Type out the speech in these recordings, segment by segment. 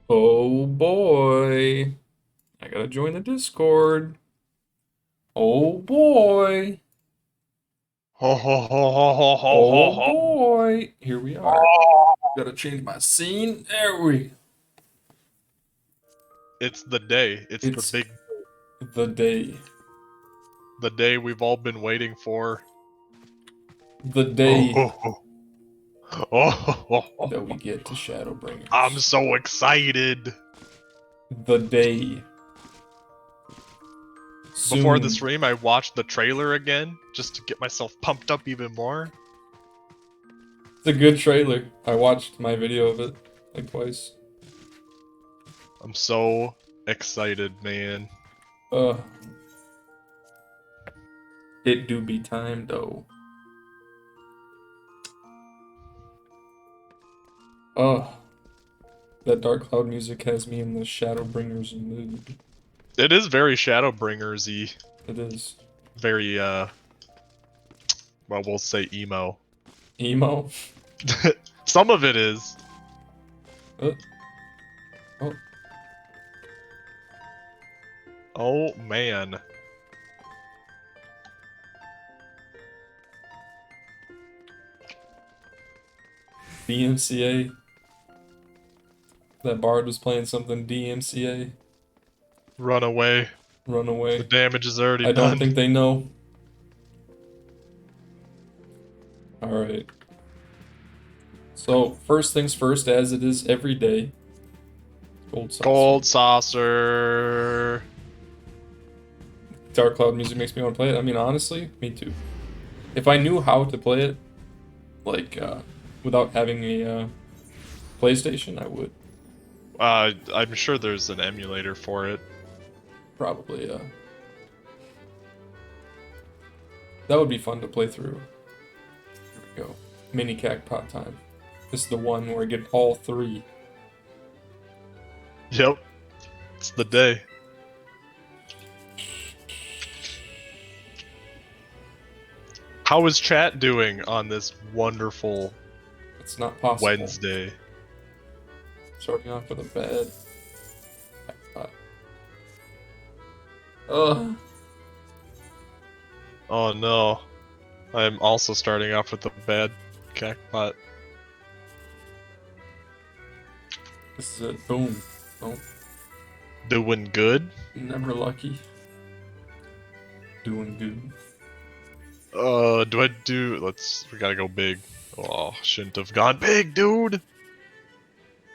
Oh boy. I gotta join the Discord. Oh boy. Ho ho ho ho ho ho ho Oh ho. boy. Here we are. Gotta change my scene. There we. It's the day. It's the It's big, the day. the day we've all been waiting for. The Oh day ho ho. Oh ho ho ho. that we get to Shadowbringers. I'm so excited. The day. Before Soon. the stream, I watched the trailer again just to get myself pumped up even more. It's a good trailer. I watched my video of it like twice. I'm so excited, man. It do be time though. That Dark Cloud music has me in the Shadowbringers mood. It is very Shadowbringers-y. It is. Very, well, we'll say emo. Emo? Some of it is. Oh. Oh, man. DMCA. That bard was playing something DMCA. Run away. Run away. The damage is already I done. don't think they know. Alright. So, first things first, as it is every day. Gold saucer. Gold saucer. Dark Cloud music makes me want to play it. I mean, honestly, me too. If I knew how to play it, like, without having a PlayStation, I would. I'm sure there's an emulator for it. Probably, that would be fun to play through. Here we go. Mini Cacpot time. This is the one where I get all three. Yep. It's the day. How is chat doing on this wonderful It's not possible. Wednesday? Starting off with a bad Cacpot. Ugh. Oh no. I'm also starting off with a bad Cacpot. This is it. Boom. Oh, Doing good? never lucky. Doing good. Do I do... we gotta go big. Oh, shouldn't have gone big, dude!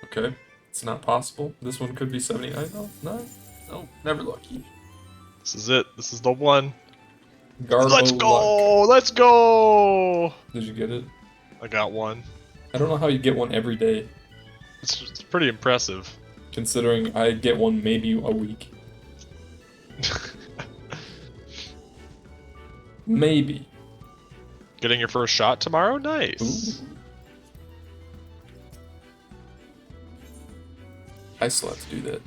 Okay. It's not possible. This one could be 79. No, never lucky. This is it. This is the one. Garbo Let's luck. go! Let's go! Did you get it? I got one. I don't know how you get one every day, It's pretty impressive. considering I get one maybe a week. Maybe. Getting your first shot tomorrow? Nice. Ooh. I still have to do that.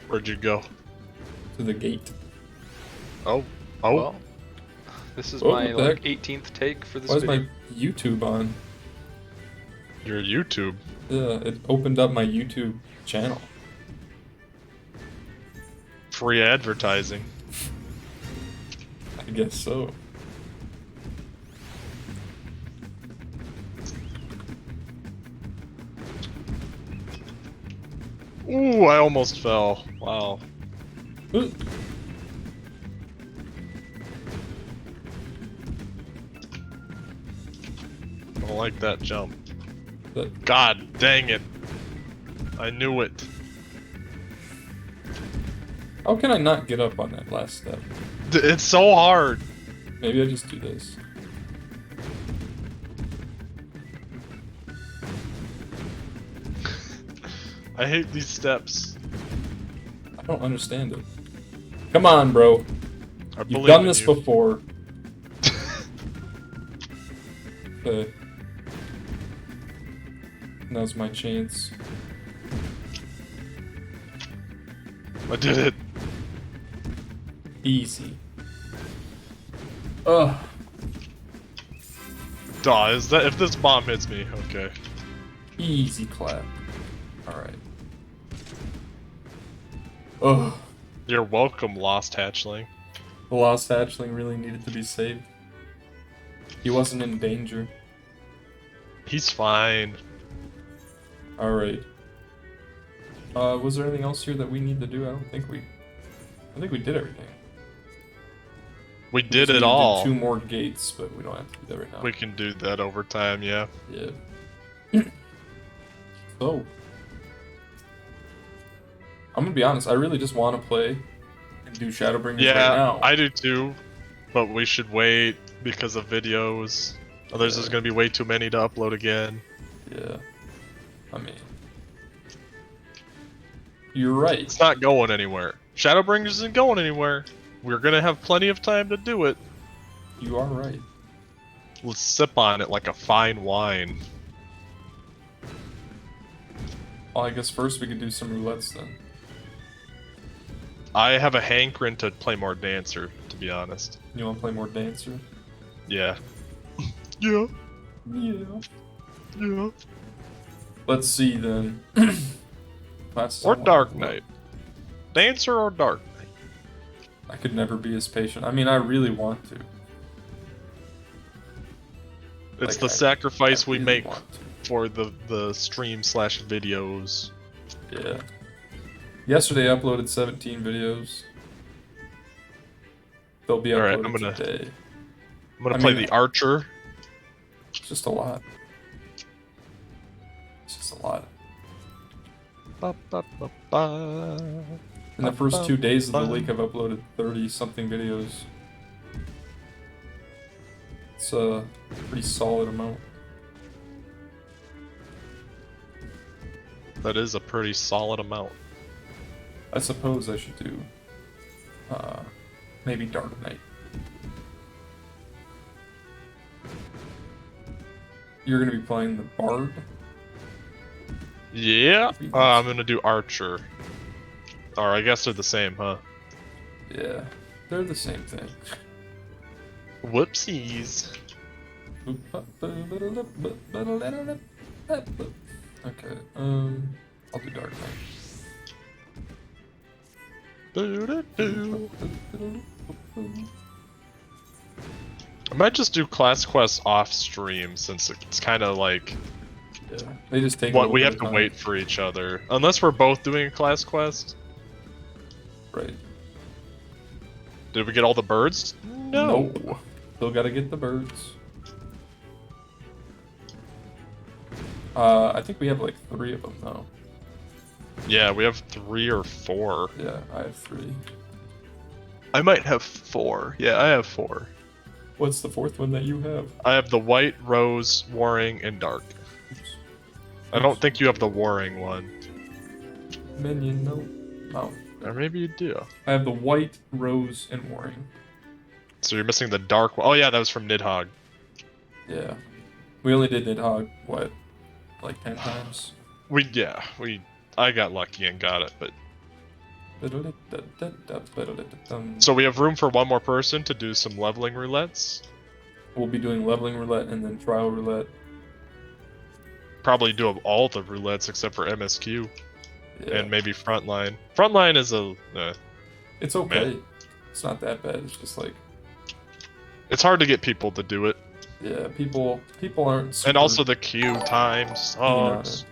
Where'd you go? To the gate. Oh. Well, this is Oh, my what the like heck? 18th take for this Why is video. my YouTube on? Your YouTube. Yeah, it opened up my YouTube channel. Free advertising. guess so. Ooh, I almost fell. Wow. Ooh. I don't like that jump. But God dang it. I knew it. how can I not get up on that last step? It's so hard. Maybe I just do this. I hate these steps. I don't understand it. Come on, bro. I You've believe done in this you. before. Okay. Now's my chance. I did it. Easy. Ugh. Duh, is that if this bomb hits me, okay. Easy clap. Alright. Ugh. You're welcome, Lost Hatchling. The lost hatchling really needed to be saved. He wasn't in danger. He's fine. Alright. Was there anything else here that we need to do? I think we did everything. We We did just it need to do all. 2 more gates, but we don't have to do that right now. We can do that over time, yeah. Yeah. So, I'm gonna be honest, I really just want to play and do Shadowbringers right Yeah, now. I do too. But we should wait because of videos. Otherwise, there's gonna be way too many to upload again. Yeah. I mean, you're right. It's not going anywhere. Shadowbringers isn't going anywhere. We're gonna have plenty of time to do it. You are right. Let's sip on it like a fine wine. Well, I guess first we could do some roulettes then. I have a hankering to play more Dancer, to be honest. You want to play more Dancer? Yeah. Yeah. Yeah. Yeah. Let's see then. Classes Or I want Dark to Knight. Dancer or Dark Knight. I could never be as patient. I mean, I really want to. It's Like, the sacrifice we really make want to. for the stream/videos. Yeah. Yesterday I uploaded 17 videos. They'll be Alright, uploaded today. I'm gonna I play mean- the Archer. It's just a lot. It's just a lot. Ba, ba, ba, ba. In the first 2 days of the week, I've uploaded 30-something videos. It's a pretty solid amount. That is a pretty solid amount. I suppose I should do, maybe Dark Knight. You're gonna be playing the Bard? Yeah, I'm gonna do Archer. Or I guess they're the same, huh? Yeah, they're the same thing. Whoopsies. Okay, I'll do Dark Knight. Doo-doo-doo. I might just do class quests off stream since it's kind of like Yeah, they just take. what we have to wait for each other. Unless we're both doing a class quest. Right. Did we get all the birds? No. Nope. Still gotta get the birds. I think we have like 3 of them though. Yeah, we have 3 or 4. Yeah, I have 3. I might have 4. Yeah, I have 4. What's the 4th one that you have? I have the white, rose, warring, and dark. Oops. I don't think you have the warring one. Minion, no. Oh. Or maybe you do. I have the white, rose, and warring. So you're missing the dark one. Oh yeah, that was from Nidhogg. Yeah. We only did Nidhogg, what, like 10 times? I got lucky and got it, but... So we have room for one more person to do some leveling roulettes. We'll be doing leveling roulette and then trial roulette. Probably do all the roulettes except for MSQ. Yeah. And maybe Frontline. Frontline is a... It's okay. Man. It's not that bad. It's just like It's hard to get people to do it. Yeah, people aren't super And also the queue time keen on sucks. it.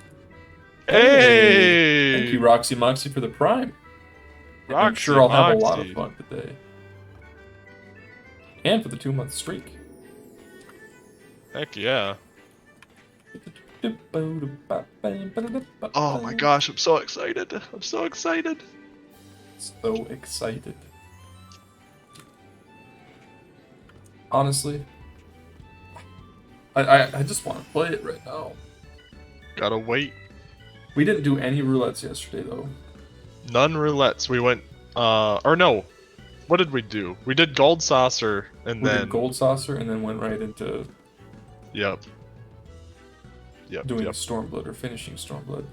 Hey! Thank you, Roxy Moxie, for the Prime. I'm Roxy sure I'll have a lot of Moxie. fun today. And for the 2-month streak. Heck yeah. Oh my gosh, I'm so excited. I'm so excited. So excited. Honestly, I just want to play it right now. Gotta wait. We didn't do any roulettes yesterday, though. None roulettes. We went, or no. What did we do? We did Gold Saucer and We then. did Gold Saucer and then went right into Yep. Yep. doing Yep. Stormblood or finishing Stormblood.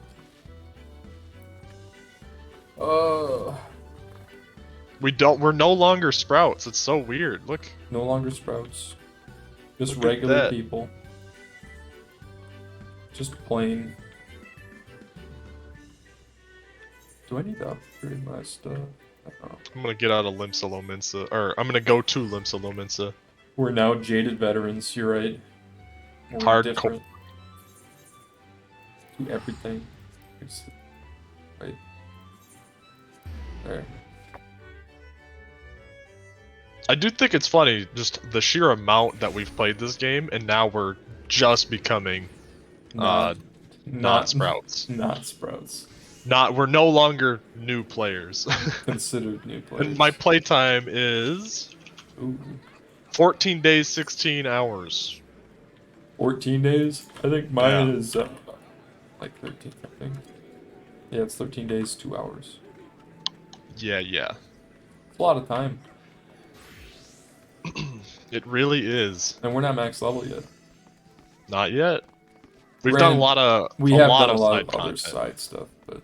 We're no longer Sprouts. It's so weird. Look. No longer Sprouts. Just Look at regular that. people. Just plain. Do I need to upgrade my stuff? I don't know. I'm gonna get out of Limsa Lominsa, or I'm gonna go to Limsa Lominsa. We're now jaded veterans, you're right. We're Hardcore. different. Do everything. Right. There. I do think it's funny, just the sheer amount that we've played this game, and now we're just becoming not Sprouts. Not Sprouts. We're no longer new players. Considered new players. And my playtime is Ooh. 14 days, 16 hours. 14 days? I think mine Yeah. is like 13, I think. Yeah, it's 13 days, 2 hours. Yeah, yeah. It's a lot of time. It really is. And we're not max level yet. Not yet. We've Granted, done a lot of We have done a lot side of other content. side stuff, but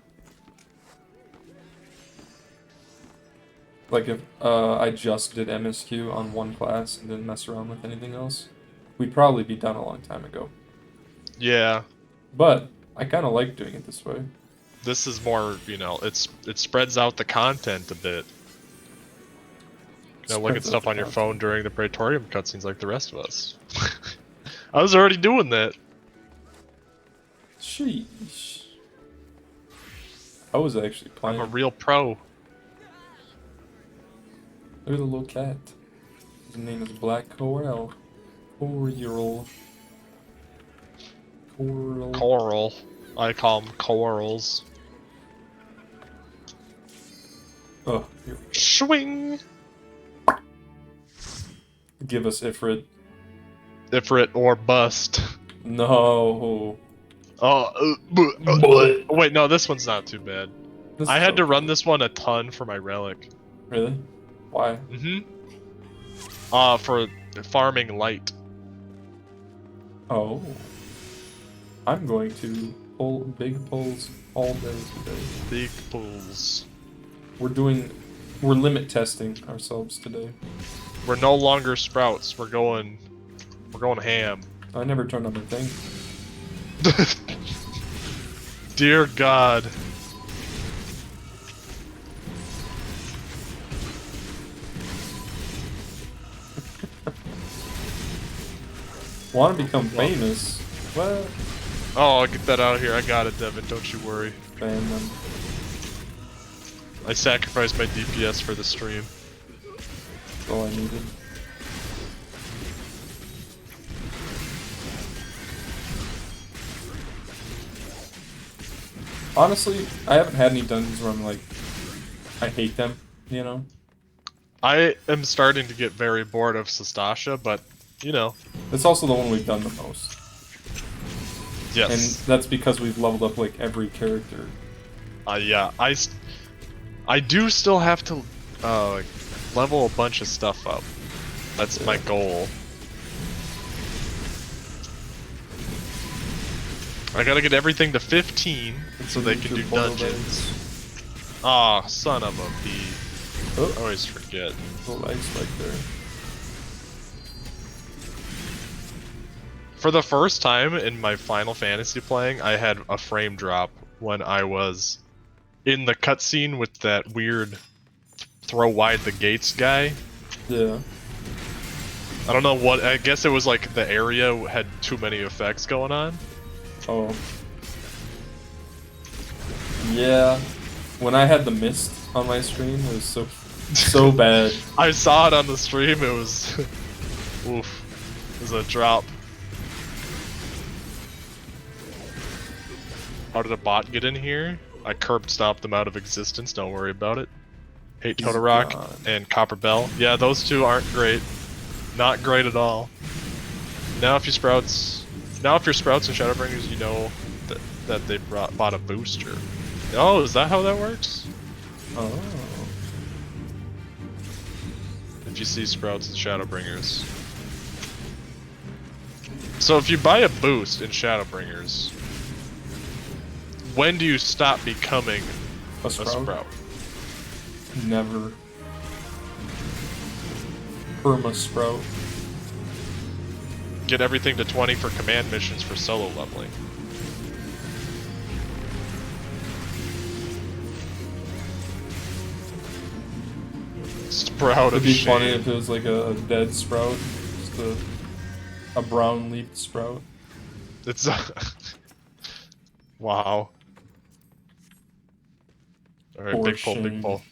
like if I just did MSQ on one class and didn't mess around with anything else, we'd probably be done a long time ago. Yeah. But I kind of like doing it this way. This is more, it spreads out the content a bit. Look at Spreads out stuff the on your content. phone during the Praetorium cutscenes like the rest of us. I was already doing that. Sheesh. I was actually playing. I'm a real pro. Look at the little cat. His name is Black Coral. Coral. Coral. Coral. I call them corals. Oh, here. Swing! Give us Ifrit. Ifrit or bust. No. Wait, no, this one's not too bad. This I is had to okay. run this one a ton for my relic. Really? Why? For farming light. Oh. I'm going to pull big pulls all day today. Big pulls. We're limit testing ourselves today. We're no longer Sprouts. We're going ham. I never turned on my thing. Dear God. Want to become famous? What? Oh, I'll get that out of here. I got it, Devin. Don't you worry. Ban them. I sacrificed my DPS for the stream. That's all I needed. Honestly, I haven't had any dungeons where I'm like, I hate them, you know? I am starting to get very bored of Sastasha, but, It's also the one we've done the most. And yes. that's because we've leveled up like every character. Yeah, I do still have to level a bunch of stuff up. That's my goal. I gotta get everything to 15 so they can do dungeons. Aw, son of a bee. Oh, I always forget. little lag spike there. For the first time in my Final Fantasy playing, I had a frame drop when I was in the cutscene with that weird throw wide the gates guy. Yeah. I don't know what. I guess it was like the area had too many effects going on. Oh. Yeah. When I had the mist on my screen, it was so bad. I saw it on the stream. It was, oof. It was a drop. How did a bot get in here? I curb stomped them out of existence. Don't worry about it. Hate He's Totorock gone. and Copper Bell. Yeah, those two aren't great. Not great at all. Now if you're Sprouts and Shadowbringers, you know that they bought a booster. Oh, is that how that works? Oh. If you see Sprouts and Shadowbringers. So if you buy a boost in Shadowbringers, when do you stop becoming A a sprout? Sprout? Never. Perma sprout. Get everything to 20 for command missions for solo leveling. Sprout It'd of be funny shame. if it was like a dead sprout. Just a brown leafed sprout. It's wow. All right, For big pull, big shame. pull.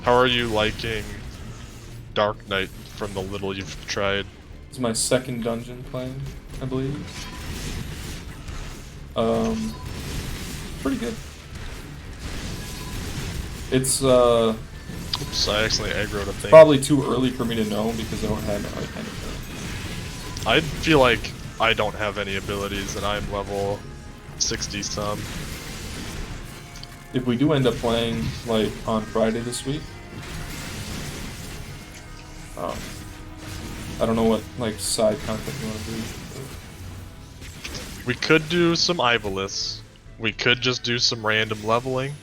How are you liking Dark Knight from the little you've tried? It's my second dungeon playing, I believe. Pretty good. It's Oops, I accidentally aggroed a thing. probably too early for me to know because I don't have anything. I feel like I don't have any abilities and I'm level 60 some. If we do end up playing like on Friday this week, I don't know what like side content you want to do. We could do some Ivalice. We could just do some random leveling.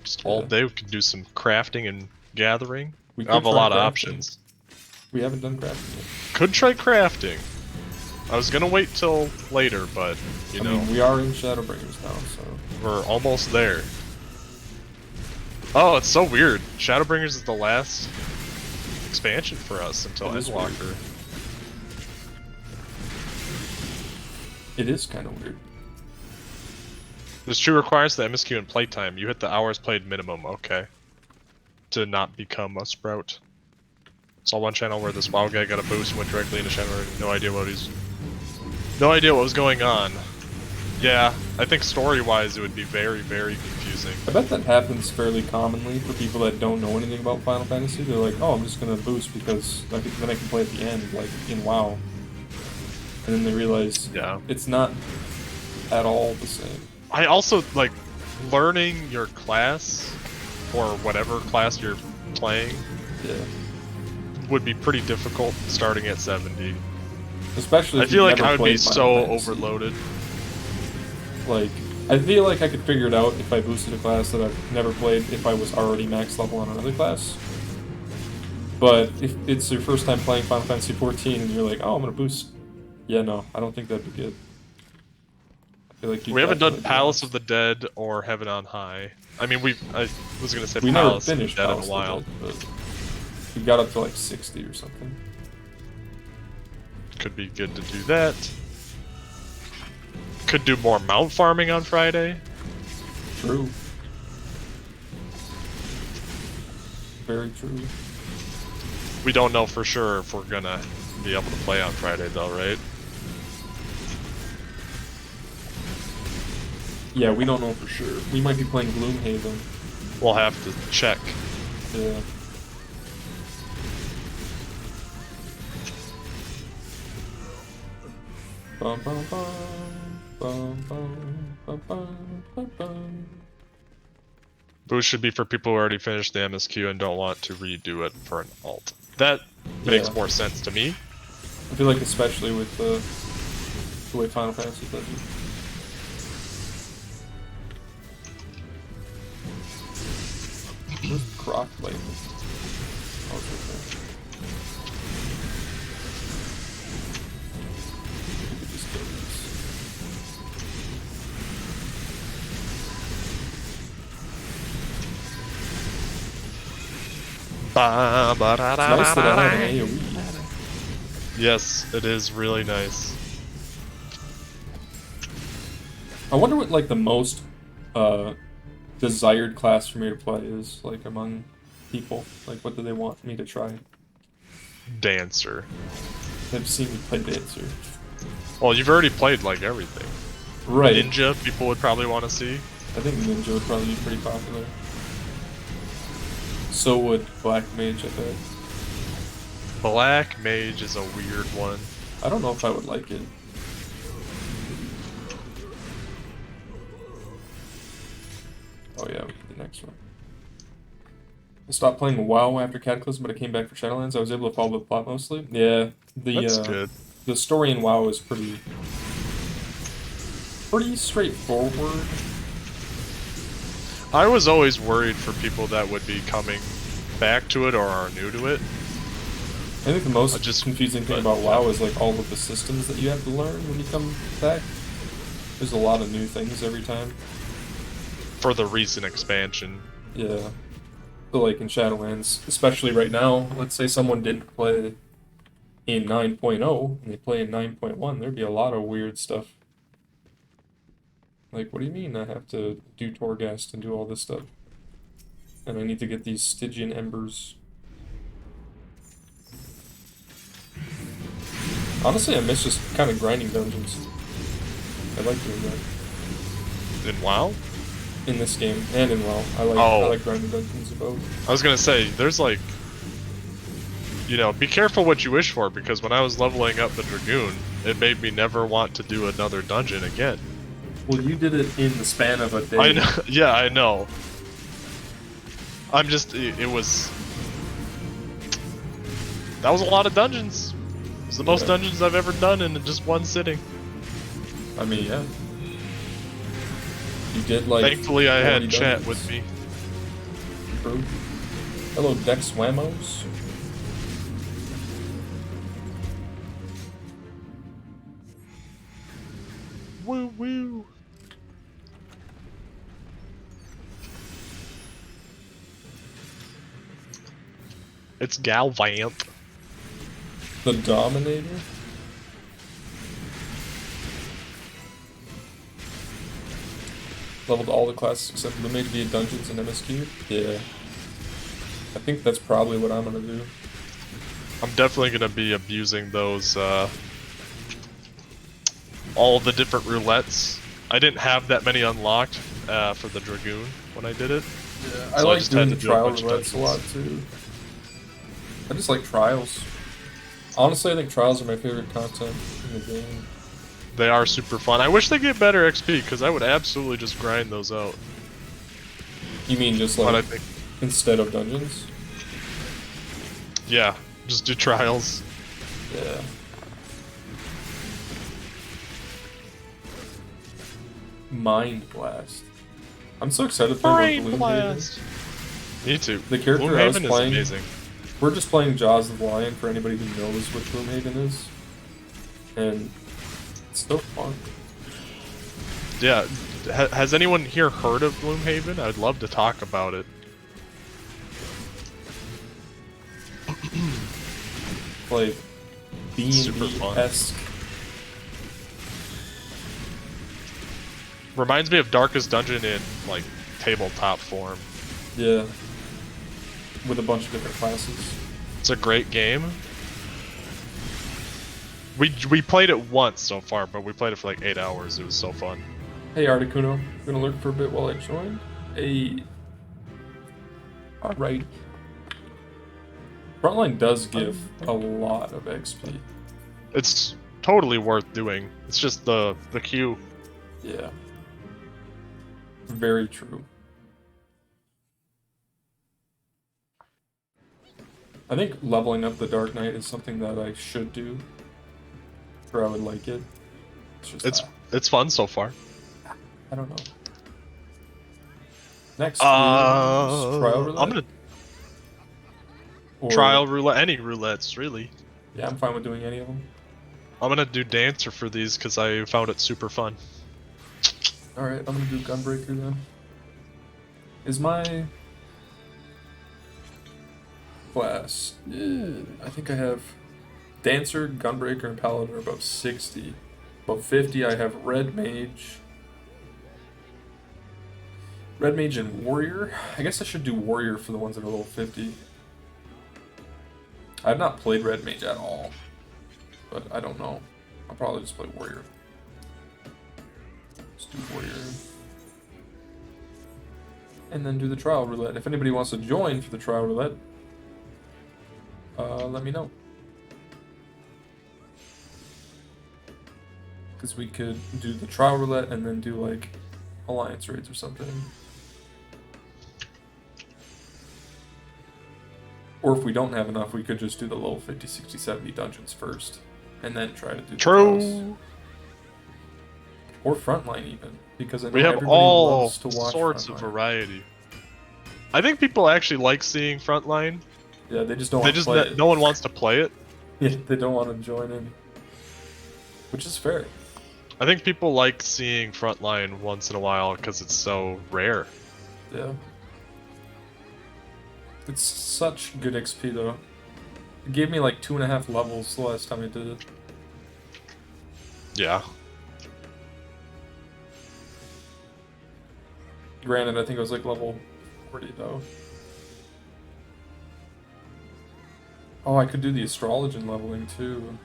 Just all Yeah. day. We could do some crafting and gathering. We We could have a try lot of crafting. options. We haven't done crafting yet. Could try crafting. I was gonna wait till later, but you I know, mean, we are in Shadowbringers now, so we're almost there. Oh, it's so weird. Shadowbringers is the last expansion for us until It is Endwalker. it is kind of weird. This true requires the MSQ and playtime. You hit the hours played minimum, okay. To not become a Sprout. Saw one channel where this wild guy got a boost and went directly into Shadow. No idea what was going on. Yeah, I think story-wise it would be very, very confusing. I bet that happens fairly commonly for people that don't know anything about Final Fantasy. They're like, oh, I'm just gonna boost because then I can play at the end, like in WoW. And then they realize Yeah. it's not at all the same. I also, like, learning your class, or whatever class you're playing, Yeah. would be pretty difficult starting at 70. Especially I if feel you've like never I would be played Final so Fantasy. overloaded. Like, I feel like I could figure it out if I boosted a class that I've never played if I was already max level on another class. But if it's your first time playing Final Fantasy XIV and you're like, oh, I'm gonna boost. Yeah, no, I don't think that'd be good. I feel like We haven't done Palace of the Dead or Heaven on High. I mean, I was gonna say We never Palace of the finished Dead in Palace a while. of the Dead, but we got up to like 60 or something. Could be good to do that. Could do more mount farming on Friday. True. Very true. We don't know for sure if we're gonna be able to play on Friday though, right? Yeah, we don't know for sure. We might be playing Gloomhaven. We'll have to check. Yeah. Bum, bum, bum, bum, bum, bum, bum, bum, bum. Boost should be for people who already finished the MSQ and don't want to redo it for an alt. That makes Yeah. more sense to me. I feel like especially with the way Final Fantasy does it. Where's the Croc label? Oh, it's right there. We could just kill these. Ba, ba, da, It's da, nice da, that I da, have an da. AoE. Yes, it is really nice. I wonder what like the most desired class for me to play is, like among people. Like what do they want me to try? Dancer. They've seen me play Dancer. Well, you've already played like everything. Right. Ninja, people would probably want to see. I think Ninja would probably be pretty popular. So would Black Mage, I bet. Black Mage is a weird one. I don't know if I would like it. Oh yeah, the next one. I stopped playing WoW after Cataclysm, but I came back for Shadowlands. I was able to follow the plot mostly. Yeah, That's good. The story in WoW is pretty straightforward. I was always worried for people that would be coming back to it or are new to it. I think the most confusing thing about WoW is like all of the systems that you have to learn when you come back. There's a lot of new things every time. For the recent expansion. Yeah. So like in Shadowlands, especially right now, let's say someone didn't play in 9.0 and they play in 9.1, there'd be a lot of weird stuff. Like, what do you mean I have to do Torghast and do all this stuff? And I need to get these Stygian Embers. Honestly, I miss just kind of grinding dungeons. I like doing that. In WoW? In this game, and in WoW. I like grinding dungeons in both. I was gonna say, there's like... You know, be careful what you wish for, because when I was leveling up the Dragoon, it made me never want to do another dungeon again. Well, you did it in the span of a day. I know, yeah, I know. I'm just, it was... That was a lot of dungeons. It was the most dungeons I've ever done in just one sitting. I mean, yeah. You did like... Thankfully I had dungeons. chat with me. True. Hello, Dex Wamos. Woo woo. It's Galvamp. The Dominator? Leveled all the classes except Blue Mage via dungeons and MSQ? Yeah. I think that's probably what I'm gonna do. I'm definitely gonna be abusing those, all the different roulettes. I didn't have that many unlocked, for the Dragoon when I did it. Yeah, I like doing the trial roulettes a lot too. I just like trials. Honestly, I think trials are my favorite content in the game. They are super fun. I wish they get better XP, because I would absolutely just grind those out. You mean just But I like, think, instead of dungeons? yeah, just do trials. Yeah. Mind Blast. I'm so excited for Gloomhaven. Me too. The character I was Gloomhaven playing, is amazing. we're just playing Jaws of the Lion for anybody who knows what Gloomhaven is. And it's so fun. Yeah, has anyone here heard of Gloomhaven? I'd love to talk about it. Like, Super fun. D&D-esque. Reminds me of Darkest Dungeon in, like, tabletop form. Yeah. With a bunch of different classes. It's a great game. We played it once so far, but we played it for like 8 hours. It was so fun. Hey Articuno, gonna lurk for a bit while I join. Hey. Alright. Frontline does give a lot of XP. It's totally worth doing. It's just the queue. Yeah. Very true. I think leveling up the Dark Knight is something that I should do. Or I would like it. It's fun so far. I don't know. Next is Trial Roulette. I'm gonna Or- trial roulette, any roulettes really. Yeah, I'm fine with doing any of them. I'm gonna do Dancer for these because I found it super fun. Alright, I'm gonna do Gunbreaker then. Is my class... I think I have Dancer, Gunbreaker, and Paladin are above 60. Above 50, I have Red Mage. Red Mage and Warrior. I guess I should do Warrior for the ones that are level 50. I've not played Red Mage at all, but I don't know. I'll probably just play Warrior. Let's do Warrior. And then do the Trial Roulette. If anybody wants to join for the Trial Roulette, let me know. Because we could do the Trial Roulette and then do like Alliance raids or something. Or if we don't have enough, we could just do the level 50, 60, 70 dungeons first. And then try to do the trials. True. Or Frontline even. Because I know We have everybody all loves to watch sorts Frontline. of variety. I think people actually like seeing Frontline. Yeah, they just don't want to play it. No one wants to play it. Yeah, they don't want to join in. Which is fair. I think people like seeing Frontline once in a while because it's so rare. Yeah. It's such good XP though. It gave me like 2.5 levels the last time I did it. Yeah. Granted, I think it was like level 40 though. Oh, I could do the astrologian leveling too.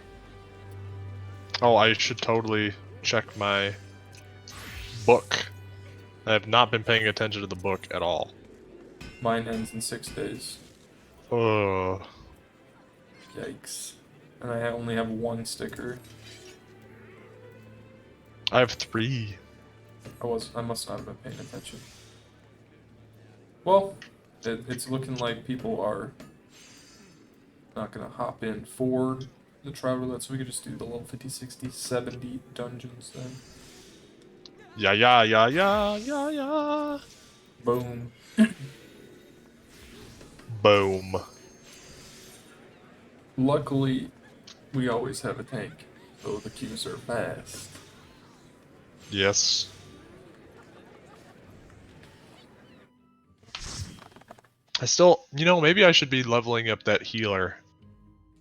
Oh, I should totally check my book. I have not been paying attention to the book at all. Mine ends in 6 days. Ugh. Yikes. And I only have 1 sticker. I have 3. I must not have been paying attention. Well, it's looking like people are not gonna hop in for the Trial Roulette, so we could just do the level 50, 60, 70 dungeons then. Yeah, yeah, yeah, yeah, yeah, yeah. Boom. Boom. Luckily, we always have a tank, though the queues are fast. Yes. I still, maybe I should be leveling up that healer.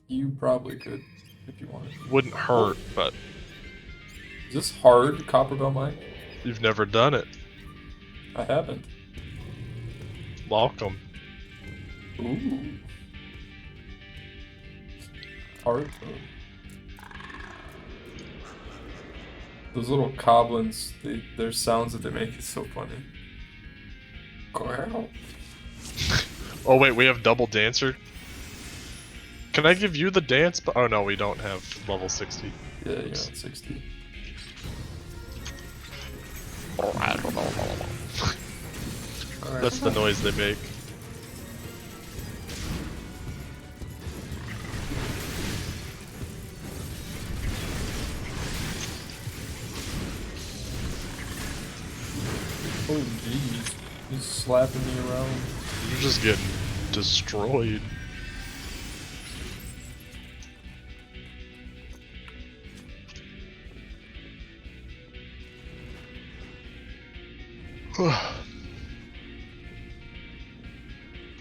You probably could, if you wanted. Wouldn't hurt, but Is this hard, Copperbell Mike? you've never done it. I haven't. Welcome. Ooh. Hard though. Those little goblins, their sounds that they make is so funny. Wow. Oh wait, we have double dancer. Can I give you the dance? Oh no, we don't have level 60. Yeah, you're at 60. That's the noise they make. Oh jeez, he's slapping me around. You're just getting destroyed.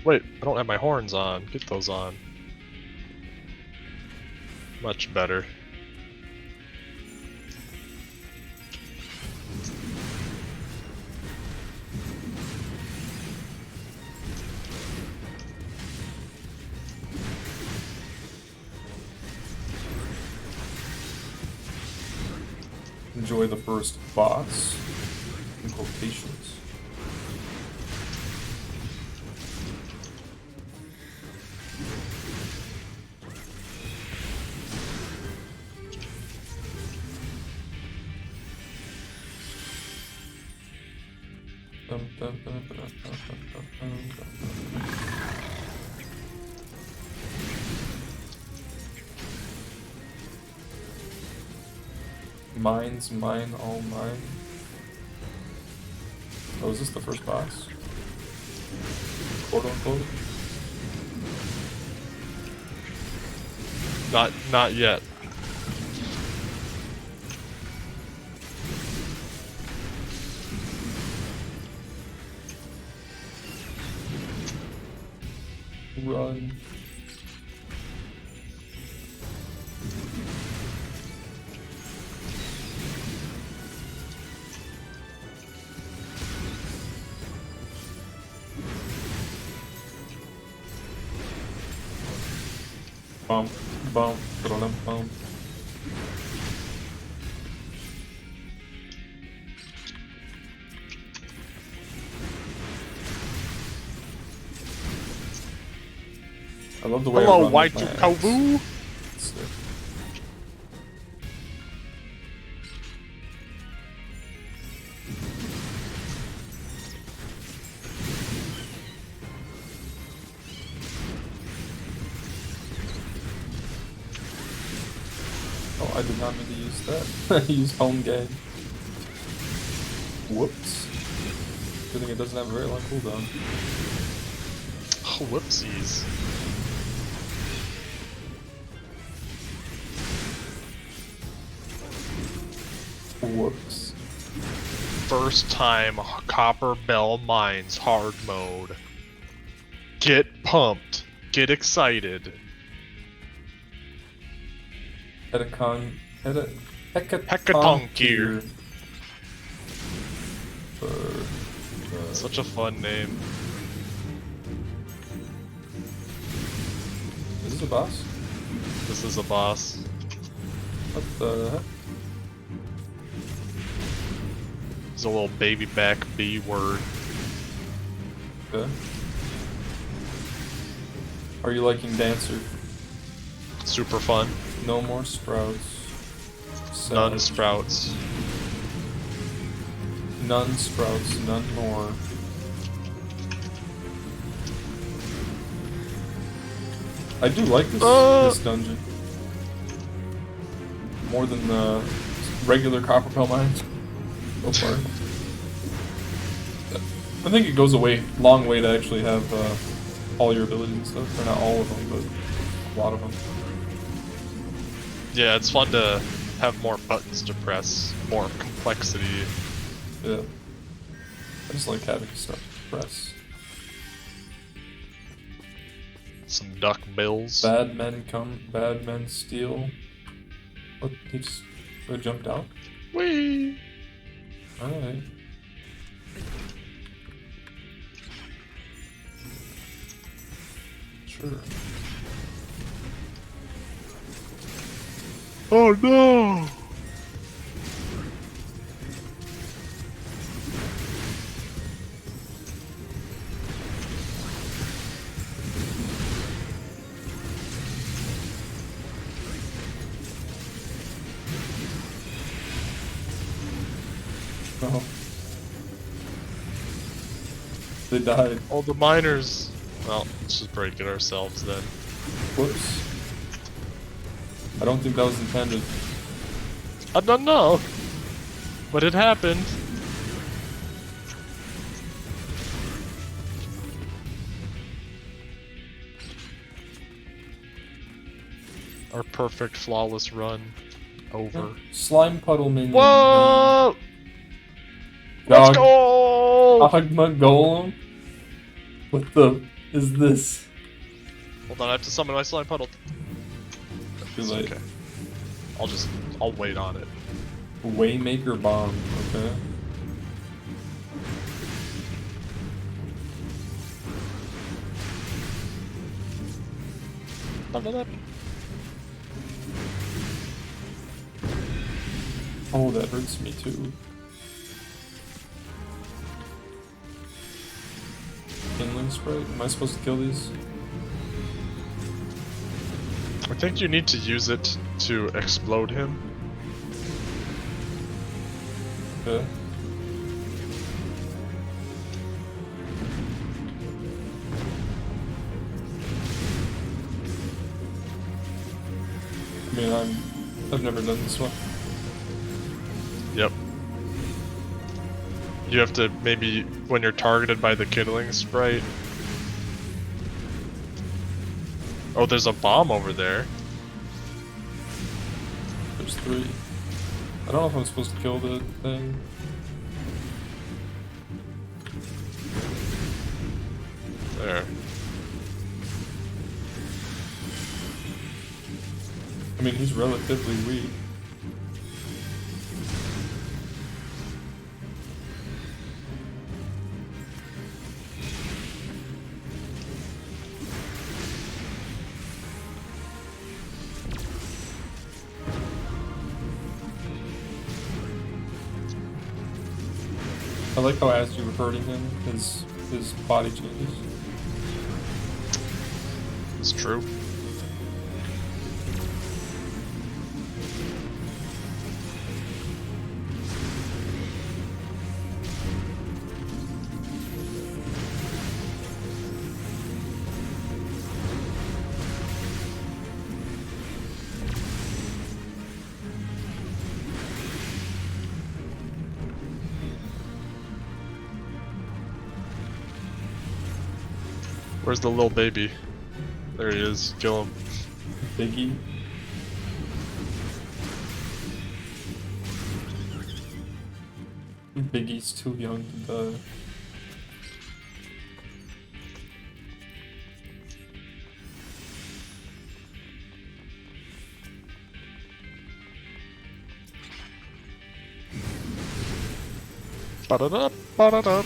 Wait, I don't have my horns on. Get those on. Much better. Enjoy the first boss. In quotations. Mine's mine, all mine. Oh, is this the first boss? Quote unquote? Not yet. Run. Bump, bump, bump, bump. I love the way I Hello, run White with my axe. Kovu. It's sick. Oh, I did not mean to use that. I used home game. Whoops. Good thing it doesn't have a very long cooldown. Oh, whoopsies. Whoops. First time Copper Bell Mines hard mode. Get pumped. Get excited. Hecatoncheer. Such a fun name. Is this a boss? This is a boss. What the heck? It's a little baby back B word. Okay. Are you liking Dancer? Super fun. No more sprouts. None Sad. sprouts. None sprouts, none more. I do like this dungeon. More than the regular Copperpell mines so far. I think it goes a long way to actually have all your abilities and stuff. Or not all of them, but a lot of them. Yeah, it's fun to have more buttons to press, more complexity. Yeah. I just like having stuff to press. Some duck bills. Bad men come, bad men steal. What? He just jumped out? Whee! Alright. Sure. Oh no! Oh. They died. All the miners. Well, let's just break it ourselves then. Whoops. I don't think that was intended. I don't know, but it happened. Our perfect, flawless run over. Slime puddle minion. Whoa! Dog. Let's go! Agma Golem? What the is this? Hold on, I have to summon my slime puddle. Too It's late. okay. I'll wait on it. Waymaker bomb, okay. Oh, that hurts me too. Kindling sprite? Am I supposed to kill these? I think you need to use it to explode him. Okay. I mean, I've never done this one. Yep. You have to maybe, when you're targeted by the kindling sprite. Oh, there's a bomb over there. There's 3. I don't know if I'm supposed to kill the thing. There. I mean, he's relatively weak. I like how as you were hurting him, his body changes. It's true. Where's the little baby? There he is. Kill him. Biggie. Biggie's too young to die. Ba-da-da, ba-da-da.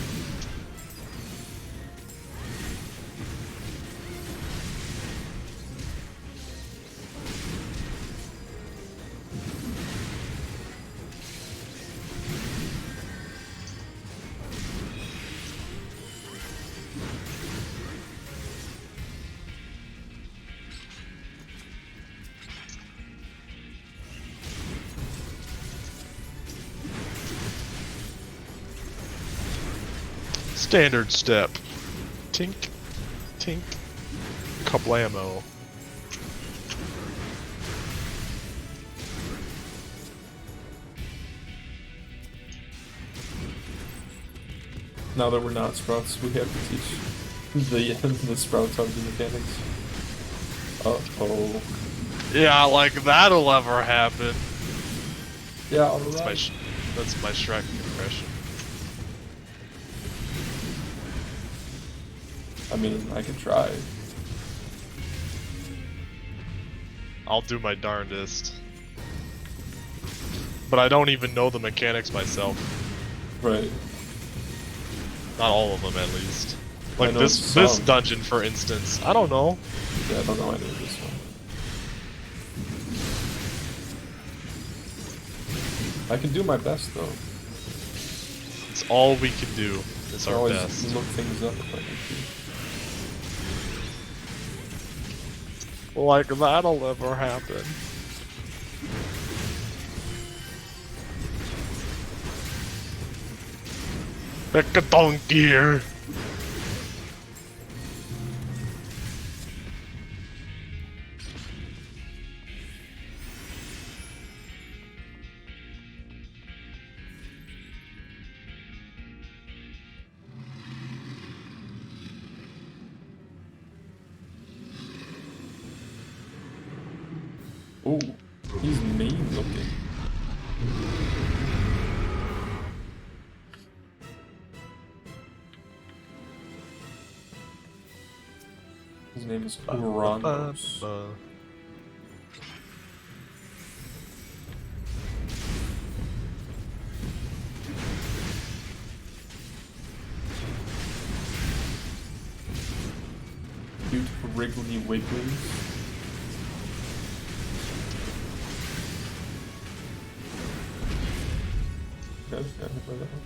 Standard step. Tink, tink. Kablamo. Now that we're not Sprouts, we have to teach the Sprouts how to do mechanics. Uh-oh. Yeah, like that'll ever happen. Yeah, all That's right. that's my Shrek impression. I mean, I could try. I'll do my darndest. But I don't even know the mechanics myself. Right. Not all of them, at least. I Like know this some. dungeon, for instance. I don't know. Yeah, I don't know any of this one. I can do my best, though. It's all we can do. It's I our always best. look things up if I need to. Like that'll ever happen. Pick a donkey. Ooh, he's mean looking. His name is Uranus. Cute wriggly wigglies. Guys, got hit by that one.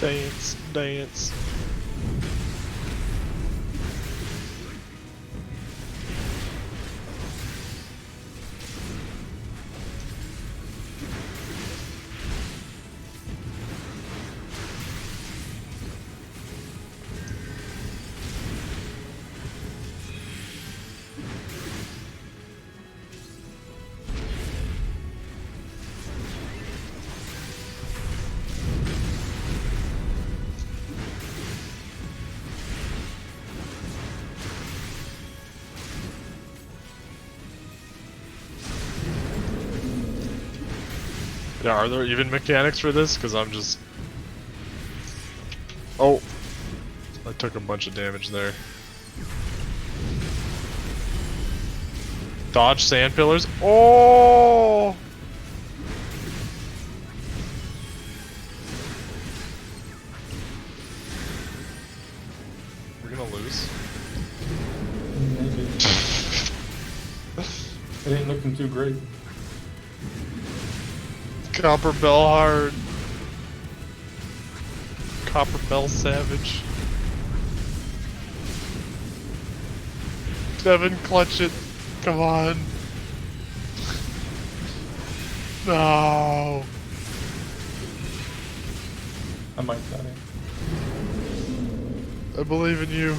Dance, dance. Yeah, are there even mechanics for this? Because I'm just... Oh! I took a bunch of damage there. Dodge sand pillars? Oh! great. Copper Bell hard. Copper Bell savage. Devin, clutch it. Come on. No. I might die. I believe in you.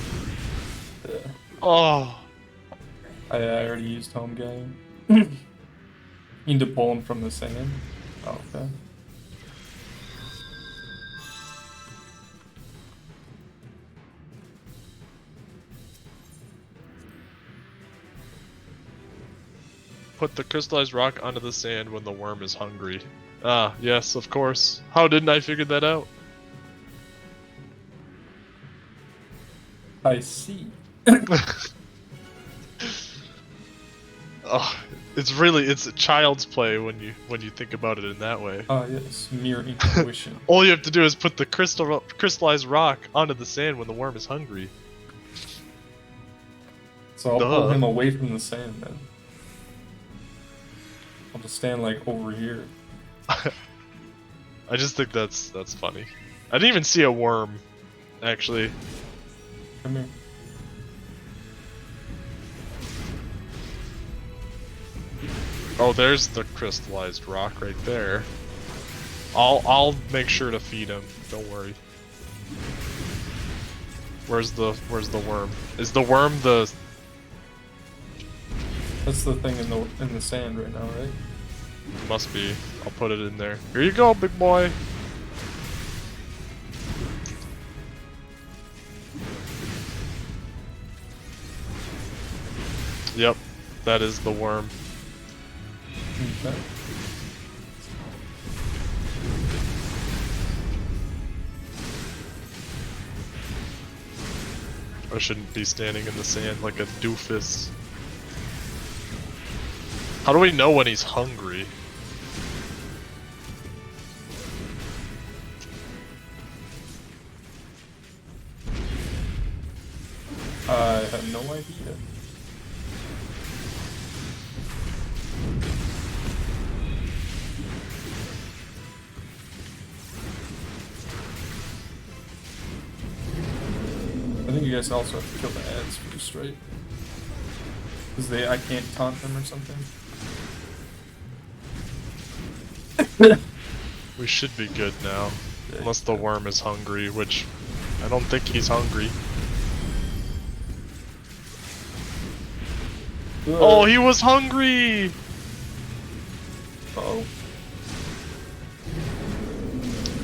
Yeah. Oh. I already used home game. You need to pull him from the sand. Oh, okay. Put the crystallized rock onto the sand when the worm is hungry. Ah, yes, of course. How didn't I figure that out? I see. Oh, it's a child's play when you think about it in that way. Ah, yes, mere intuition. All you have to do is put the crystallized rock onto the sand when the worm is hungry. So I'll pull Duh. him away from the sand then. I'll just stand like over here. I just think that's funny. I didn't even see a worm, actually. Come here. Oh, there's the crystallized rock right there. I'll make sure to feed him. Don't worry. Where's the worm? Is the worm the? That's the thing in the sand right now, right? Must be. I'll put it in there. Here you go, big boy. Yep, that is the worm. Okay. I shouldn't be standing in the sand like a doofus. How do we know when he's hungry? I have no idea. I think you guys also have to kill the ads first, right? Because I can't taunt them or something. We should be good now. Unless the worm is hungry, which I don't think he's hungry. Oh, he was hungry! Uh-oh.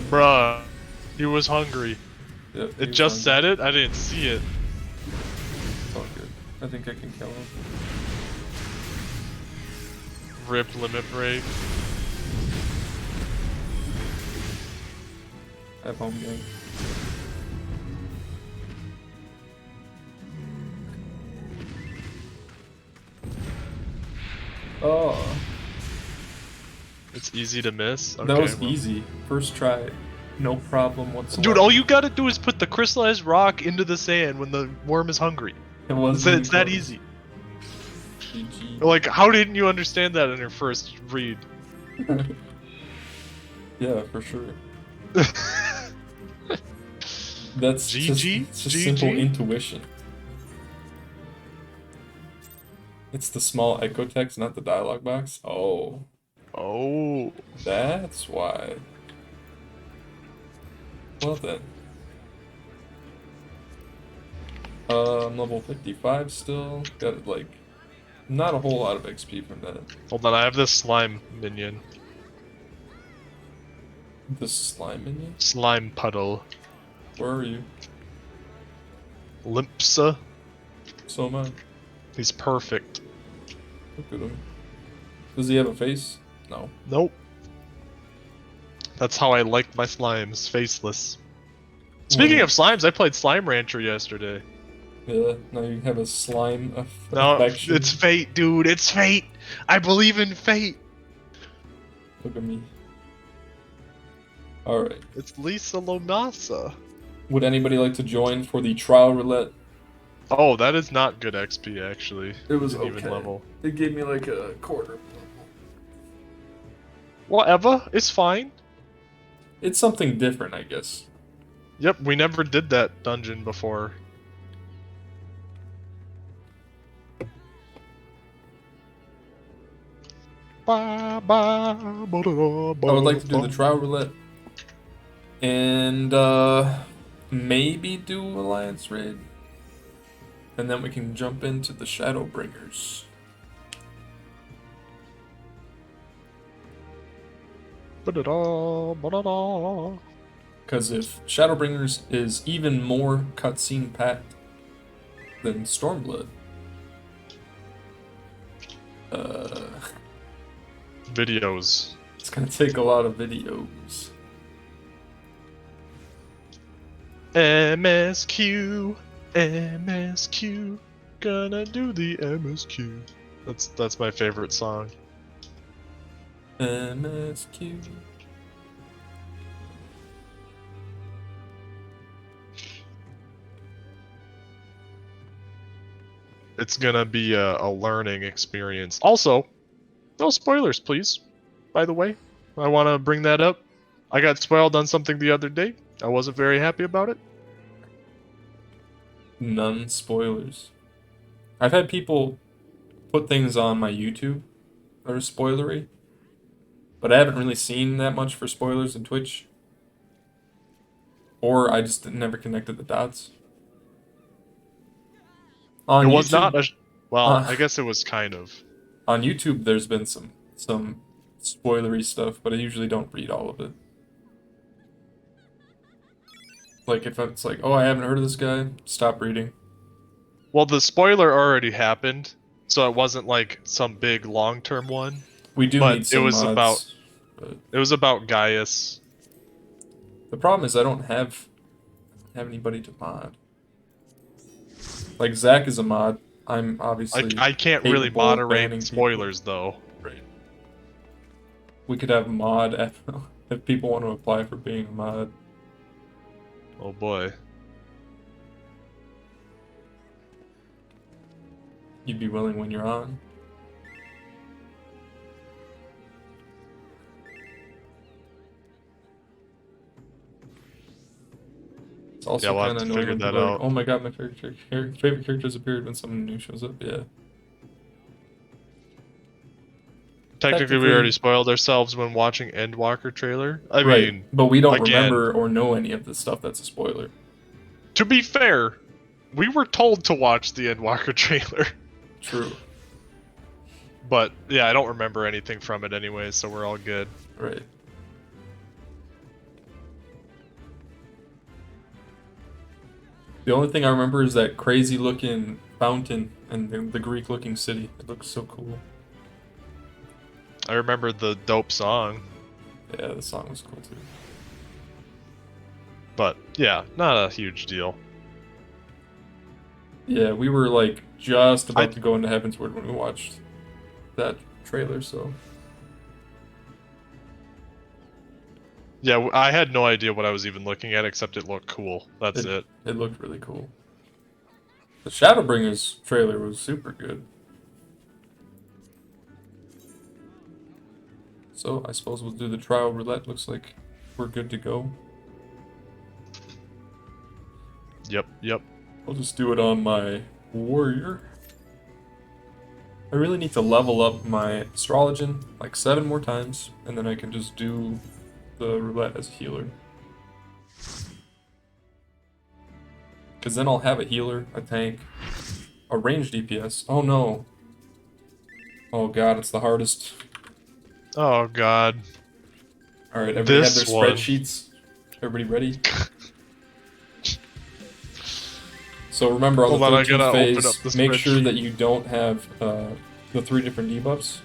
Bruh. He was hungry. Yep, It just said it? I didn't see it. It's all good. I think I can kill him. Rip limit break. I have home game. Oh, It's easy to miss. Okay, that was well. easy. First try, no problem whatsoever. Dude, all you gotta do is put the crystallized rock into the sand when the worm is hungry. It wasn't It's that close. easy. GG. Like, how didn't you understand that in your first read? Yeah, for sure. That's GG? just simple GG? intuition. It's the small echo text, not the dialogue box. Oh, Oh. that's why. Well then. I'm level 55 still. Got like not a whole lot of XP from that. Hold on, I have this slime minion. The slime minion? Slime puddle. Where are you? Limpsa. So am I. He's perfect. Look at him. Does he have a face? No. Nope. That's how I like my slimes, faceless. Speaking Well, of slimes, I played Slime Rancher yesterday. Yeah, now you have a slime No, affection. it's fate, dude. It's fate. I believe in fate. Look at me. Alright. It's Lisa Lonasa. Would anybody like to join for the trial roulette? Oh, that is not good XP, actually. It was Didn't even okay. level. It gave me like a quarter. Whatever, it's fine. It's something different, I guess. Yep, we never did that dungeon before. I would like to do the trial roulette. And, maybe do Alliance Raid. And then we can jump into the Shadowbringers. Because if Shadowbringers is even more cutscene packed than Stormblood, videos. it's gonna take a lot of videos. MSQ, MSQ, gonna do the MSQ. That's my favorite song. MSQ. It's gonna be a learning experience. Also, no spoilers, please. By the way, I want to bring that up. I got spoiled on something the other day. I wasn't very happy about it. None spoilers. I've had people put things on my YouTube that are spoilery, but I haven't really seen that much for spoilers in Twitch. Or I just never connected the dots. On It was YouTube, not a. Well, I guess it was kind of. on YouTube, there's been some spoilery stuff, but I usually don't read all of it. Like, if it's like, oh, I haven't heard of this guy, stop reading. Well, the spoiler already happened, so it wasn't like some big long-term one. We do But need some it was mods, about. but It was about Gaius. the problem is I don't have anybody to mod. Like, Zach is a mod. I'm obviously I can't really capable of banning moderate people. spoilers though. Right. We could have mod if people want to apply for being a mod. Oh boy. You'd be willing when you're on. It's also Yeah, we'll have kind of to annoying figure when that people are like, out. oh my god, my favorite character's appeared when someone new shows up. Yeah. Technically, we already spoiled ourselves when watching Endwalker trailer. I Right, mean, but we don't again, remember or know any of the stuff that's a spoiler. to be fair, we were told to watch the Endwalker trailer. True. But, yeah, I don't remember anything from it anyway, so we're all good. Right. The only thing I remember is that crazy looking fountain and the Greek looking city. It looks so cool. I remember the dope song. Yeah, the song was cool too. But, yeah, not a huge deal. Yeah, we were like just about to go into Heavensward when we watched that trailer, so. Yeah, I had no idea what I was even looking at, except it looked cool. That's it. It looked really cool. The Shadowbringers trailer was super good. So, I suppose we'll do the trial roulette. Looks like we're good to go. Yep. I'll just do it on my warrior. I really need to level up my astrologian like 7 more times, and then I can just do the roulette as a healer. Because then I'll have a healer, a tank, a ranged DPS. Oh no. Oh god, it's the hardest. Oh god. Alright, everybody have This their one. spreadsheets. Everybody ready? So remember on Hold the on, I 13th gotta open phase, up the make sure spreadsheet. that you don't have the 3 different debuffs.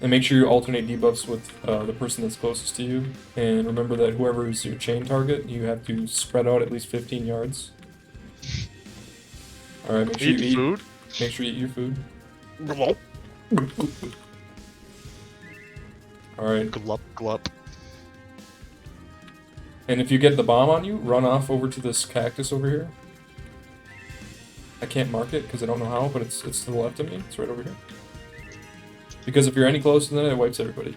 And make sure you alternate debuffs with the person that's closest to you. And remember that whoever is your chain target, you have to spread out at least 15 yards. Alright, make sure you eat. Food? Make sure you eat your food. Glop, Alright. glop. And if you get the bomb on you, run off over to this cactus over here. I can't mark it because I don't know how, but it's to the left of me. It's right over here. Because if you're any closer than it, it wipes everybody.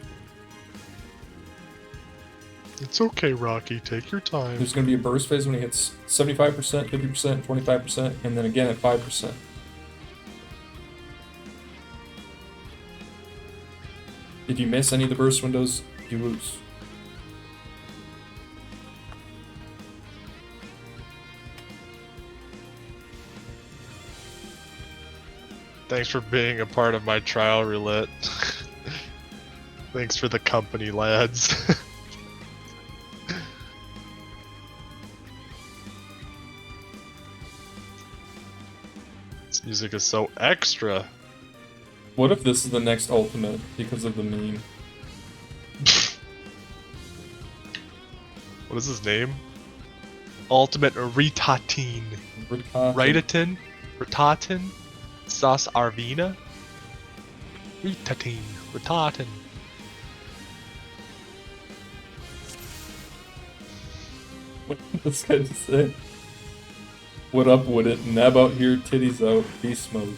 It's okay, Rocky. Take your time. There's going to be a burst phase when it hits 75%, 50%, 25%, and then again at 5%. If you miss any of the burst windows, you lose. Thanks for being a part of my trial roulette. Thanks for the company, lads. This music is so extra. What if this is the next ultimate because of the meme? What is his name? Ultimate Ritatine. Ritatin? Ritatin? Sas Arvina? Ritatine. Ritatin. What did this guy just say? What up with it? Nab out here, titties out, beast mode.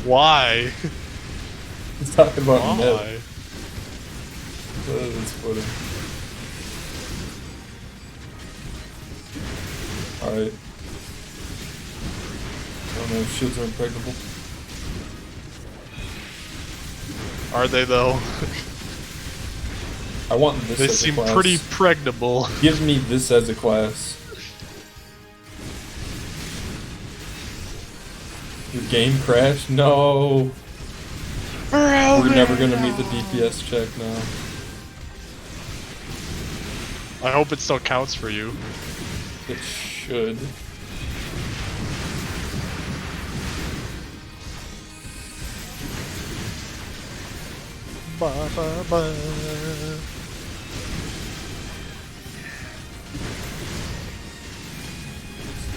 Why? He's talking about Why? Neb. That is funny. Alright. I don't know if shields are impregnable. Are they though? I want this They as a seem class. pretty pregnable. Give me this as a class. Your game crashed? No. We're never gonna meet the DPS check now. I hope it still counts for you. It should. Ba, ba, ba.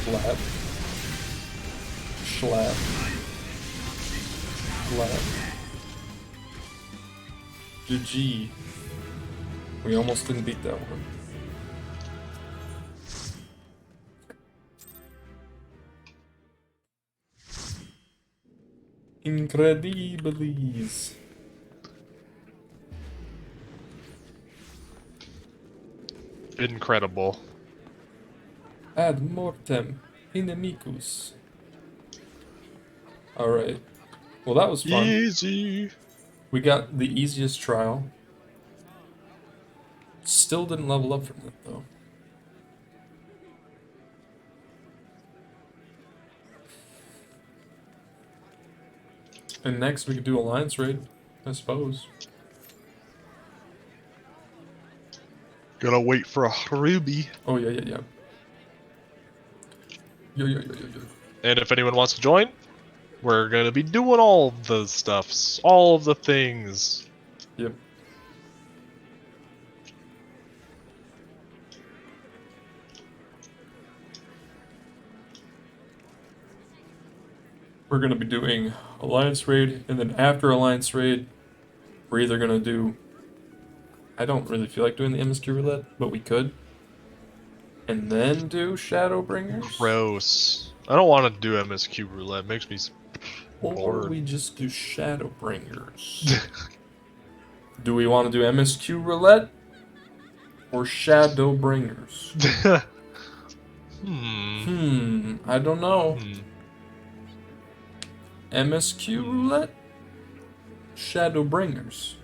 Slap. Slap. Slap. GG. We almost didn't beat that one. Incredibles. Incredible. Ad mortem inimicus. Alright. Well, that was fun. Easy. We got the easiest trial. Still didn't level up from that, though. And next we could do Alliance Raid, I suppose. Gotta wait for a ruby. Oh, yeah. Yo. And if anyone wants to join, we're gonna be doing all the stuffs, all of the things. Yep. We're gonna be doing Alliance Raid, and then after Alliance Raid, we're either gonna do... I don't really feel like doing the MSQ roulette, but we could. And then do Shadowbringers. Gross. I don't want to do MSQ roulette. It makes me Or bored. we just do Shadowbringers. Do we want to do MSQ roulette? Or Shadowbringers? I don't know. MSQ roulette? Shadowbringers.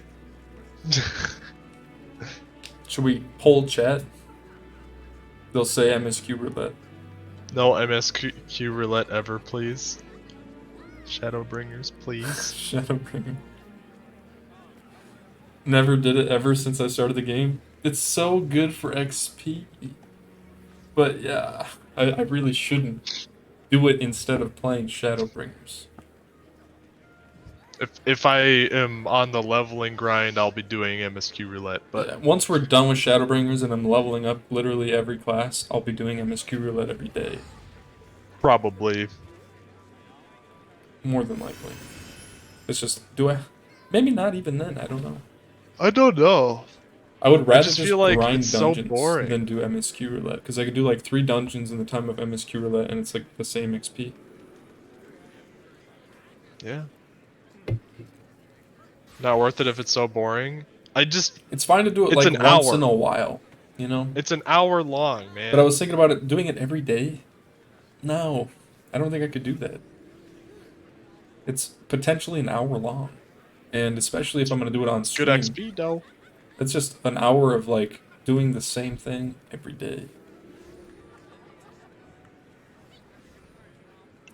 Should we poll chat? They'll say MSQ roulette. No MSQ roulette ever, please. Shadowbringers, please. Shadowbringer. Never did it ever since I started the game. It's so good for XP. But yeah, I really shouldn't do it instead of playing Shadowbringers. If I am on the leveling grind, I'll be doing MSQ roulette. But Yeah, once we're done with Shadowbringers and I'm leveling up literally every class, I'll be doing MSQ roulette every day. probably. More than likely. It's just, do I? Maybe not even then, I don't know. I don't know. I would rather just just feel like grind it's so dungeons boring. than do MSQ roulette, because I could do like 3 dungeons in the time of MSQ roulette and it's like the same XP. Yeah. Not worth it if it's so boring. It's fine to do it It's like an once hour. in a while, you know? It's an hour long, man. But I was thinking about it, doing it every day. No, I don't think I could do that. It's potentially an hour long. And especially if I'm going to do it on Good stream, XP though. it's just an hour of like doing the same thing every day.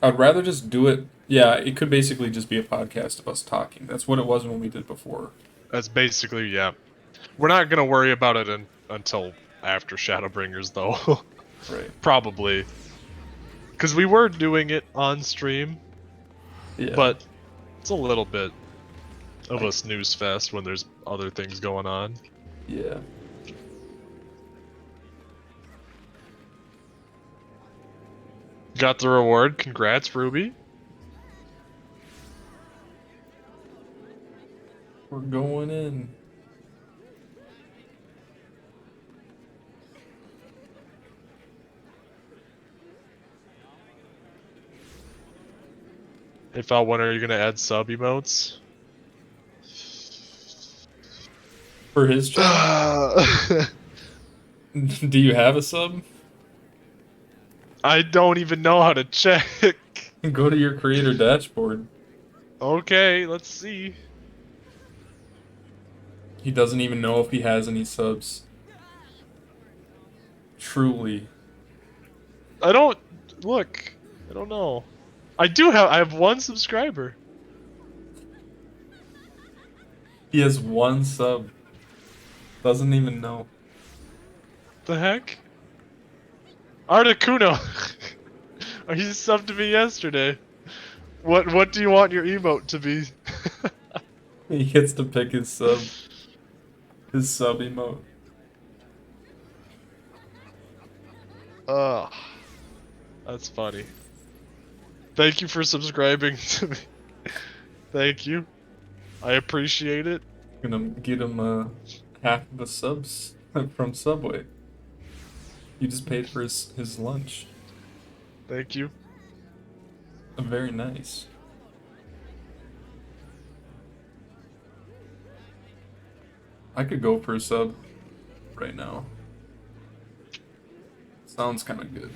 I'd rather just do it. Yeah, it could basically just be a podcast of us talking. That's what it was when we did before. That's basically, yeah. We're not gonna worry about it until after Shadowbringers, though. Right. Probably. Because we were doing it on stream, Yeah. but it's a little bit of a snooze fest when there's other things going on. Yeah. Got the reward. Congrats, Ruby. We're going in. Hey, Fal, when are you gonna add sub emotes? For his channel? Do you have a sub? I don't even know how to check. Go to your creator dashboard. Okay, let's see. He doesn't even know if he has any subs. Truly. I don't look. I don't know. I have one subscriber. He has one sub. Doesn't even know. The heck? Articuno. He subbed to me yesterday. What do you want your emote to be? He gets to pick his sub. His sub emote. Ugh. That's funny. Thank you for subscribing to me. Thank you. I appreciate it. Gonna get him half of the subs from Subway. You just paid for his lunch. Thank you. Very nice. I could go for a sub right now. Sounds kind of good.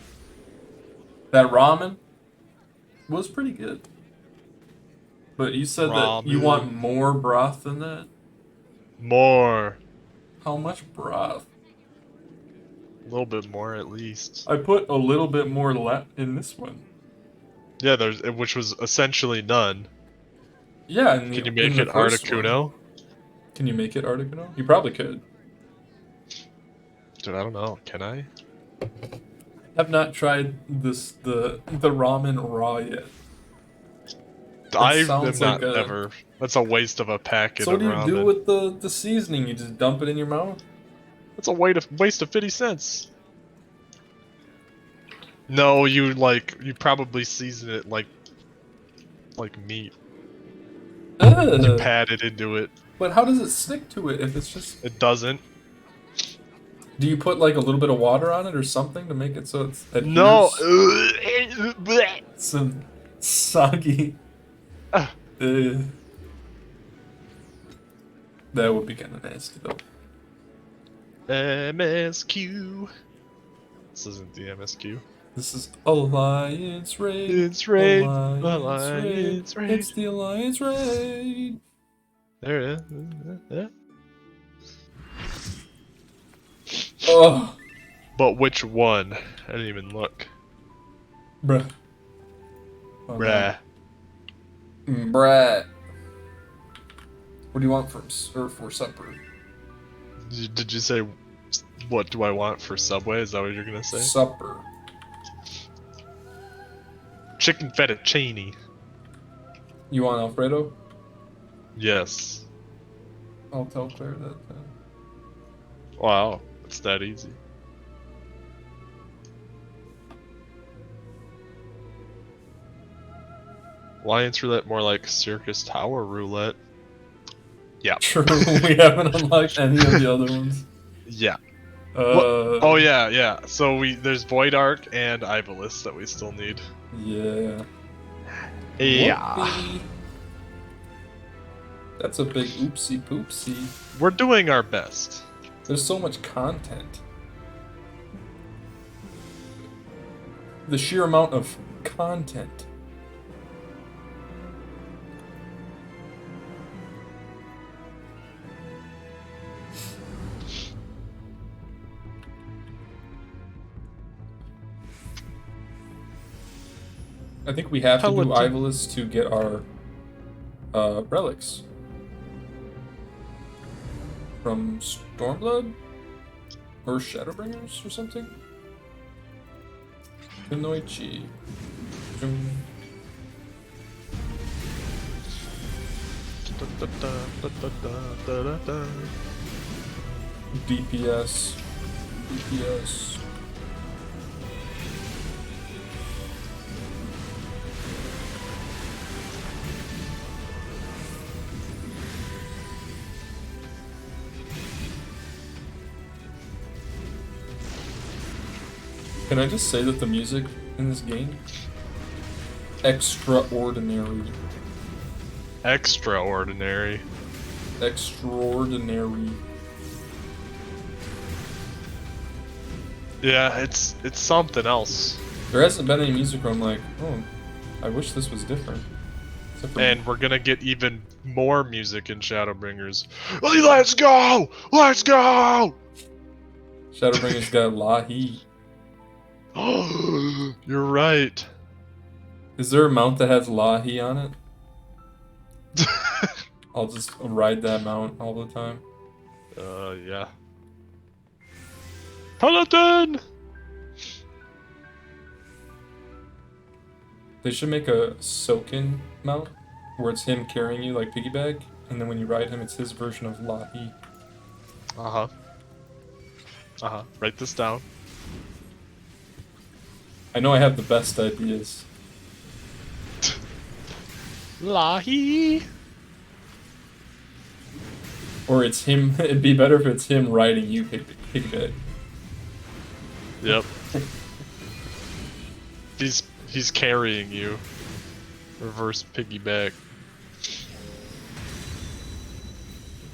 That ramen was pretty good. But you said that you want more broth than that? More. How much broth? A little bit more at least. I put a little bit more in this one. Yeah, which was essentially none. Yeah, Can you make it Articuno? Can you make it Articuno? You probably could. Dude, I don't know. Can I? Have not tried the ramen raw yet. I am sounds not like ever. That's a waste of a packet So of what do you ramen. do with the seasoning? You just dump it in your mouth? That's a waste of 50 cents. No, you probably season it like meat. You pat it into it. But how does it stick to it if it's just... It doesn't. Do you put like a little bit of water on it or something to make it so it's adheres? No. Some soggy. That would be kind of nasty though. MSQ. This isn't the MSQ. This is Alliance Raid. It's raid. Alliance Raid. It's the Alliance Raid. There it is. Yeah. Oh. But which one? I didn't even look. Bruh. Oh, Bruh. no. Bruh. What do you want for supper? Did you say, what do I want for Subway? Is that what you're gonna say? Supper. Chicken fettuccine. You want Alfredo? Yes. I'll tell Claire that then. Wow, it's that easy. Alliance Roulette, more like Circus Tower Roulette. Yeah. True, we haven't unlocked any of the other ones. Yeah. Oh yeah. So there's Void Arc and Ivolus that we still need. Yeah. Yeah. Whoopee. That's a big oopsie poopsie. We're doing our best. There's so much content. The sheer amount of content. I think we have to do Ivalice to get our relics. From Stormblood? Or Shadowbringers or something? Kunoichi. DPS. DPS. Can I just say that the music in this game? Extraordinary. Extraordinary. Extraordinary. Yeah, it's something else. There hasn't been any music where I'm like, oh, I wish this was different. Except for And we're gonna get even more music in Shadowbringers. Let's go! Let's go! Shadowbringers got Lahi. You're right. Is there a mount that has Lahi on it? I'll just ride that mount all the time. Yeah. Paladin! They should make a Soken mount where it's him carrying you like piggyback, and then when you ride him, it's his version of Lahi. Uh-huh. Uh-huh. Write this down. I know I have the best ideas. Lahi! Or it's him. It'd be better if it's him riding you piggyback. Yep. He's carrying you. Reverse piggyback.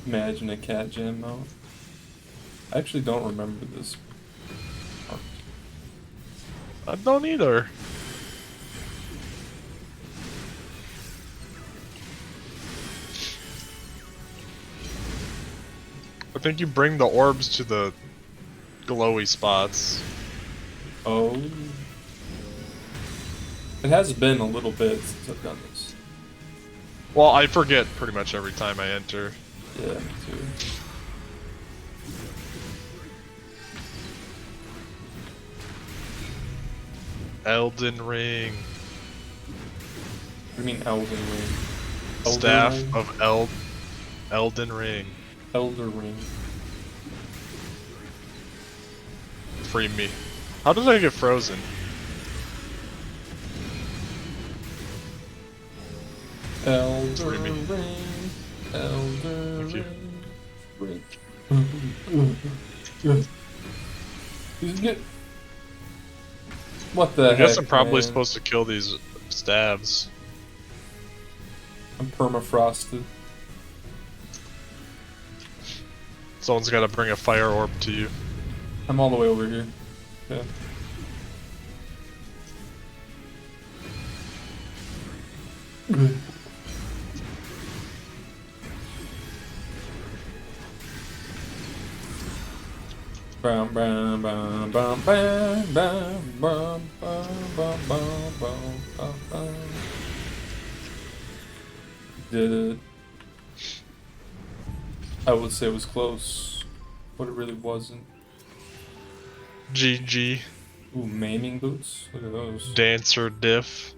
Imagine a cat jam mount. I actually don't remember this. I don't either. I think you bring the orbs to the glowy spots. Oh. It has been a little bit since I've done this. Well, I forget pretty much every time I enter. Yeah, me too. Elden Ring. What do you mean Elden Ring? Elden Staff Ring? of Elden Ring. Elder Ring. Free me. How did I get frozen? Elder Free me. Ring. Elder Thank you. Ring. Just get. What the I guess heck, I'm probably man? supposed to kill these stabs. I'm permafrosted. Someone's got to bring a fire orb to you. I'm all the way over here. Yeah. Bam bam bam bam bam bam bam bam bam bam bam bam. Did it? I would say it was close, but it really wasn't. GG. Ooh, maiming boots. Look at those. Dancer diff.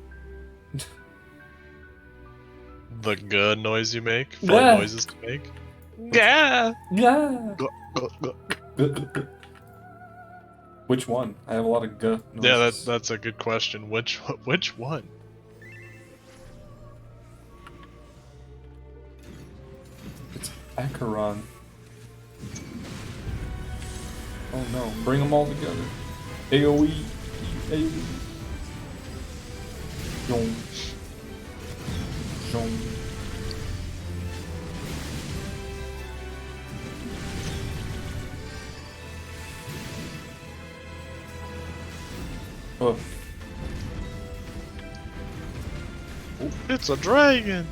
The good noise you make. Fun Yeah. noises to make. Yeah. Yeah. Which one? I have a lot of guh noises. Yeah, that's a good question. Which one? It's Acheron. Oh no, bring them all together. AoE. AoE. Yong. Yong. Oh, It's a dragon!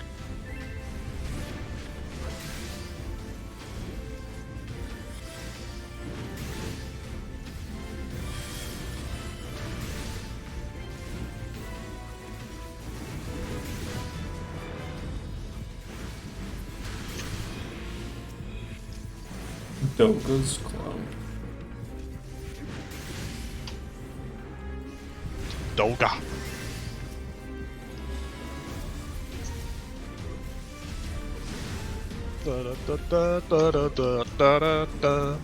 Doga's clone. Doga. Da da da da da da da da da.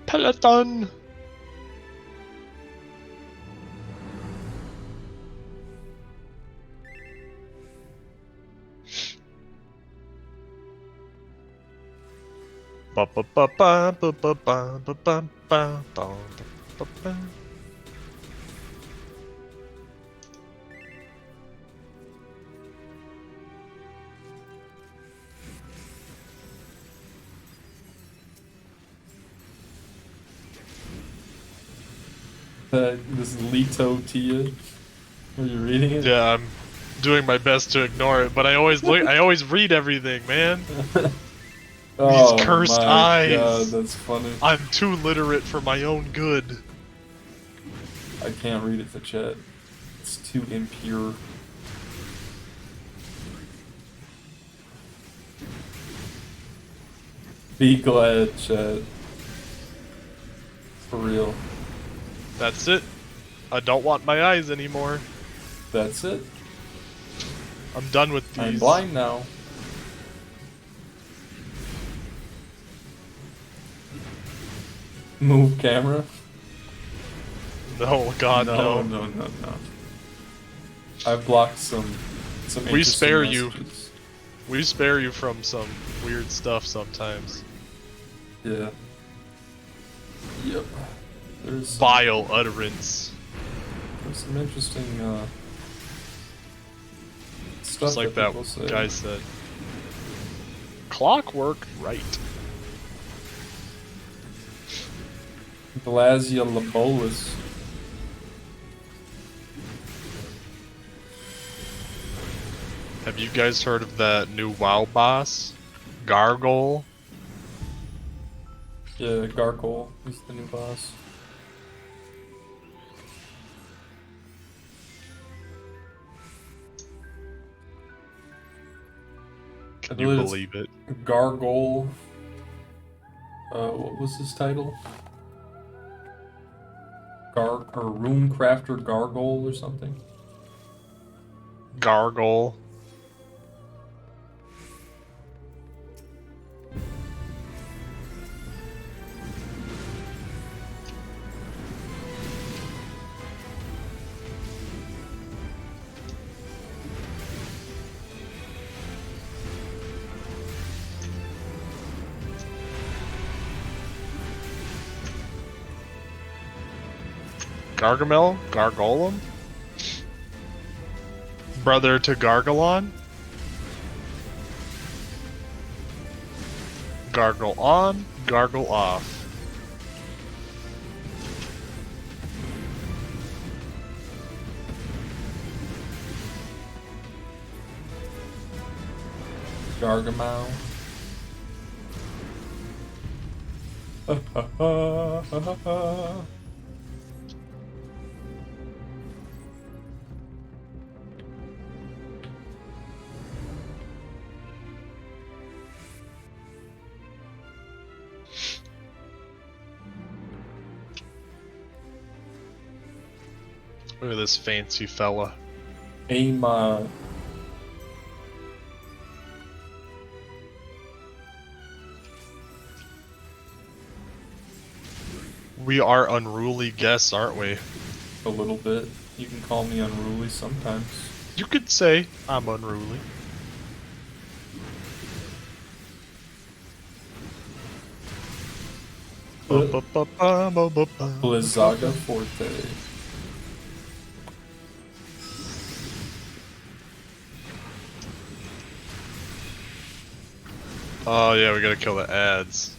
Peloton! Ba ba ba ba ba ba ba ba ba ba ba ba. This is Leto Tia. Are you reading it? Yeah, I'm doing my best to ignore it, but I always look. I always read everything, man. Oh cursed my eyes. God, that's funny. I'm too literate for my own good. I can't read it for chat. It's too impure. Be glad, chat. For real. That's it. I don't want my eyes anymore. That's it. I'm done with these. I'm blind now. Move camera. No, God, no. No. I've blocked some We interesting spare you. messages. We spare you from some weird stuff sometimes. Yeah. Yep. There's Vile utterance. some interesting stuff Just like that people say. guy said. Clockwork right. Glazia labolus. Have you guys heard of that new WoW boss? Gargoyle? Yeah, Gargoyle is the new boss. I Can you believe it? Gargoyle. What was his title? Room Crafter Gargoyle or something? Gargoyle. Gargamel? Gargolem? Brother to Gargalon? Gargle on, gargle off. Gargamel. Look at this fancy fella. Aim, We are unruly guests, aren't we? a little bit. You can call me unruly sometimes. You could say I'm unruly. Blizzaga Forte. Oh yeah, we gotta kill the ads.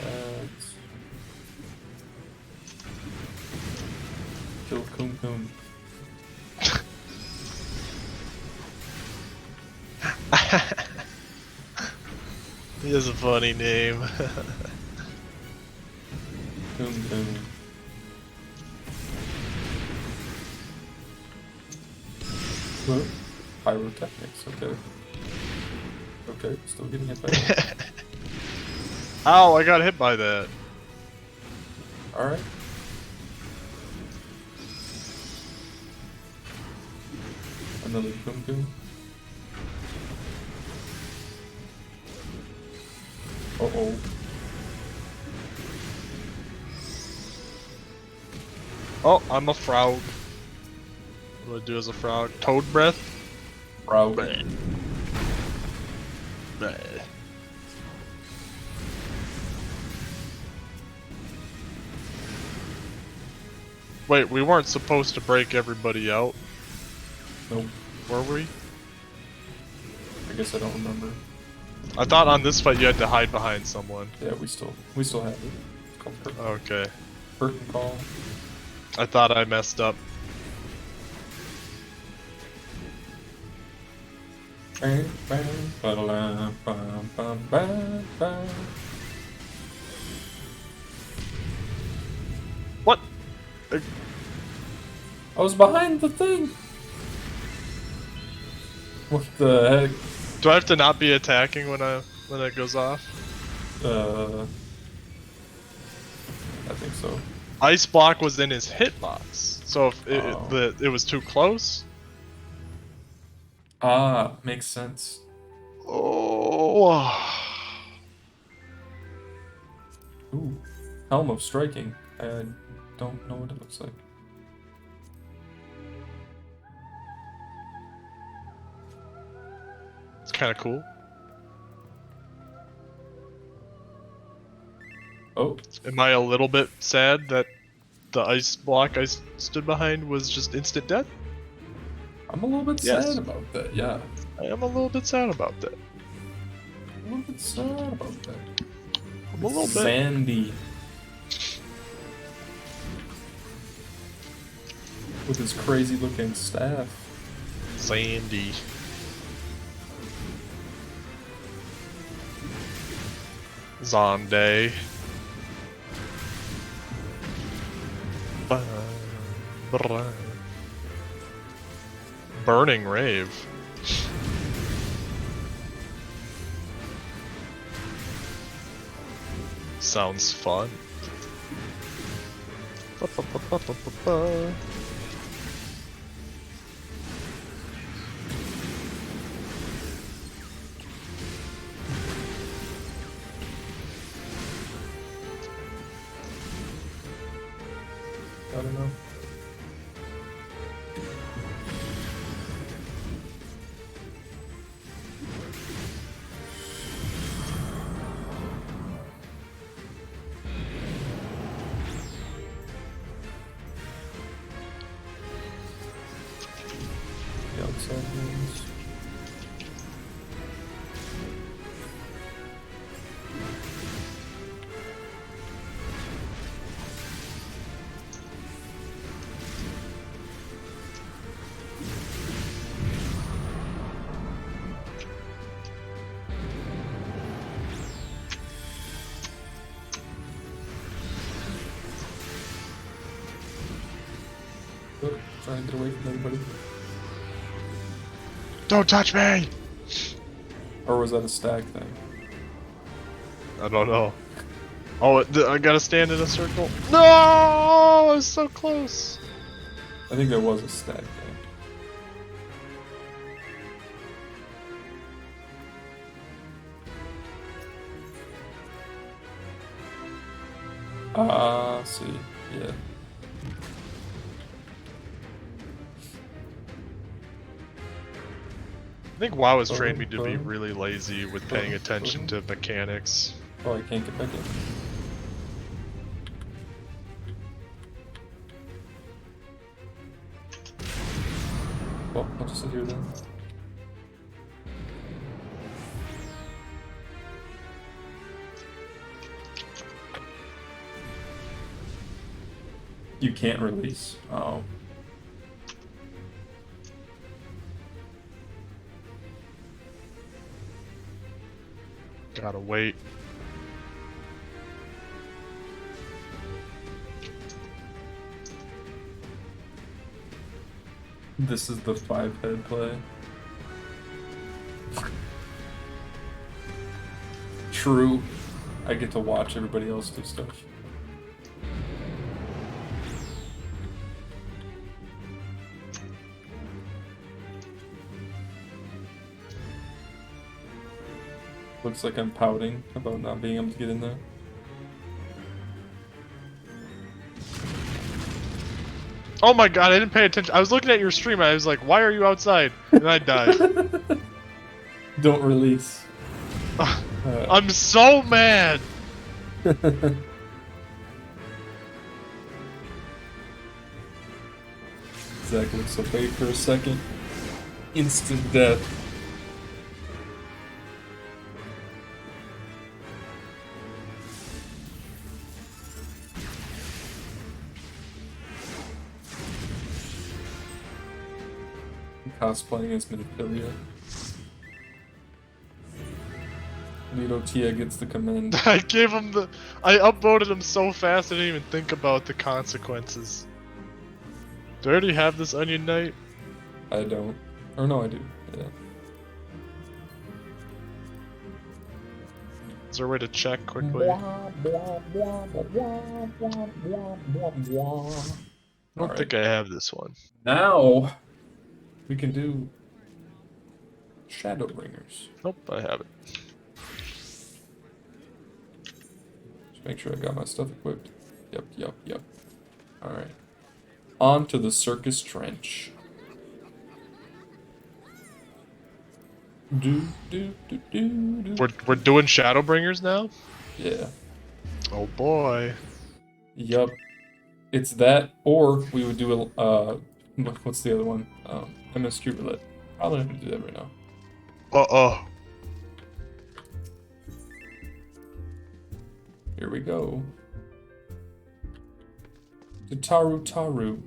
Ads. Kill Coom Coom. He has a funny name. Coom Coom. What? Pyrotechnics, okay. Okay, still getting hit by that. Ow, I got hit by that. Alright. Another Coom Coom. Uh-oh. Oh, I'm a frog. What do I do as a frog? Toad breath? Frog. Bleh. Bleh. Wait, we weren't supposed to break everybody out, Nope. were we? I guess I don't remember. I thought on this fight you had to hide behind someone. Yeah, we still have it. It's called Okay. curtain call. I thought I messed up. Bam, bam, ba-da-lam, bam, bam, bam, bam. What? I was behind the thing. What the heck? Do I have to not be attacking when it goes off? I think so. Ice block was in his hitbox, so if Oh. it was too close. Ah, makes sense. Oh. Ooh, Helm of Striking. I don't know what it looks like. It's kind of cool. Oh, Am I a little bit sad that the ice block I stood behind was just instant death? I'm a little bit Yes. sad about that. Yeah, I am a little bit sad about that. a little bit sad about that. I'm a little bit. Sandy. With his crazy looking staff. Sandy. Zonde. Burning Rave. Sounds fun. I don't know. The outside ones. Oh, trying to get away from everybody. Don't touch me! Or was that a stack thing? I don't know. Oh, I gotta stand in a circle. No! I was so close. I think there was a stack thing. Ah, see. Yeah. I think WoW has trained me to be really lazy with paying Oh, attention to mechanics. Oh, I can't get back in. Well, I'll just sit here then. You can't release. Oh. Gotta wait. This is the 5-head play. True. I get to watch everybody else do stuff. Looks like I'm pouting about not being able to get in there. Oh my god, I didn't pay attention. I was looking at your stream and I was like, why are you outside? And I died. Don't release. I'm so mad! Zach looks away for a second. Instant death. Cosplaying as Miniphilia. Lido Tia gets the command. I gave him the. I upvoted him so fast I didn't even think about the consequences. Do I already have this Onion Knight? I don't. Or no, I do. Yeah. Is there a way to check quickly? I don't think I have this one. Now we can do Shadowbringers. Nope, I have it. Just make sure I got my stuff equipped. Yep. Alright. On to the Circus Trench. Do. We're doing Shadowbringers now? Yeah. Oh boy. Yup. It's that, or we would do a, what's the other one? MSQ roulette. Probably not gonna do that right now. Uh-oh. Here we go. To Taru.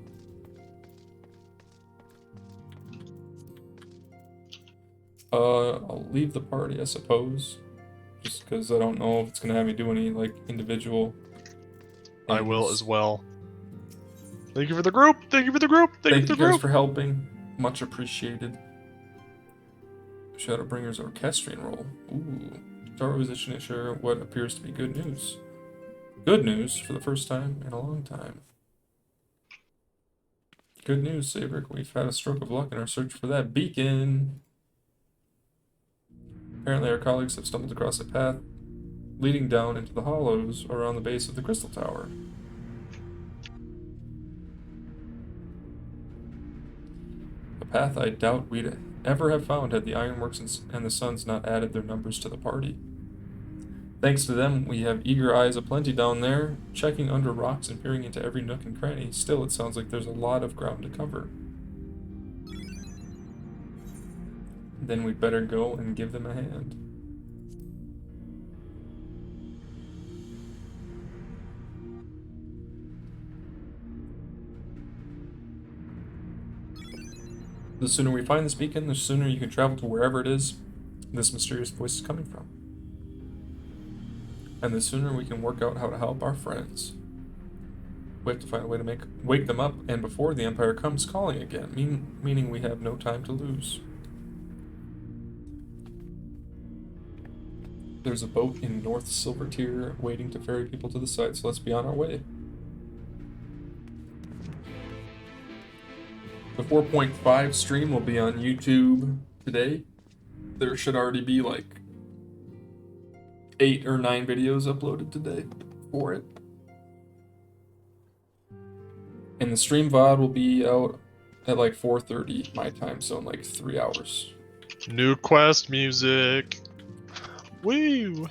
I'll leave the party, I suppose. Just because I don't know if it's gonna have me do any, like, individual I will things. as well. Thank you for the group! Thank you for the group! Thank you for Thank the you guys group! for helping. Much appreciated. Shadowbringer's orchestrion role. Ooh. Taru is issuing share what appears to be good news. Good news for the first time in a long time. Good news, Sabrick. We've had a stroke of luck in our search for that beacon. Apparently our colleagues have stumbled across a path leading down into the hollows around the base of the crystal tower. A path I doubt we'd ever have found had the Ironworks and the Suns not added their numbers to the party. Thanks to them, we have eager eyes aplenty down there, checking under rocks and peering into every nook and cranny. Still, it sounds like there's a lot of ground to cover. Then we'd better go and give them a hand. The sooner we find this beacon, the sooner you can travel to wherever it is this mysterious voice is coming from. And the sooner we can work out how to help our friends. We have to find a way to wake them up, and before the Empire comes calling again, meaning we have no time to lose. There's a boat in North Silver Tier waiting to ferry people to the site, so let's be on our way. The 4.5 stream will be on YouTube today. There should already be like 8 or 9 videos uploaded today for it. And the stream VOD will be out at like 4:30 my time, so in like 3 hours. New quest music. Woo!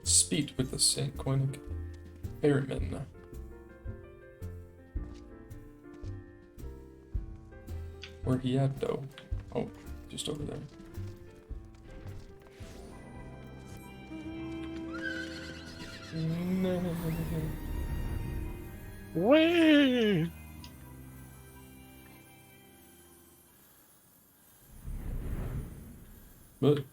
Speak with the St. Koenig Ferryman. Where he at though? Oh, just over there. Wait. But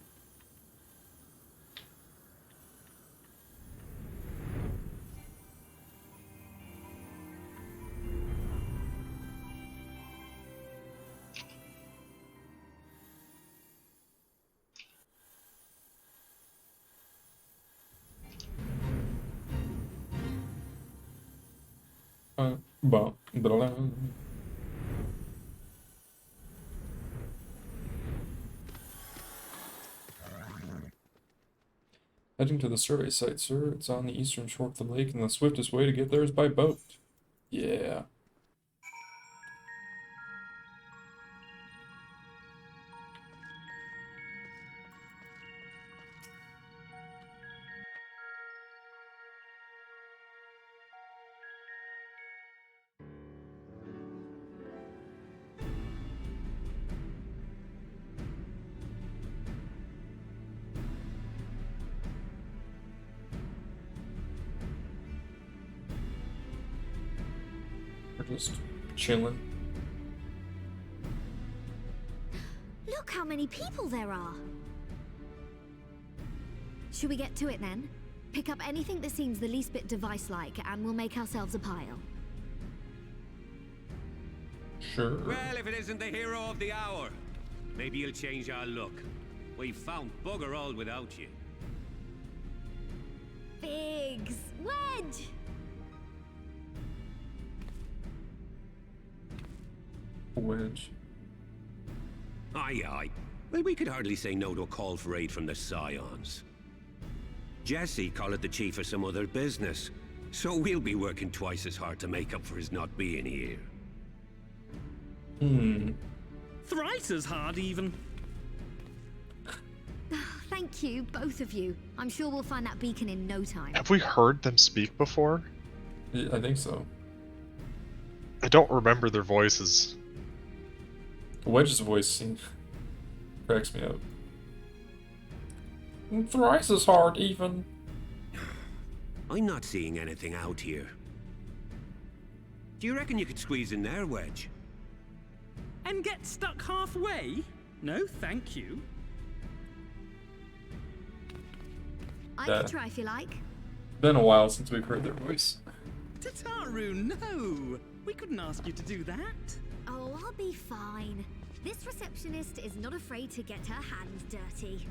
blah, blah. Heading to the survey site, sir. It's on the eastern shore of the lake, and the swiftest way to get there is by boat. Yeah. We're just chilling. Look how many people there are. Should we get to it then? Pick up anything that seems the least bit device-like, and we'll make ourselves a pile. Sure. Well, if it isn't the hero of the hour, maybe you'll change our look. We've found bugger all without you. Biggs! Wedge! Wedge. Aye, aye. Well, we could hardly say no to a call for aid from the Scions. Jesse called it the chief of some other business, so we'll be working twice as hard to make up for his not being here. Thrice as hard, even. Thank you, both of you. I'm sure we'll find that beacon in no time. Have we heard them speak before? Yeah, I think so. I don't remember their voices. Wedge's voice cracks me up. Thrice as hard, even. I'm not seeing anything out here. Do you reckon you could squeeze in there, Wedge? And get stuck halfway? No, thank you. I Yeah. can try if you like. Been a while since we've heard their voice. Tataru, no! We couldn't ask you to do that. Oh, I'll be fine. This receptionist is not afraid to get her hands dirty.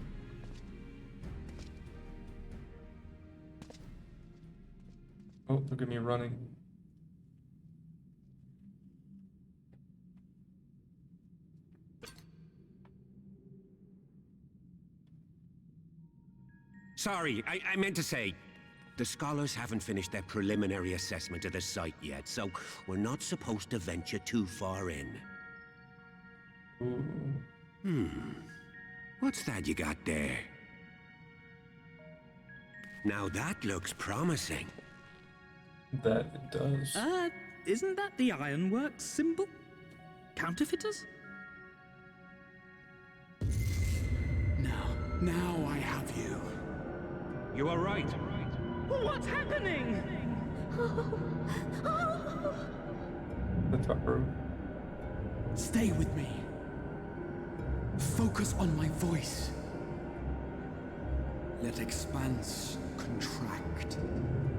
Oh, look at me running. Sorry, I meant to say, the scholars haven't finished their preliminary assessment of the site yet, so we're not supposed to venture too far in. Ooh. What's that you got there? Now that looks promising. That it does. Isn't that the Ironworks symbol? Counterfeiters? Now I have you. You are right. What's happening? The Tataru. Stay with me. Focus on my voice. Let expanse contract.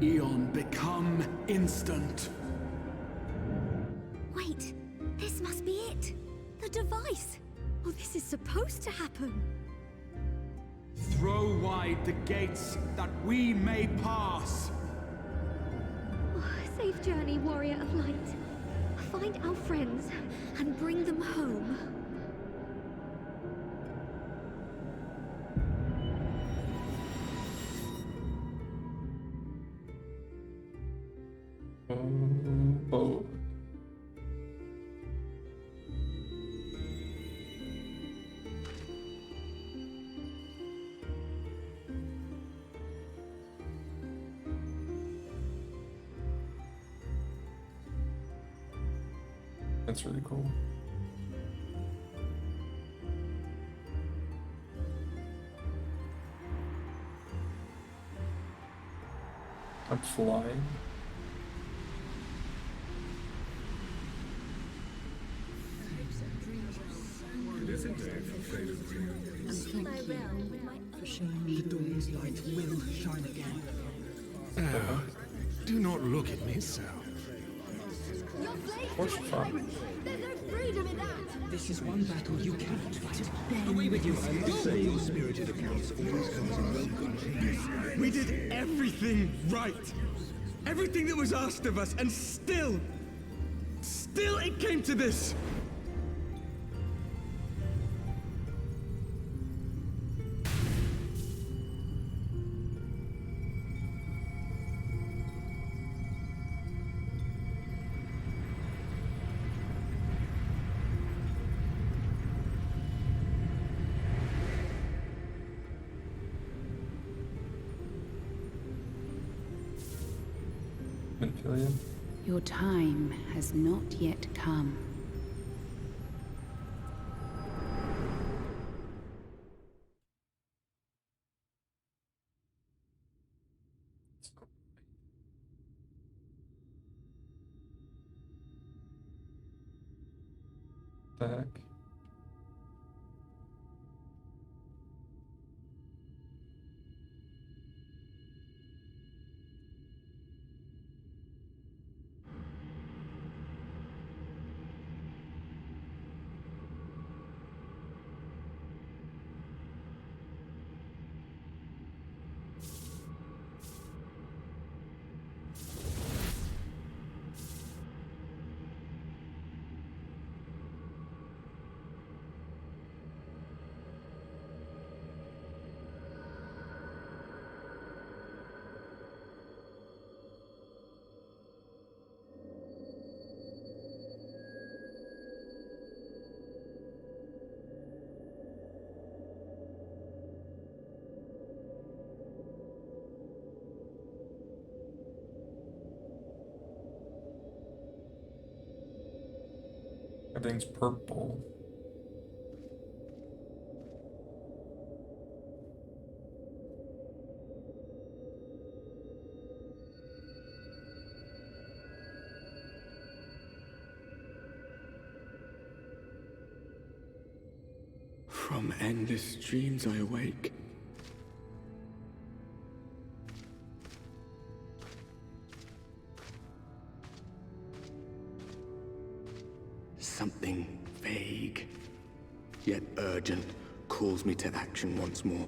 Eon become instant. Wait, this must be it. The device. Oh, this is supposed to happen. Throw wide the gates that we may pass. Oh, safe journey, warrior of light. Find our friends and bring them home. Oh. That's really cool. I'm flying. Do not look at me so. Of course, fun. There's no freedom in that! This is one battle you cannot fight. Away with you! Your spirited accounts always comes in well good taste. We did everything right. Everything that was asked of us, and still it came to this. Manpillion. Your time has not yet come. The heck? Everything's purple. From endless dreams I awake. Something vague, yet urgent, calls me to action once more.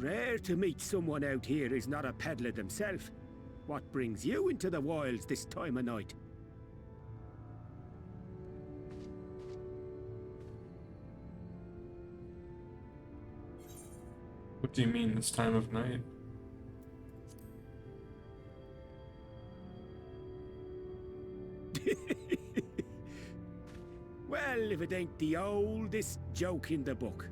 Rare to meet someone out here who's not a peddler themselves. What brings you into the wilds this time of night? What do you mean this time of night? Well, if it ain't the oldest joke in the book.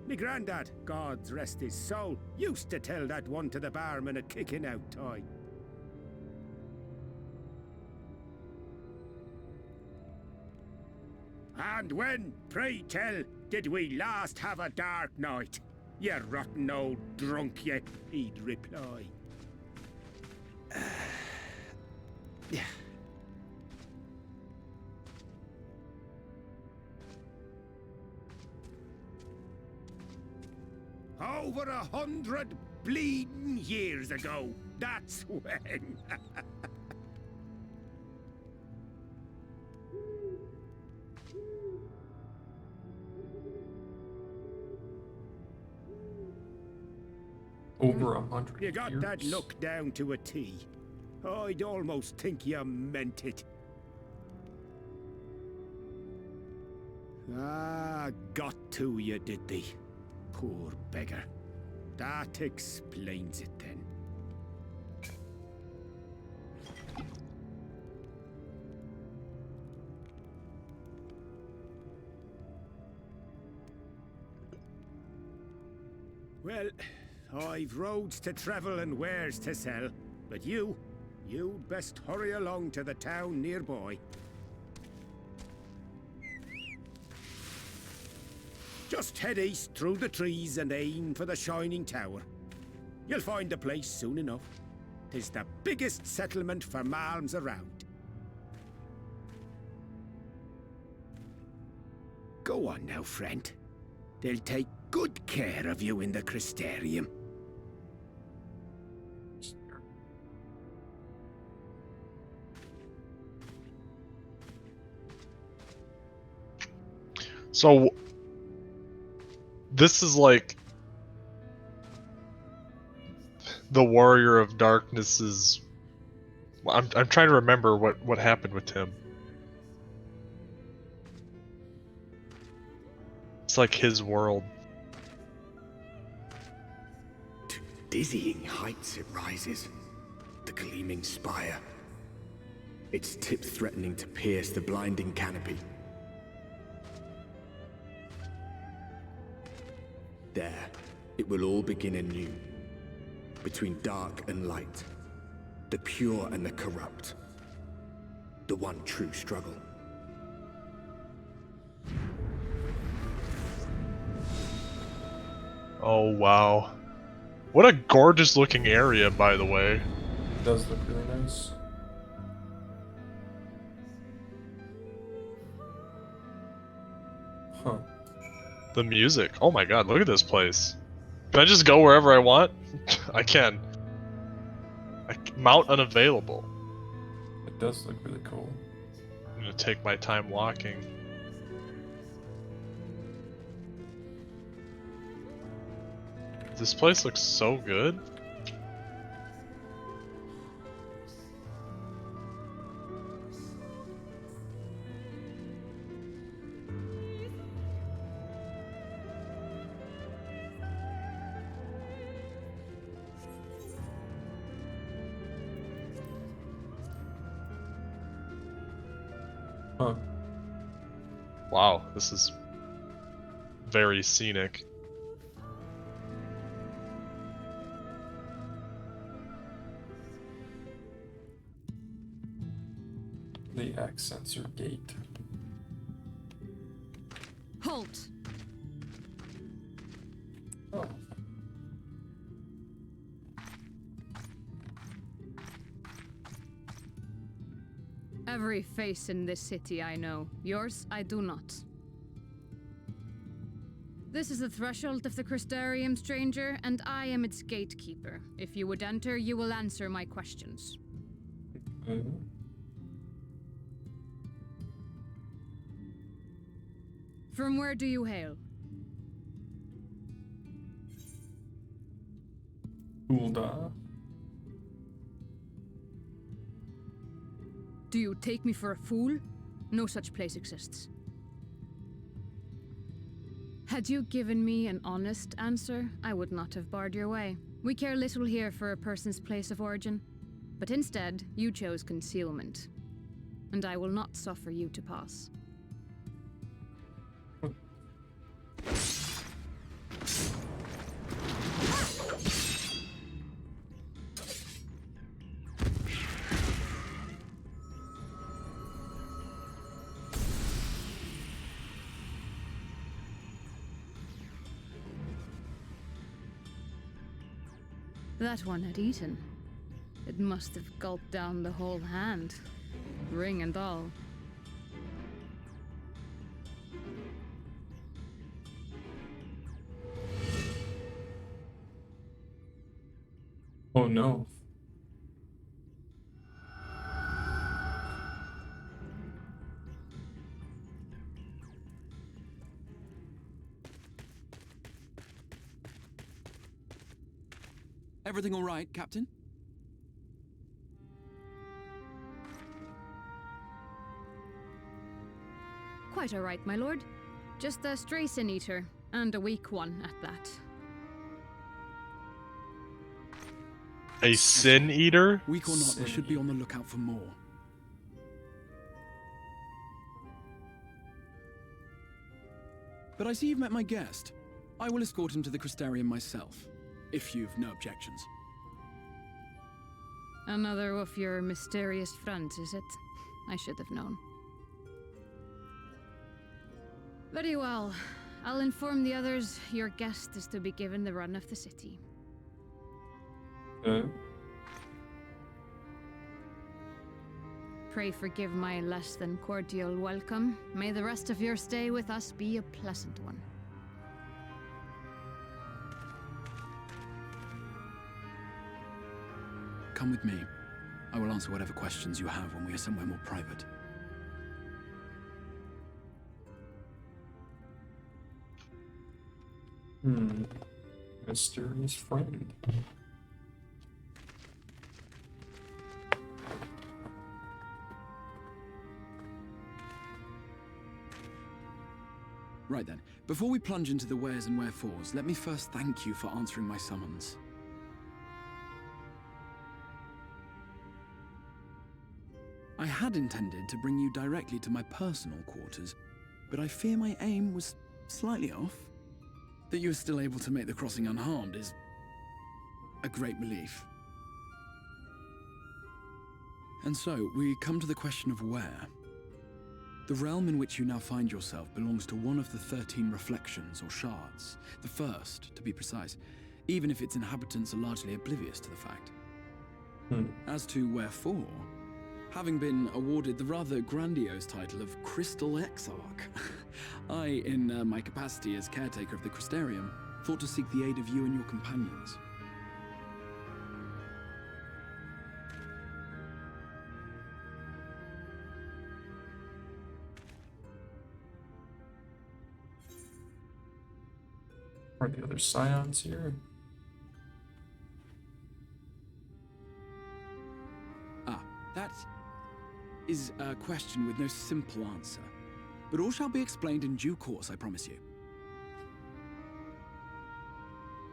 Me grandad, God's rest his soul, used to tell that one to the barman at kicking out time. And when, pray tell, did we last have a dark night? You rotten old drunk, you, he'd reply. Yeah. Over 100 bleeding years ago, that's when. Over 100 You got years? that look down to a T. I'd almost think you meant it. Ah, got to you, did they? Poor beggar. That explains it then. Well, I've roads to travel and wares to sell, but you'd best hurry along to the town nearby. Just head east through the trees and aim for the Shining Tower. You'll find the place soon enough. 'Tis the biggest settlement for malms around. Go on now, friend. They'll take good care of you in the Crystarium. So this is like the Warrior of Darkness's. I'm trying to remember what happened with him. It's like his world. To dizzying heights it rises, the gleaming spire. Its tip threatening to pierce the blinding canopy. There, it will all begin anew. Between dark and light. The pure and the corrupt. The one true struggle. Oh wow. What a gorgeous looking area, by the way. It does look really nice. Huh. The music. Oh my god, look at this place. Can I just go wherever I want? I can. Mount unavailable. It does look really cool. I'm gonna take my time walking. This place looks so good. Huh. Wow, this is very scenic. The accents are gate. Halt! Oh. Every face in this city I know. Yours, I do not. This is the threshold of the Crystarium, stranger, and I am its gatekeeper. If you would enter, you will answer my questions. From where do you hail? Ulda. Do you take me for a fool? No such place exists. Had you given me an honest answer, I would not have barred your way. We care little here for a person's place of origin. But instead, you chose concealment. And I will not suffer you to pass. That one had eaten. It must have gulped down the whole hand, ring and all. Oh no. Everything all right, Captain? Quite all right, my lord. Just a stray sin eater, and a weak one at that. A sin eater? Weak or not, we should be on the lookout for more. But I see you've met my guest. I will escort him to the Crystarium myself, if you've no objections. Another of your mysterious friends, is it? I should have known. Very well. I'll inform the others your guest is to be given the run of the city. Pray forgive my less than cordial welcome. May the rest of your stay with us be a pleasant one. Come with me. I will answer whatever questions you have when we are somewhere more private. Mysterious friend. Right then, before we plunge into the wheres and wherefores, let me first thank you for answering my summons. I had intended to bring you directly to my personal quarters, but I fear my aim was slightly off. That you are still able to make the crossing unharmed is a great relief. And so, we come to the question of where. The realm in which you now find yourself belongs to one of the 13 reflections, or shards. The first, to be precise, even if its inhabitants are largely oblivious to the fact. As to wherefore, having been awarded the rather grandiose title of Crystal Exarch, I, in my capacity as caretaker of the Crystarium, thought to seek the aid of you and your companions. Are the other scions here? That is a question with no simple answer. But all shall be explained in due course, I promise you.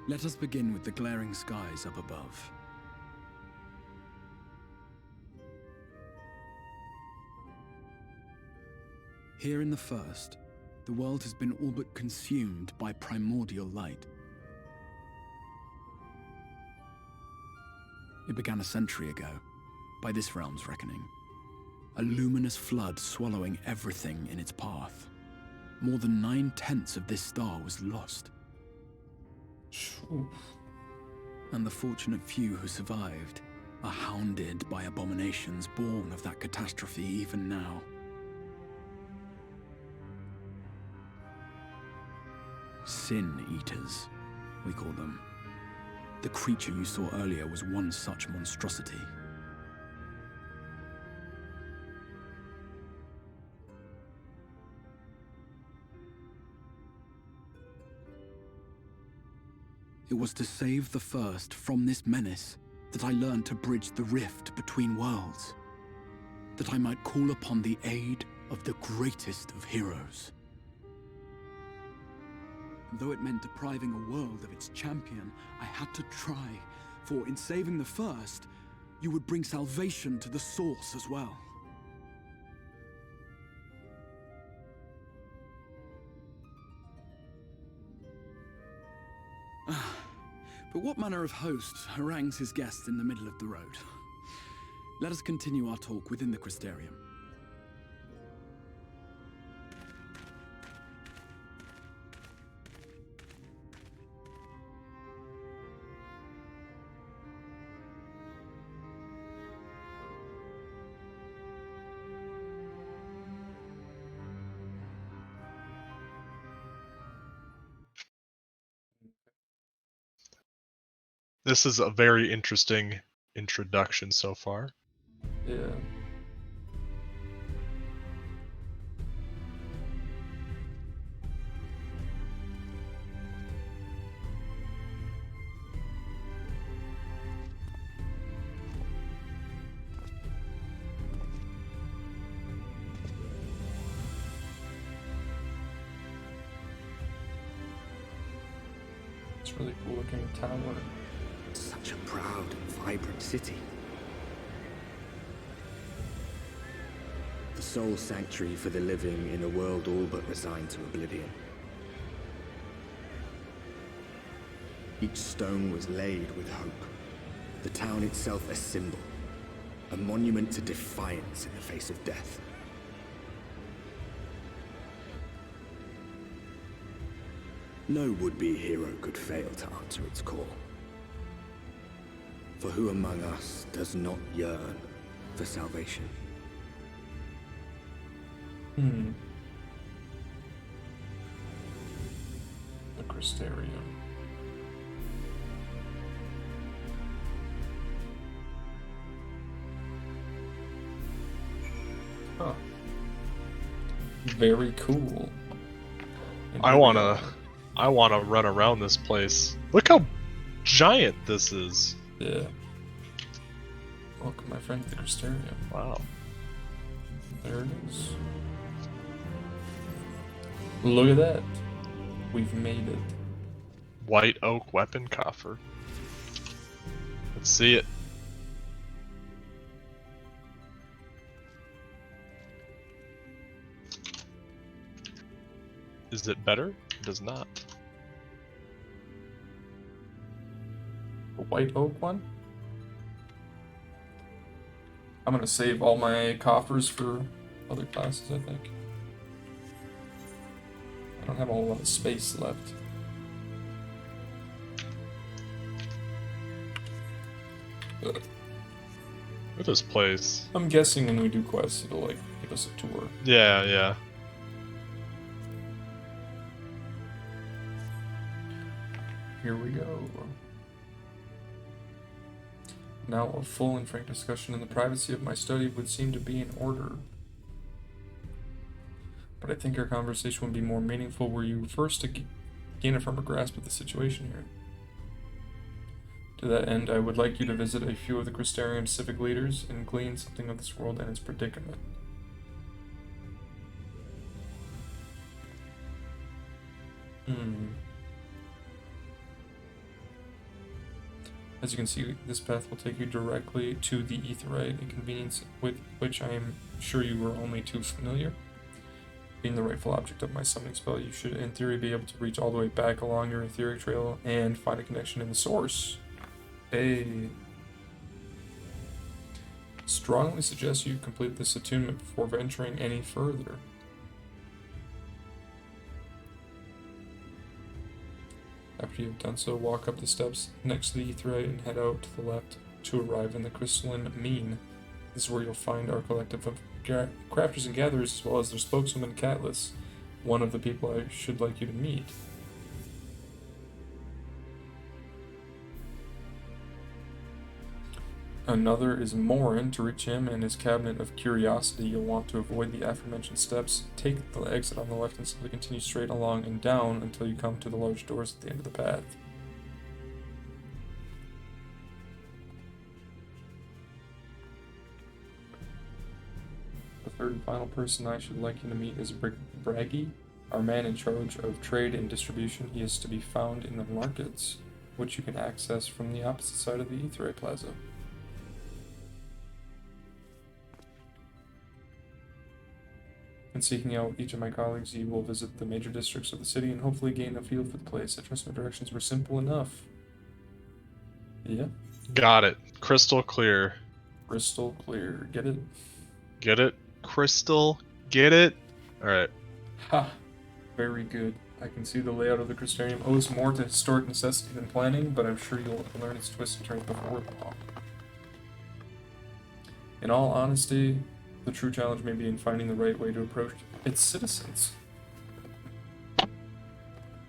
Let us begin with the glaring skies up above. Here in the first, the world has been all but consumed by primordial light. It began a century ago, by this realm's reckoning. A luminous flood swallowing everything in its path. More than 9/10 of this star was lost. And the fortunate few who survived are hounded by abominations born of that catastrophe even now. Sin Eaters, we call them. The creature you saw earlier was one such monstrosity. It was to save the first from this menace that I learned to bridge the rift between worlds. That I might call upon the aid of the greatest of heroes. And though it meant depriving a world of its champion, I had to try, for in saving the first, you would bring salvation to the source as well. But what manner of host harangues his guests in the middle of the road? Let us continue our talk within the Crystarium. This is a very interesting introduction so far. Yeah. It's really cool looking tower. Such a proud and vibrant city. The sole sanctuary for the living in a world all but resigned to oblivion. Each stone was laid with hope. The town itself a symbol, a monument to defiance in the face of death. No would-be hero could fail to answer its call. For who among us does not yearn for salvation? The Crystarium. Huh. Very cool. I wanna run around this place. Look how giant this is. Yeah. Welcome, my friend, to the Crystarium. Wow. There it is. Look at that. We've made it. White oak weapon coffer. Let's see it. Is it better? It does not. The white oak one? I'm gonna save all my coffers for other classes, I think. I don't have a whole lot of space left. Look at this place. I'm guessing when we do quests, it'll like give us a tour. Yeah, yeah. Here we go. Now a full and frank discussion in the privacy of my study would seem to be in order. But I think our conversation would be more meaningful were you first to gain a firmer grasp of the situation here. To that end, I would like you to visit a few of the Crystarium civic leaders and glean something of this world and its predicament. As you can see, this path will take you directly to the Aetheryte, a convenience with which I am sure you are only too familiar. Being the rightful object of my summoning spell, you should in theory be able to reach all the way back along your etheric trail and find a connection in the source. Strongly suggest you complete this attunement before venturing any further. After you've done so, walk up the steps next to the Aetheryte and head out to the left to arrive in the crystalline mean. This is where you'll find our collective of crafters and gatherers, as well as their spokeswoman, Catelys, one of the people I should like you to meet. Another is Morin. To reach him and his cabinet of curiosity, you'll want to avoid the aforementioned steps, take the exit on the left, and simply continue straight along and down until you come to the large doors at the end of the path. The third and final person I should like you to meet is Braggy, our man in charge of trade and distribution. He is to be found in the markets, which you can access from the opposite side of the Aetheryte Plaza. In seeking out each of my colleagues, you will visit the major districts of the city and hopefully gain a feel for the place. I trust my directions were simple enough. Yeah? Got it. Crystal clear. Crystal clear. Get it? Get it? Crystal. Get it? Alright. Ha! Very good. I can see the layout of the Crystarium owes more to historic necessity than planning, but I'm sure you'll learn its twists and turns before long. In all honesty, the true challenge may be in finding the right way to approach its citizens.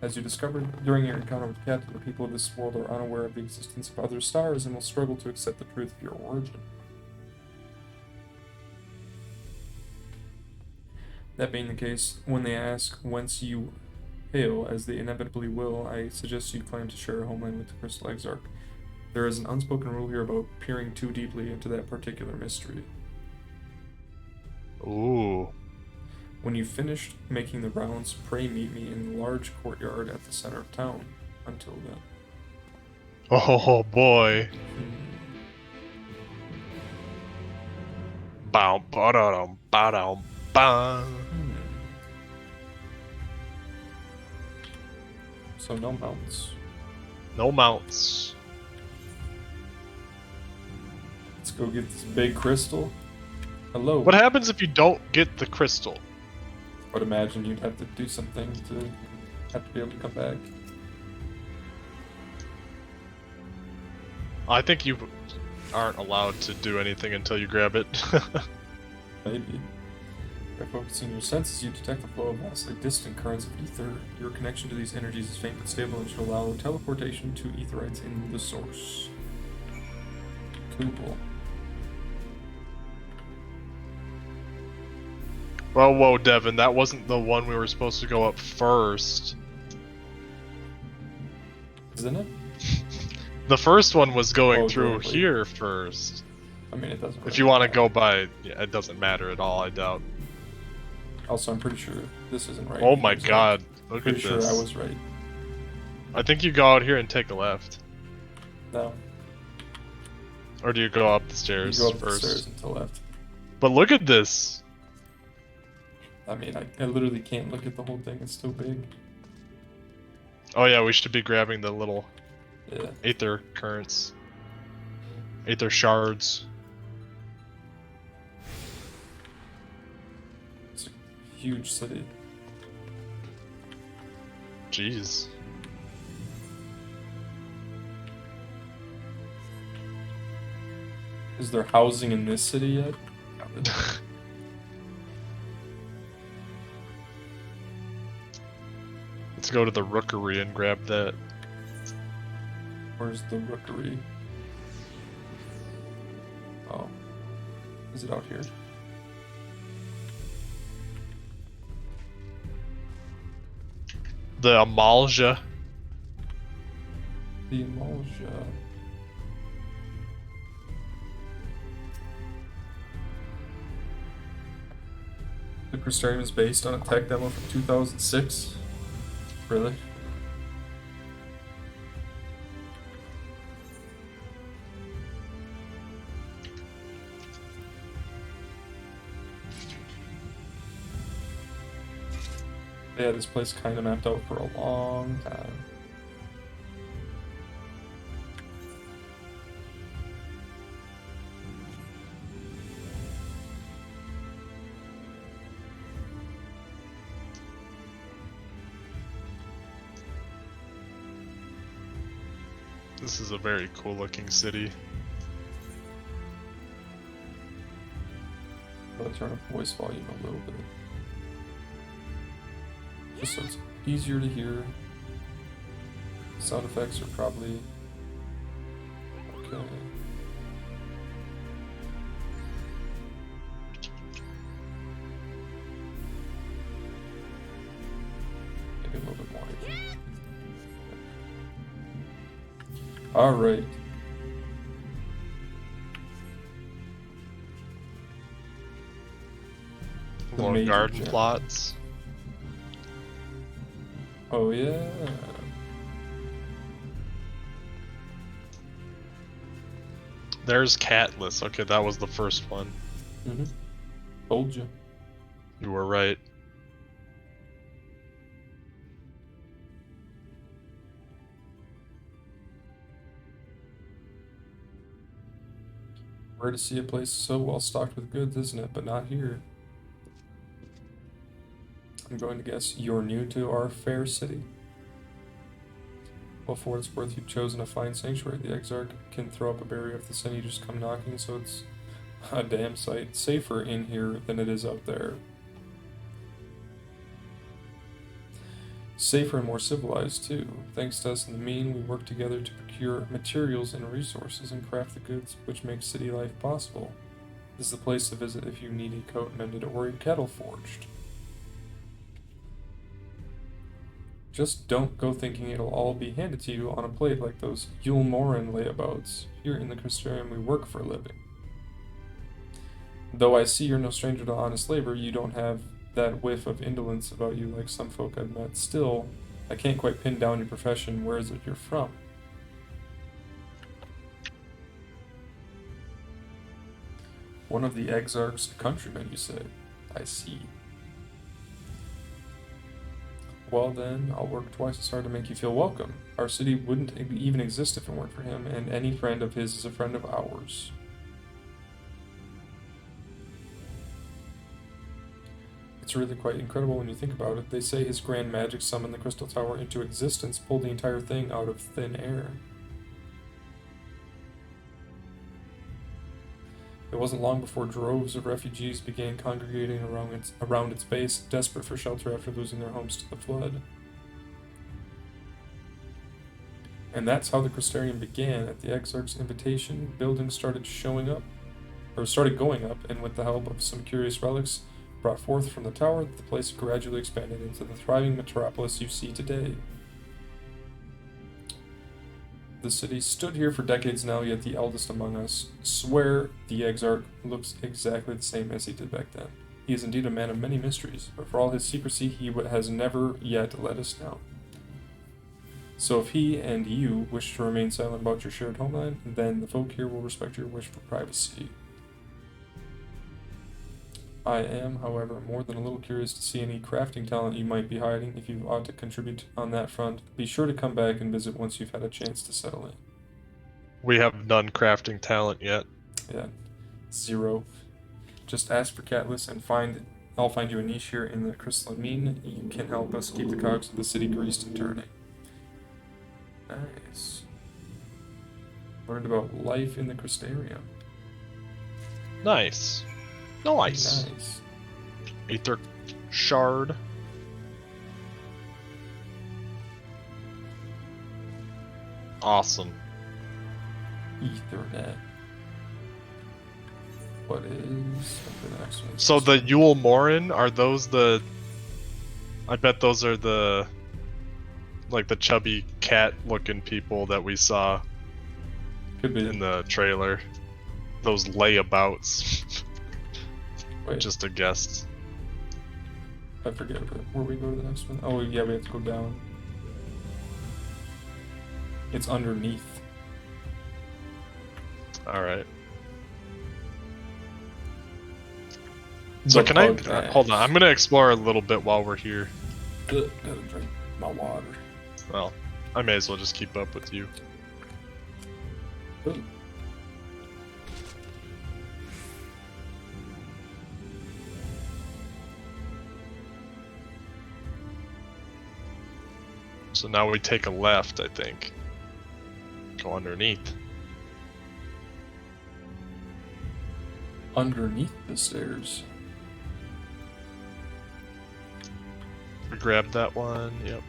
As you discovered during your encounter with Cat, the people of this world are unaware of the existence of other stars and will struggle to accept the truth of your origin. That being the case, when they ask whence you hail, as they inevitably will, I suggest you claim to share a homeland with the Crystal Exarch. There is an unspoken rule here about peering too deeply into that particular mystery. Ooh. When you've finished making the rounds, pray meet me in the large courtyard at the center of town. Until then. Oh boy. Bow, ba-da-dum, ba-dum, ba. So no mounts. No mounts. Let's go get this big crystal. Hello. What happens if you don't get the crystal? I would imagine you'd have to do something to have to be able to come back. I think you aren't allowed to do anything until you grab it. Maybe. By focusing your senses, you detect the flow of vastly distant currents of ether. Your connection to these energies is faint but stable and should allow teleportation to etherites in the source. Cool. Well, whoa, Devin, that wasn't the one we were supposed to go up first. Isn't it? The first one was going Oh, through directly. here first. I mean, it doesn't really If you want to matter. go by, yeah, it doesn't matter at all, I doubt. Also, I'm pretty sure this isn't right. Oh my either, so god, look pretty at sure this. I was right. I think you go out here and take a left. No. Or do you go up the You stairs go up the first? stairs and to the left. But look at this. I mean, I literally can't look at the whole thing. It's so big. Oh yeah, we should be grabbing the little Yeah. aether currents. Aether shards. It's a huge city. Jeez. Is there housing in this city yet? Let's go to the rookery and grab that. Where's the rookery? Oh. Is it out here? The Amalja. The Amalja. The Crystarium is based on a tech demo from 2006. Really? They had this place kind of mapped out for a long time. This is a very cool looking city. I'll turn up voice volume a little bit. Just so it's easier to hear. Sound effects are probably okay. Maybe a little bit more. Alright. The Little major garden gem. plots. Oh yeah. There's Catless. Okay, that was the first one. Mm-hmm. Told you. You were right. Rare to see a place so well stocked with goods, isn't it? But not here. I'm going to guess you're new to our fair city. Well, for what it's worth, you've chosen a fine sanctuary. The Exarch can throw up a barrier if the City just come knocking, so it's a damn sight safer in here than it is out there. Safer and more civilized, too. Thanks to us and the mean, we work together to procure materials and resources and craft the goods which make city life possible. This is the place to visit if you need a coat mended or a kettle forged. Just don't go thinking it'll all be handed to you on a plate like those Yule Morin layabouts. Here in the Crystarium, we work for a living. Though I see you're no stranger to honest labor, you don't have that whiff of indolence about you like some folk I've met. Still, I can't quite pin down your profession. Where is it you're from? One of the Exarch's countrymen, you say? I see. Well then, I'll work twice as hard to make you feel welcome. Our city wouldn't even exist if it weren't for him, and any friend of his is a friend of ours. It's really quite incredible when you think about it. They say his grand magic summoned the Crystal Tower into existence, pulled the entire thing out of thin air. It wasn't long before droves of refugees began congregating around its base, desperate for shelter after losing their homes to the flood. And that's how the Crystarium began. At the Exarch's invitation, buildings started going up, and with the help of some curious relics brought forth from the tower, the place gradually expanded into the thriving metropolis you see today. The city stood here for decades now, yet the eldest among us swear the Exarch looks exactly the same as he did back then. He is indeed a man of many mysteries, but for all his secrecy, he has never yet let us down. So if he and you wish to remain silent about your shared homeland, then the folk here will respect your wish for privacy. I am, however, more than a little curious to see any crafting talent you might be hiding. If you ought to contribute on that front, be sure to come back and visit once you've had a chance to settle in. We have none crafting talent yet. Yeah, 0. Just ask for Catalyst and I'll find you a niche here in the crystalline mean. You can help us keep the cogs of the city greased and turning. Nice. Learned about life in the Crystarium. Nice. Nice. Nice. Aether shard. Awesome. Ethernet. What is the next one? So the Yule Morin, are those the... I bet those are the... like the chubby cat-looking people that we saw Could be in the trailer. Those layabouts. Wait. Just a guess. I forget where we go to the next one. Oh yeah, we have to go down. It's underneath. Alright. So can I... hold on, I'm gonna explore a little bit while we're here. Gotta drink my water. Well, I may as well just keep up with you. Ooh. So now we take a left, I think. Go underneath. Underneath the stairs. We grabbed that one, yep.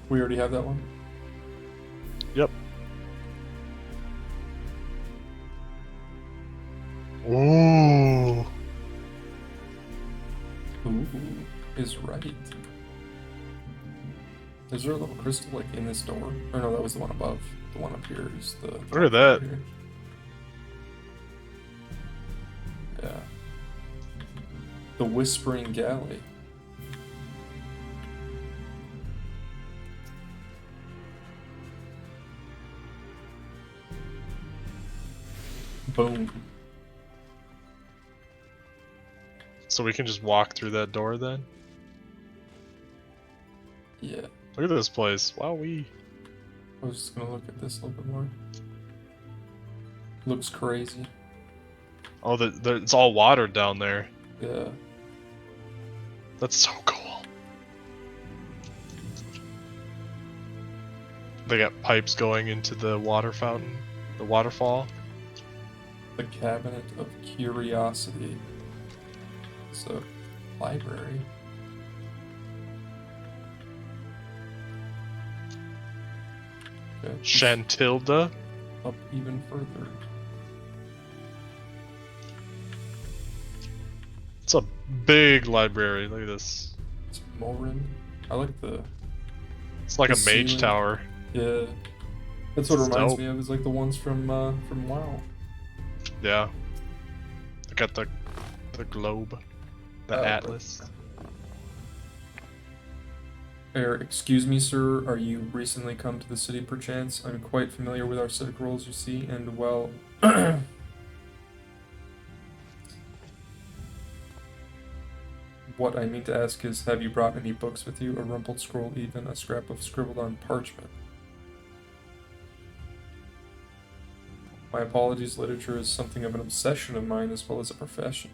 We already have that one? Yep. Ooh. Ooh, is right. Is there a little crystal like in this door? Or no, that was the one above. The one up here is the... Look at that. Here. Yeah. The Whispering Galley. Boom. So we can just walk through that door then? Yeah. Look at this place. Wow, I was just gonna look at this a little bit more. Looks crazy. Oh, it's all water down there. Yeah. That's so cool. They got pipes going into the water fountain, the waterfall. The Cabinet of Curiosity. It's a library. Okay. Chantilda. Up even further. It's a big library. Look at this. It's Morin. I like the... It's like a mage ceiling. tower. Yeah. That's what it It's reminds dope. me of. It's like the ones from WoW. Yeah. I got the globe. The atlas. Excuse me, sir, are you recently come to the city perchance? I'm quite familiar with our civic roles, you see, and well... What I mean to ask is, have you brought any books with you? A rumpled scroll, even a scrap of scribbled on parchment? My apologies, literature is something of an obsession of mine as well as a profession.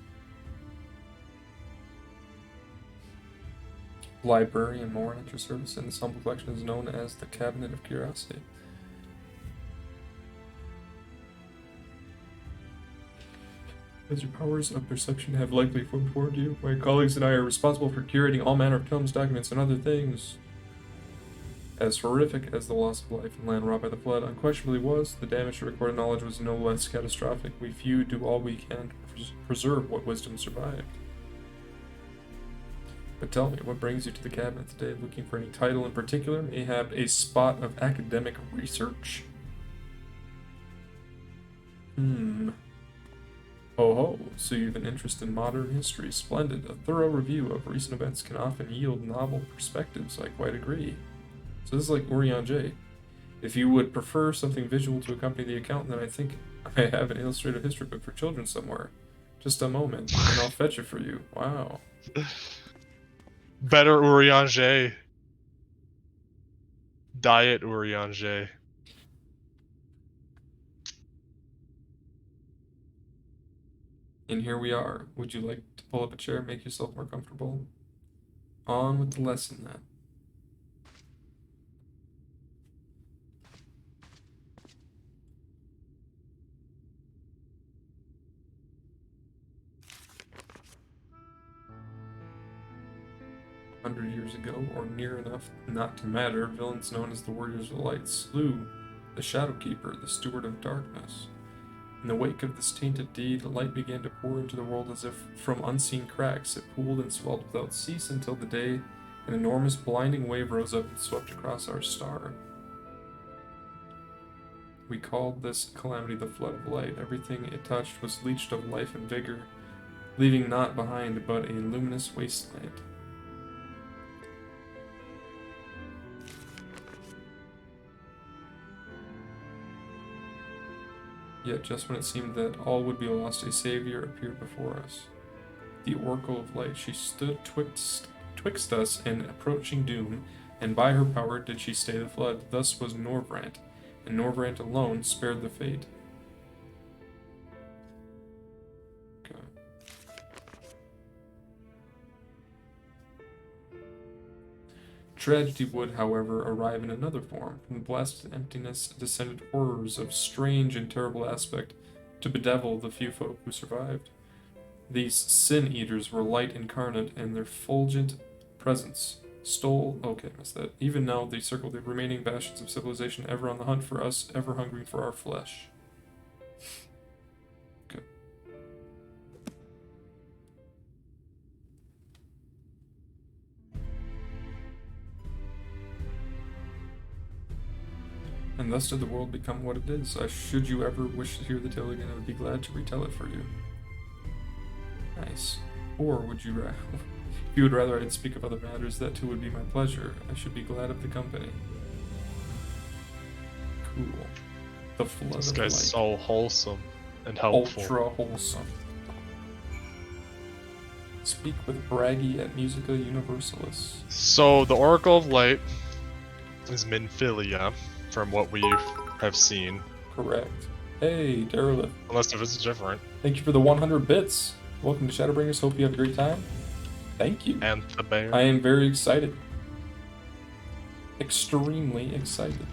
Library and more at your service, and this humble collection is known as the Cabinet of Curiosity. As your powers of perception have likely informed you, my colleagues and I are responsible for curating all manner of tomes, documents, and other things. As horrific as the loss of life and land wrought by the flood unquestionably was, the damage to recorded knowledge was no less catastrophic. We few do all we can to preserve what wisdom survived. But tell me, what brings you to the cabinet today? Looking for any title in particular? Mayhap a spot of academic research? Oh ho, so you've an interest in modern history. Splendid. A thorough review of recent events can often yield novel perspectives. I quite agree. So this is like Urian J. If you would prefer something visual to accompany the account, then I think I have an illustrated history book for children somewhere. Just a moment, and I'll fetch it for you. Wow. Better Urian J. Diet Urian J. And here we are. Would you like to pull up a chair, make yourself more comfortable? On with the lesson, then. Years ago, or near enough not to matter, villains known as the Warriors of Light slew the Shadowkeeper, the Steward of Darkness. In the wake of this tainted deed, light began to pour into the world as if from unseen cracks. It pooled and swelled without cease until the day an enormous blinding wave rose up and swept across our star. We called this calamity the Flood of Light. Everything it touched was leached of life and vigor, leaving naught behind but a luminous wasteland. Yet just when it seemed that all would be lost, a savior appeared before us. The Oracle of Light, she stood twixt us and approaching doom, and by her power did she stay the flood. Thus was Norvrant, and Norvrant alone spared the fate. Okay. Tragedy would, however, arrive in another form. From the blasted emptiness descended horrors of strange and terrible aspect to bedevil the few folk who survived. These sin-eaters were light incarnate, and their fulgent presence stole... Okay, missed that. Even now, they circle the remaining bastions of civilization, ever on the hunt for us, ever hungering for our flesh. Okay. And thus did the world become what it is. Should you ever wish to hear the tale again, I would be glad to retell it for you. Nice. Or would you rather... If you would rather I'd speak of other matters, that too would be my pleasure. I should be glad of the company. Cool. The Flood This of guy's Light. so wholesome and helpful. Ultra wholesome. Speak with Braggy at Musica Universalis. So, the Oracle of Light is Minfilia, from what we have seen. Correct. Hey, Derelith. Unless if it's different. Thank you for the 100 bits. Welcome to Shadowbringers. Hope you have a great time. Thank you. And the bear. I am very excited. Extremely excited.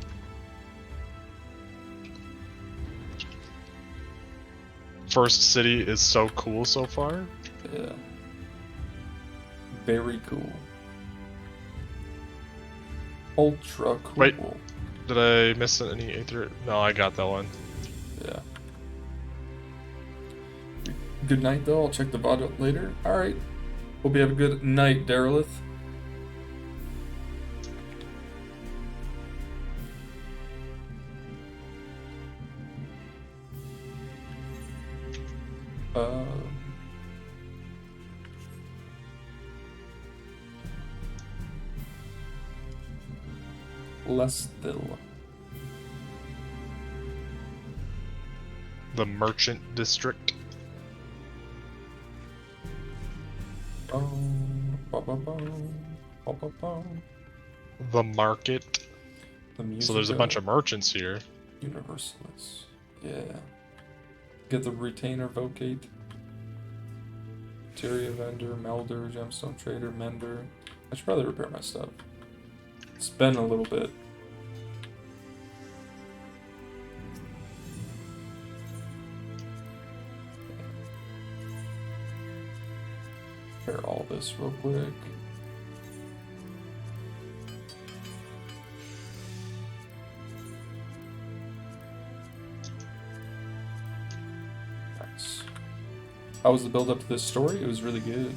First city is so cool so far. Yeah. Very cool. Ultra cool. Wait, did I miss any Aether? No, I got that one. Yeah. Good night, though. I'll check the VOD out later. Alright. Hope you have a good night, Derelith. Plestil. The Merchant District. The Market. So there's a bunch of merchants here. Universalists. Yeah. Get the Retainer Vocate. Materia Vendor, Melder, Gemstone Trader, Mender. I should probably repair my stuff. It's been a little bit. Repair all this real quick. Nice. How was the build up to this story? It was really good.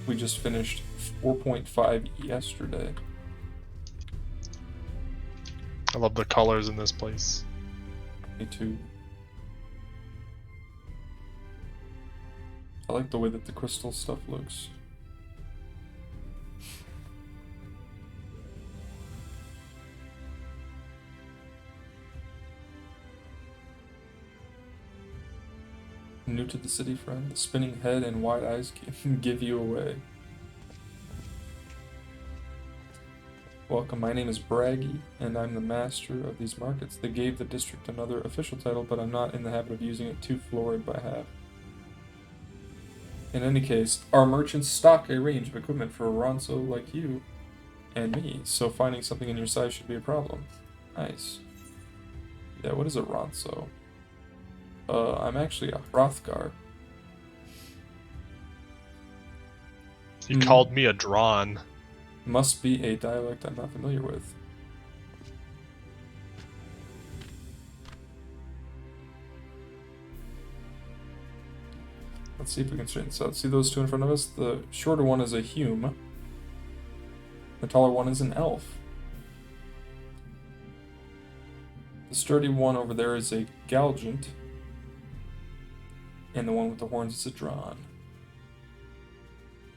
We just finished 4.5 yesterday. I love the colors in this place. Me too. I like the way that the crystal stuff looks. New to the city, friend? The spinning head and wide eyes can give you away. Welcome, my name is Braggy, and I'm the master of these markets. They gave the district another official title, but I'm not in the habit of using it too florid by half. In any case, our merchants stock a range of equipment for a Ronso like you and me, so finding something in your size should be a problem. Nice. Yeah, what is a Ronso? I'm actually a Hrothgar. He called me a Drawn. Must be a dialect I'm not familiar with. Let's see if we can straighten this out. See those two in front of us? The shorter one is a Hume. The taller one is an elf. The sturdy one over there is a Galgant. And the one with the horns is a Drawn.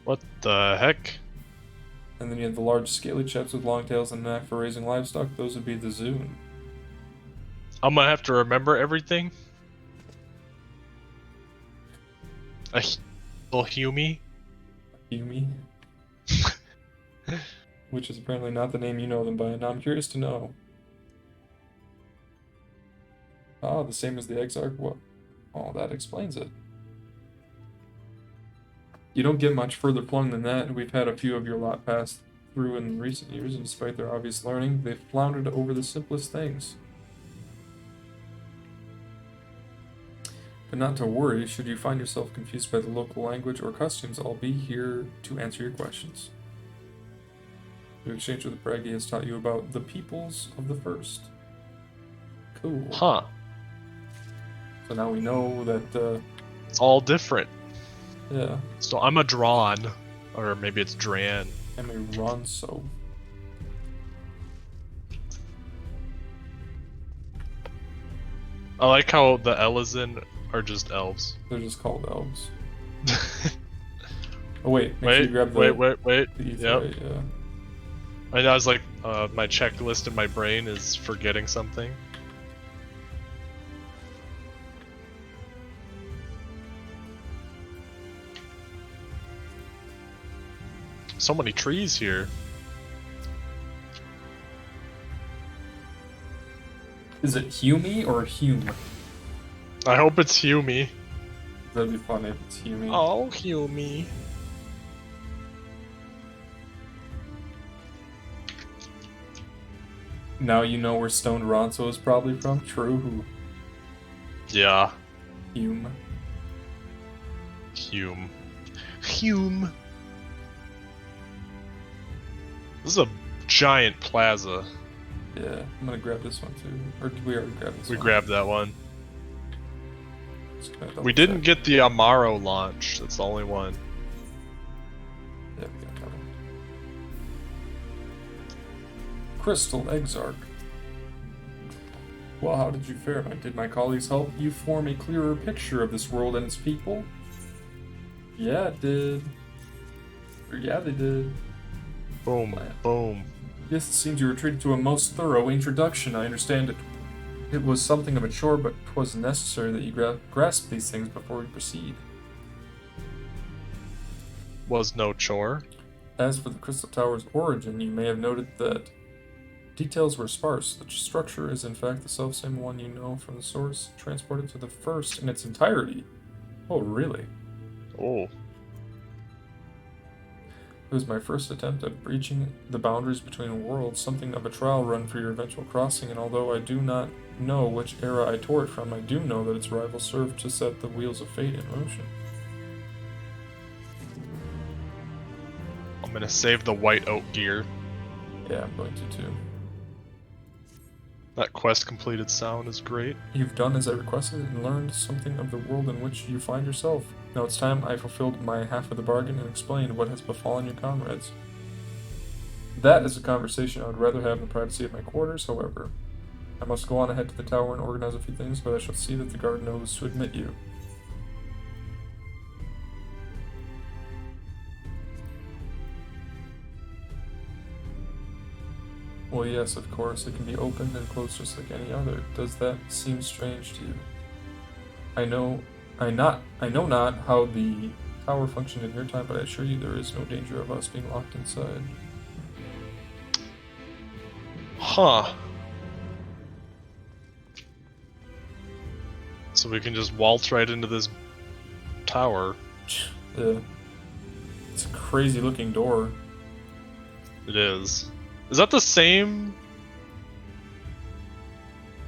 What the heck? And then you have the large scaly chaps with long tails and a knack for raising livestock. Those would be the Zune. I'm gonna have to remember everything. A little Hume. Hume. Which is apparently not the name you know them by. Now I'm curious to know. Ah, the same as the Exarch? What? Oh, that explains it. You don't get much further flung than that, and we've had a few of your lot pass through in recent years, and despite their obvious learning, they've floundered over the simplest things. But not to worry, should you find yourself confused by the local language or customs, I'll be here to answer your questions. Your exchange with the Braggy has taught you about the peoples of the first. Cool. Huh. So now we know that, it's all different. Yeah. So I'm a Drawn. Or maybe it's Dran. I'm a Ronso. I like how the Elizin are just elves. They're just called elves. Oh wait, make sure you grab the wait. The ether, Yep. right? Yeah. I was like, my checklist in my brain is forgetting something. So many trees here. Is it Hume or Hume? I hope it's Hume. That'd be funny if it's Hume. Oh, Hume. Now you know where Stoned Ronso is probably from? True. Yeah. Hume. Hume. Hume. This is a giant plaza. Yeah, I'm gonna grab this one too. Or did we already grab this one? We grabbed that one. Just gonna double We didn't check. get the Amaro launch. That's the only one. Yeah, we got that one. Crystal Exarch. Well, how did you fare? Did my colleagues help you form a clearer picture of this world and its people? Yeah, it did. Or yeah, they did. Boom, boom. Yes, it seems you were treated to a most thorough introduction. I understand it was something of a chore, but 'twas necessary that you grasp these things before we proceed. Was no chore. As for the Crystal Tower's origin, you may have noted that details were sparse. The structure is in fact the selfsame one you know from the source, transported to the first in its entirety. Oh, really? Oh. It was my first attempt at breaching the boundaries between worlds, something of a trial run for your eventual crossing, and although I do not know which era I tore it from, I do know that its rival served to set the wheels of fate in motion. I'm gonna save the white oak gear. Yeah, I'm going to too. That quest completed sound is great. You've done as I requested and learned something of the world in which you find yourself. Now it's time I fulfilled my half of the bargain and explained what has befallen your comrades. That is a conversation I would rather have in the privacy of my quarters, however. I must go on ahead to the tower and organize a few things, but I shall see that the guard knows to admit you. Well, yes, of course, it can be opened and closed just like any other. Does that seem strange to you? I know not how the tower functioned in your time, but I assure you there is no danger of us being locked inside. Huh. So we can just waltz right into this tower. Yeah. It's a crazy looking door. It is. Is that the same?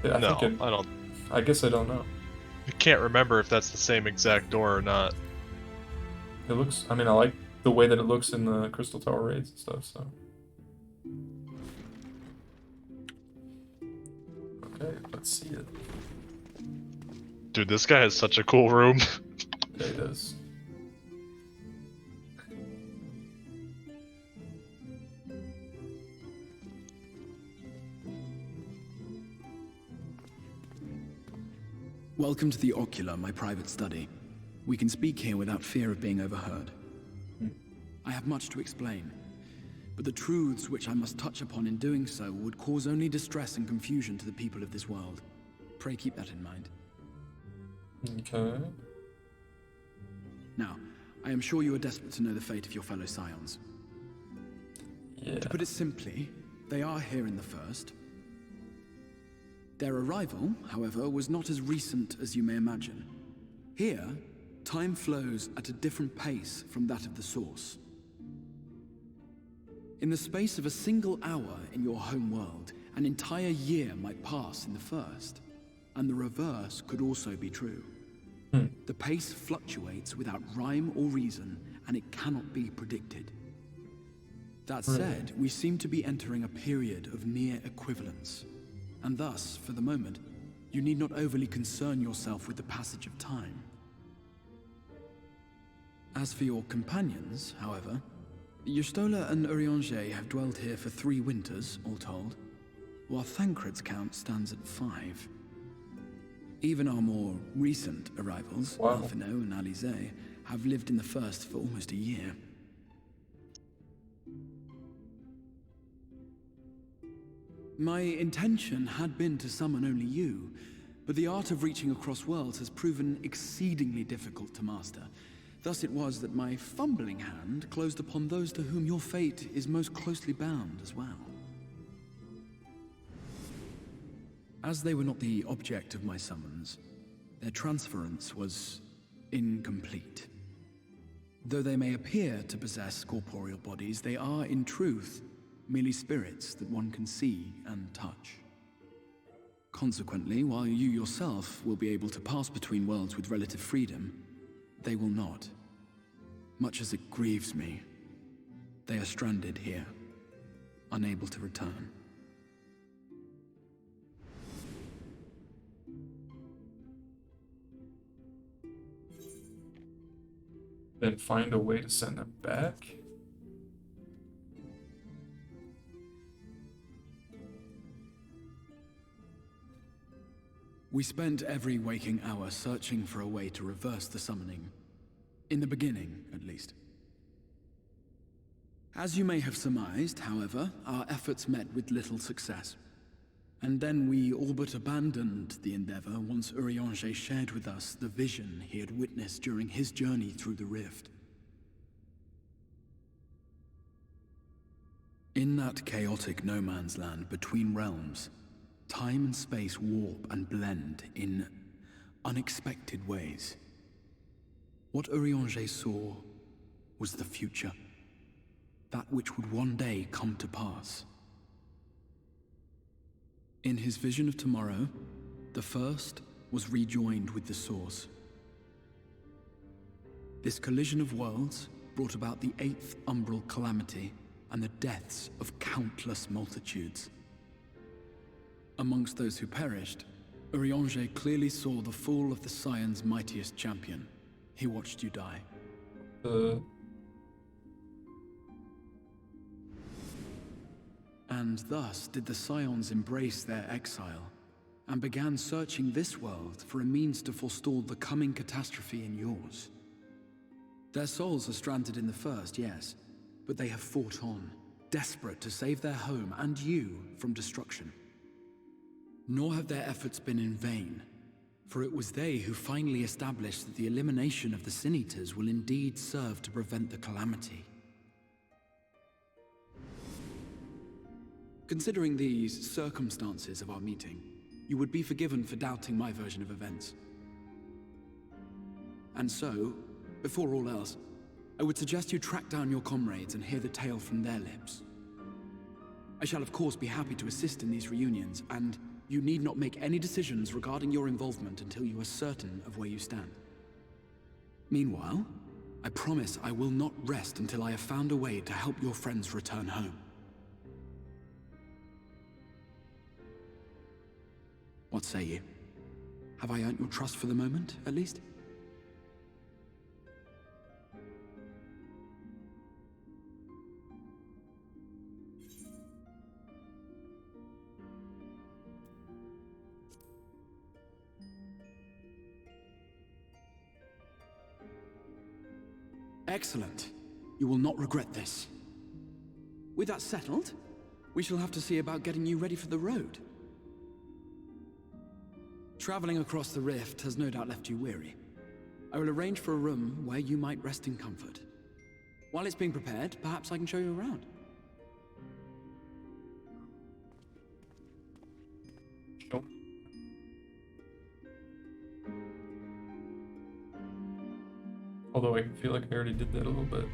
Yeah, I I guess I don't know. I can't remember if that's the same exact door or not. It looks, I mean, I like the way that it looks in the Crystal Tower raids and stuff, so. Okay, let's see it. Dude, this guy has such a cool room. Yeah, he does. Welcome to the Ocular, my private study. We can speak here without fear of being overheard. I have much to explain, but the truths which I must touch upon in doing so would cause only distress and confusion to the people of this world. Pray keep that in mind. Okay. Now, I am sure you are desperate to know the fate of your fellow Scions. Yeah. To put it simply, they are here in the First. Their arrival, however, was not as recent as you may imagine. Here, time flows at a different pace from that of the Source. In the space of a single hour in your home world, an entire year might pass in the First, and the reverse could also be true. The pace fluctuates without rhyme or reason, and it cannot be predicted. That said, we seem to be entering a period of near equivalence. And thus, for the moment, you need not overly concern yourself with the passage of time. As for your companions, however, Y'shtola and Urianger have dwelled here for 3 winters, all told, while Thancred's count stands at 5. Even our more recent arrivals, Alphino and Alize, have lived in the First for almost a year. My intention had been to summon only you, but the art of reaching across worlds has proven exceedingly difficult to master. Thus it was that my fumbling hand closed upon those to whom your fate is most closely bound as well. As they were not the object of my summons, their transference was incomplete. Though they may appear to possess corporeal bodies, they are, in truth, merely spirits that one can see and touch. Consequently, while you yourself will be able to pass between worlds with relative freedom, they will not. Much as it grieves me, they are stranded here, unable to return. Then find a way to send them back? We spent every waking hour searching for a way to reverse the summoning. In the beginning, at least. As you may have surmised, however, our efforts met with little success. And then we all but abandoned the endeavor once Urianger shared with us the vision he had witnessed during his journey through the rift. In that chaotic no-man's land between realms, time and space warp and blend in unexpected ways. What Urianger saw was the future, that which would one day come to pass. In his vision of tomorrow, the First was rejoined with the Source. This collision of worlds brought about the 8th umbral calamity and the deaths of countless multitudes. Amongst those who perished, Urianger clearly saw the fall of the Scion's mightiest champion. He watched you die. And thus did the Scions embrace their exile, and began searching this world for a means to forestall the coming catastrophe in yours. Their souls are stranded in the First, yes, but they have fought on, desperate to save their home and you from destruction. Nor have their efforts been in vain, for it was they who finally established that the elimination of the Sin Eaters will indeed serve to prevent the calamity. Considering these circumstances of our meeting, you would be forgiven for doubting my version of events. And so, before all else, I would suggest you track down your comrades and hear the tale from their lips. I shall of course be happy to assist in these reunions, and you need not make any decisions regarding your involvement until you are certain of where you stand. Meanwhile, I promise I will not rest until I have found a way to help your friends return home. What say you? Have I earned your trust for the moment, at least? Excellent. You will not regret this. With that settled, we shall have to see about getting you ready for the road. Traveling across the rift has no doubt left you weary. I will arrange for a room where you might rest in comfort. While it's being prepared, perhaps I can show you around. Sure. Although I feel like I already did that a little bit.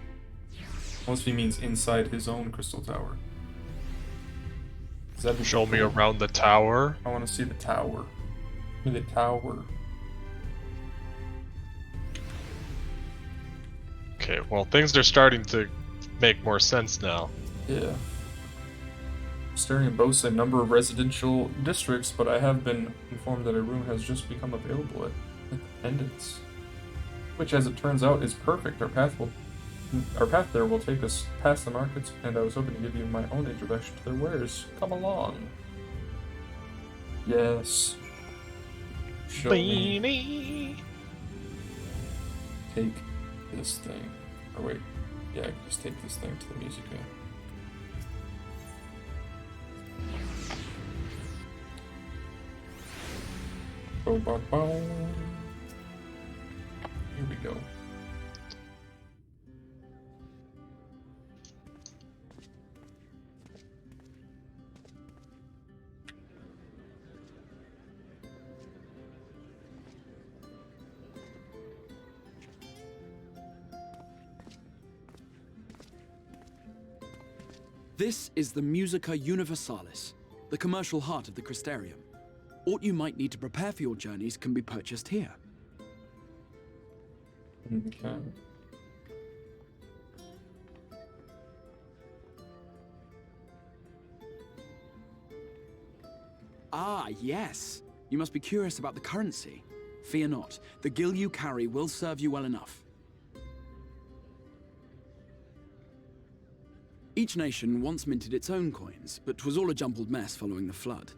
Unless he means inside his own crystal tower. Does that show me around the tower? I want to see the tower. The tower. Okay, well, things are starting to make more sense now. Yeah. Staring at boasts a number of residential districts, but I have been informed that a room has just become available at Independence. Which, as it turns out, is perfect. Our path there will take us past the markets, and I was hoping to give you my own introduction to their wares. Come along. Yes. Show me. Take this thing. Or wait. Yeah, I can just take this thing to the music guy. Bow, bow, bow. Here we go. This is the Musica Universalis, the commercial heart of the Crystarium. Aught you might need to prepare for your journeys can be purchased here. Okay. Ah, yes. You must be curious about the currency. Fear not. The gil you carry will serve you well enough. Each nation once minted its own coins, but was all a jumbled mess following the flood.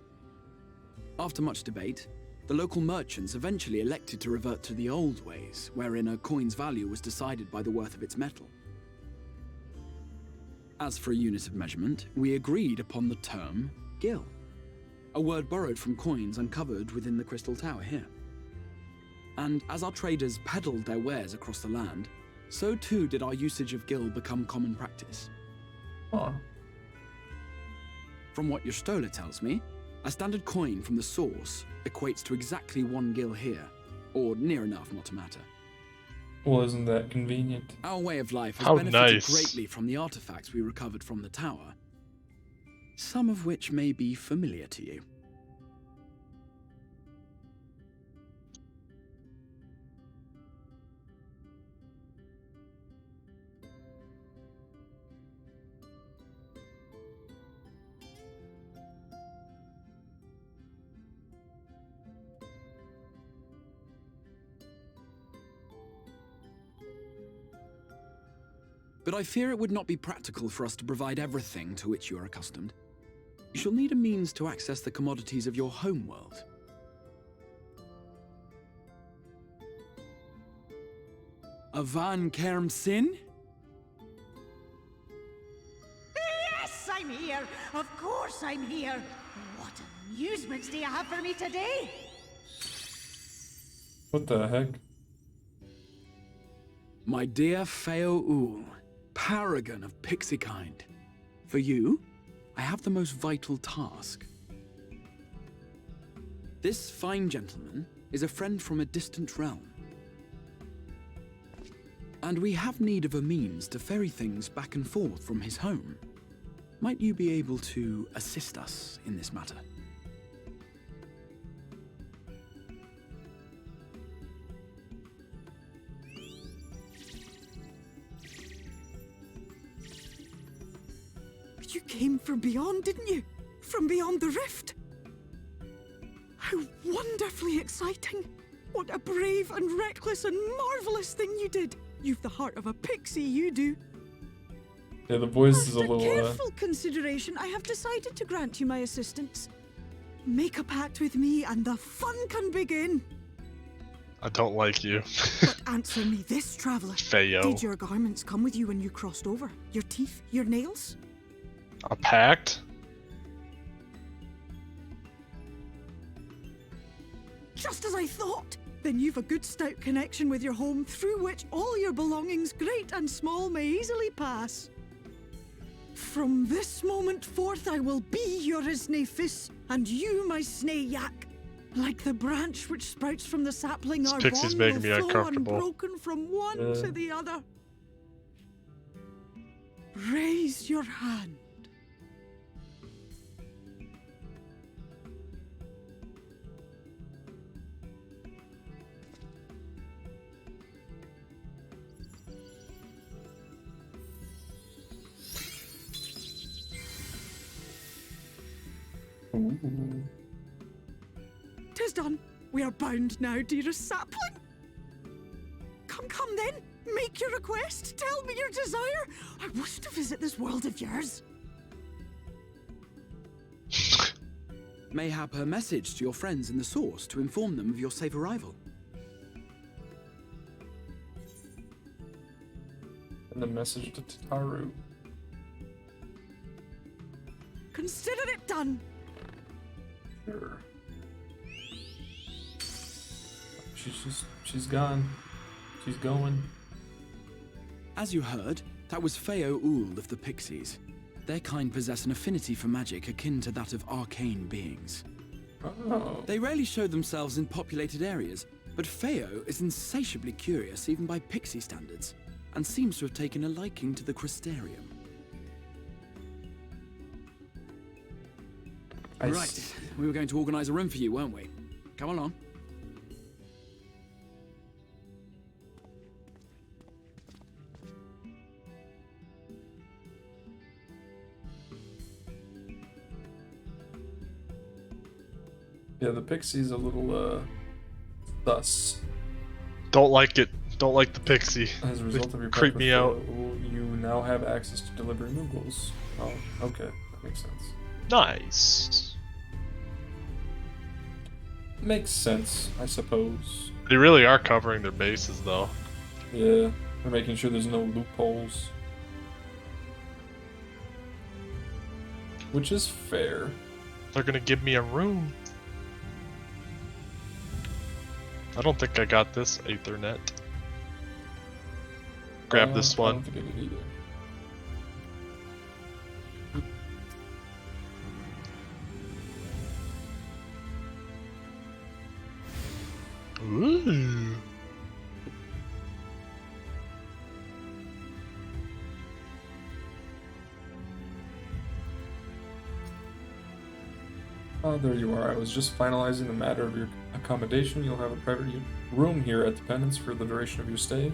After much debate, the local merchants eventually elected to revert to the old ways, wherein a coin's value was decided by the worth of its metal. As for a unit of measurement, we agreed upon the term gil, a word borrowed from coins uncovered within the Crystal Tower here. And as our traders peddled their wares across the land, so too did our usage of gil become common practice. Huh. From what your stola tells me, a standard coin from the source equates to exactly 1 gil here, or near enough not to matter. Well, isn't that convenient? Our way of life has How benefited nice. greatly from the artifacts we recovered from the tower, some of which may be familiar to you. But I fear it would not be practical for us to provide everything to which you are accustomed. You shall need a means to access the commodities of your homeworld. A Van Kerm Sin? Yes, I'm here. Of course I'm here. What amusements do you have for me today? What the heck? My dear Feo Ul, paragon of pixie kind. For you, I have the most vital task. This fine gentleman is a friend from a distant realm. And we have need of a means to ferry things back and forth from his home. Might you be able to assist us in this matter? You came from beyond, didn't you? From beyond the rift. How wonderfully exciting. What a brave and reckless and marvelous thing you did. You've the heart of a pixie, you do. Yeah, the voice is a After little. careful consideration, I have decided to grant you my assistance. Make a pact with me and the fun can begin. I don't like you. But answer me this, traveler. Feo. Did your garments come with you when you crossed over? Your teeth? Your nails? A pact? Just as I thought! Then you've a good stout connection with your home through which all your belongings, great and small, may easily pass. From this moment forth I will be your Isne Fis, and you my Snay Yak. Like the branch which sprouts from the sapling, This our pixie's bond making will me flow uncomfortable. unbroken from one to the other. Raise your hand. Ooh. 'Tis done. We are bound now, dearest sapling. Come then. Make your request. Tell me your desire. I wish to visit this world of yours. Mayhap a message to your friends in the source to inform them of your safe arrival. And the message to Tataru. Consider it done. Sure. She's gone. She's going. As you heard, that was Feo Ul of the Pixies. Their kind possess an affinity for magic akin to that of arcane beings. Oh. They rarely show themselves in populated areas, but Feo is insatiably curious even by pixie standards, and seems to have taken a liking to the Crystarium. Right, we were going to organize a room for you, weren't we? Come along. Yeah, the pixie's a little, thus. Don't like it. Don't like the pixie. As a result of your creep pact me with out. Feo, you now have access to deliver removals. Oh, okay. That makes sense. Nice. Makes sense, I suppose. They really are covering their bases, though. Yeah, they're making sure there's no loopholes. Which is fair. They're gonna give me a room. I don't think I got this Aethernet. Grab this I one. don't think I did either. Ooh. Oh, there you are. I was just finalizing the matter of your accommodation. You'll have a private room here at the Penance for the duration of your stay,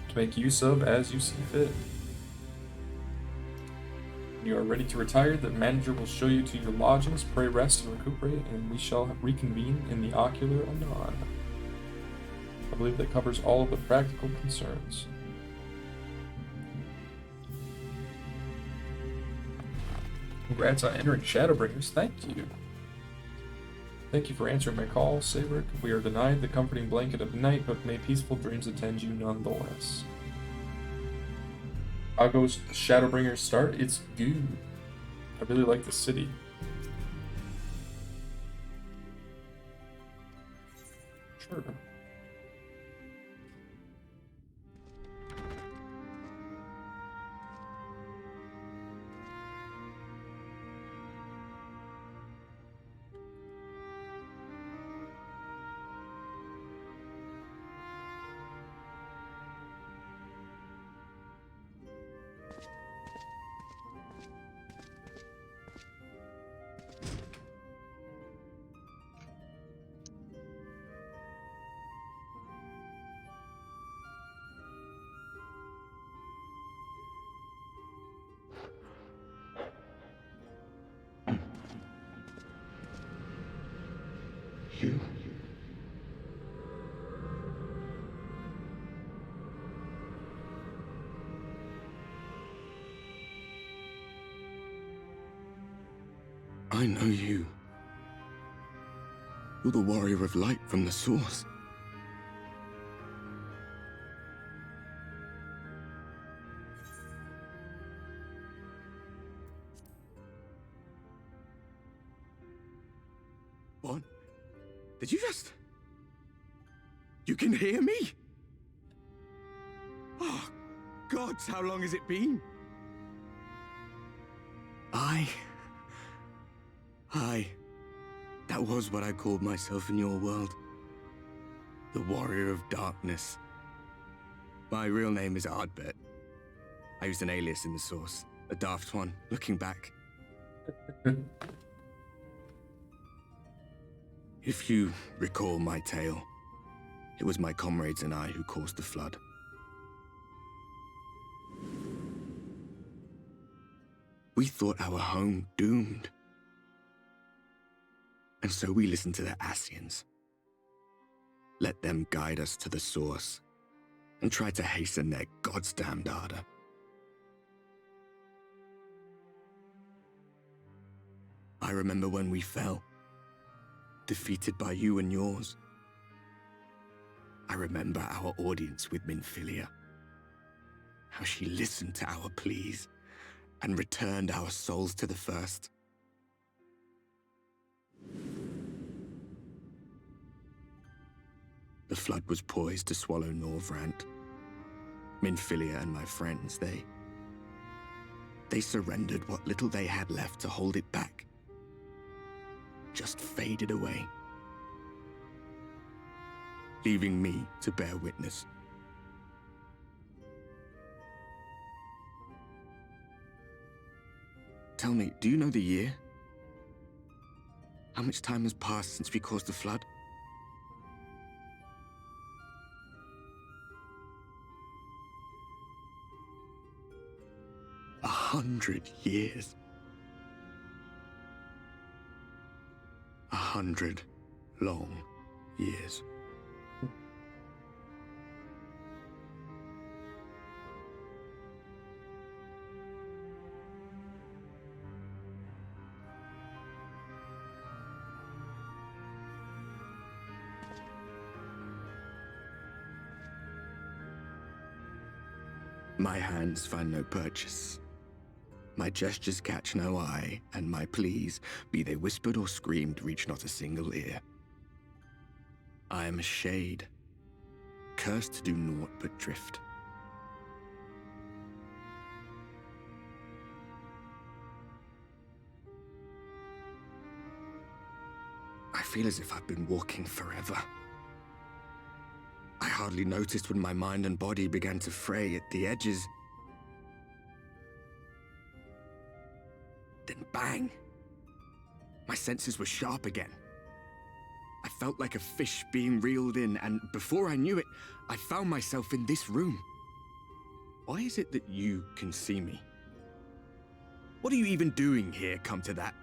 to make use of as you see fit. When you are ready to retire, the manager will show you to your lodgings. Pray, rest, and recuperate, and we shall reconvene in the ocular anon. I believe that covers all of the practical concerns. Congrats on entering Shadowbringers. Thank you. Thank you for answering my call, Sabrik. We are denied the comforting blanket of night, but may peaceful dreams attend you nonetheless. How goes Shadowbringers start? It's good. I really like the city. Sure. You. I know you. You're the warrior of light from the source. What? Did you just... You can hear me? Oh, gods, how long has it been? That was what I called myself in your world. The Warrior of Darkness. My real name is Ardbert. I used an alias in the source. A daft one, looking back. If you recall my tale, it was my comrades and I who caused the flood. We thought our home doomed. And so we listened to the Ascians. Let them guide us to the source and try to hasten their goddamned ardor. I remember when we fell, defeated by you and yours. I remember our audience with Minfilia, how she listened to our pleas and returned our souls to the First. The flood was poised to swallow Norvrant. Minfilia and my friends, they surrendered what little they had left to hold it back. Just faded away, leaving me to bear witness. Tell me, do you know the year? How much time has passed since we caused the flood? 100 years. 100 long years. My hands find no purchase. My gestures catch no eye, and my pleas, be they whispered or screamed, reach not a single ear. I am a shade, cursed to do naught but drift. I feel as if I've been walking forever. I hardly noticed when my mind and body began to fray at the edges. Then bang! My senses were sharp again. I felt like a fish being reeled in, and before I knew it, I found myself in this room. Why is it that you can see me? What are you even doing here, come to that?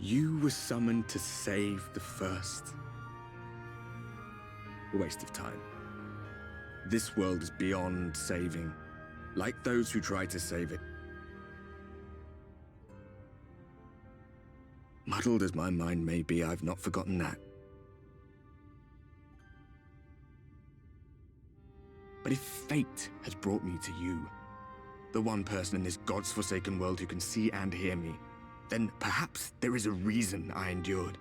You were summoned to save the first. A waste of time. This world is beyond saving, like those who try to save it. Muddled as my mind may be, I've not forgotten that. But if fate has brought me to you, the one person in this God's forsaken world who can see and hear me, then perhaps there is a reason I endured.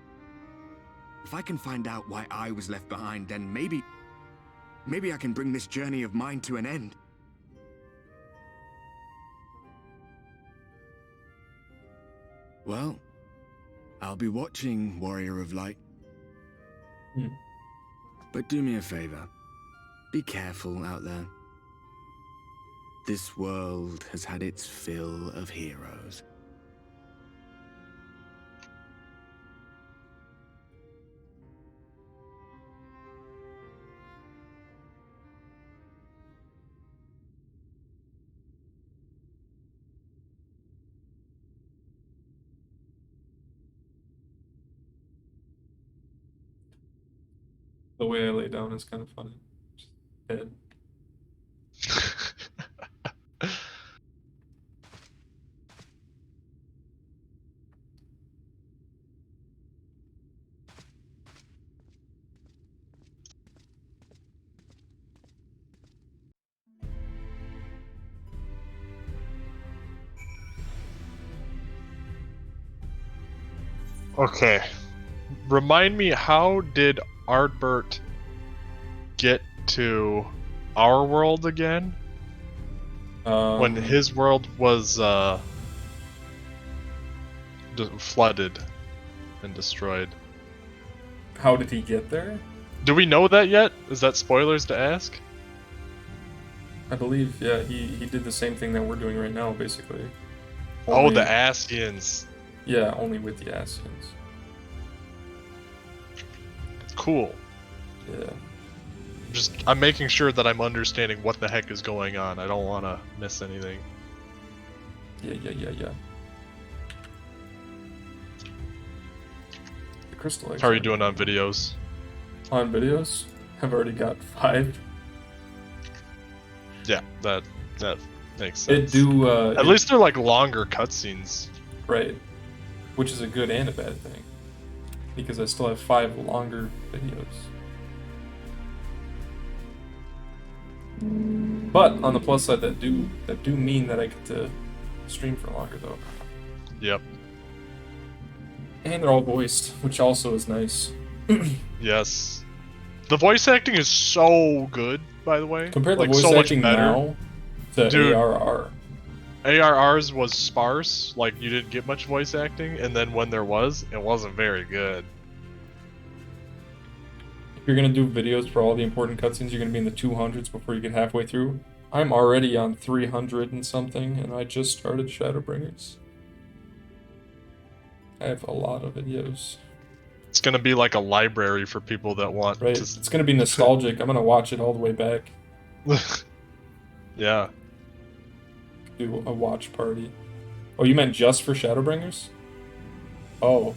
If I can find out why I was left behind, then maybe I can bring this journey of mine to an end. Well, I'll be watching, Warrior of Light. But do me a favor. Be careful out there. This world has had its fill of heroes. The way I lay down is kind of funny. Just dead. Okay. Remind me, how did Ardbert get to our world again? When his world was flooded and destroyed. How did he get there? Do we know that yet? Is that spoilers to ask? I believe, yeah, he did the same thing that we're doing right now, basically. Oh, the Asians. Yeah, only with the Asians. Cool. Yeah. I'm making sure that I'm understanding what the heck is going on. I don't want to miss anything. Yeah. The crystal eggs. How are you doing on videos? On videos? I've already got 5. Yeah, that makes sense. At least they're like longer cutscenes. Right. Which is a good and a bad thing. Because I still have 5 longer videos. But on the plus side, that do mean that I get to stream for longer though. Yep. And they're all voiced, which also is nice. Yes. The voice acting is so good, by the way. Compare the like, voice so acting now to Dude, ARR. ARR's was sparse, like you didn't get much voice acting, and then when there was, it wasn't very good. If you're gonna do videos for all the important cutscenes, you're gonna be in the 200s before you get halfway through. I'm already on 300 and something, and I just started Shadowbringers. I have a lot of videos. It's gonna be like a library for people that want Right, to... it's gonna be nostalgic. I'm gonna watch it all the way back. Yeah. Do a watch party. Oh, you meant just for Shadowbringers? Oh.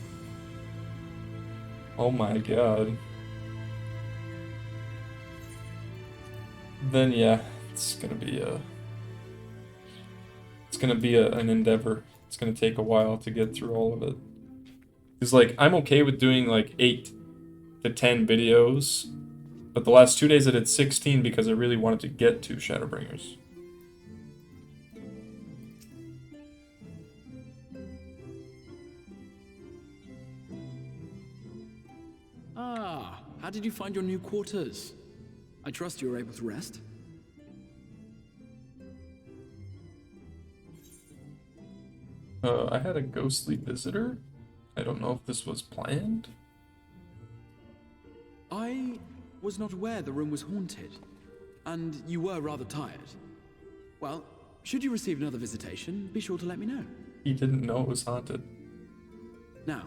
Oh my god. Then yeah, it's gonna be an endeavor it's gonna take a while to get through all of it. Because, like, I'm okay with doing, like, 8 to 10 videos, but the last 2 days I did 16 because I really wanted to get to Shadowbringers. Ah, how did you find your new quarters? I trust you were able to rest? I had a ghostly visitor. I don't know if this was planned. I was not aware the room was haunted, and you were rather tired. Well, should you receive another visitation, be sure to let me know. He didn't know it was haunted. Now,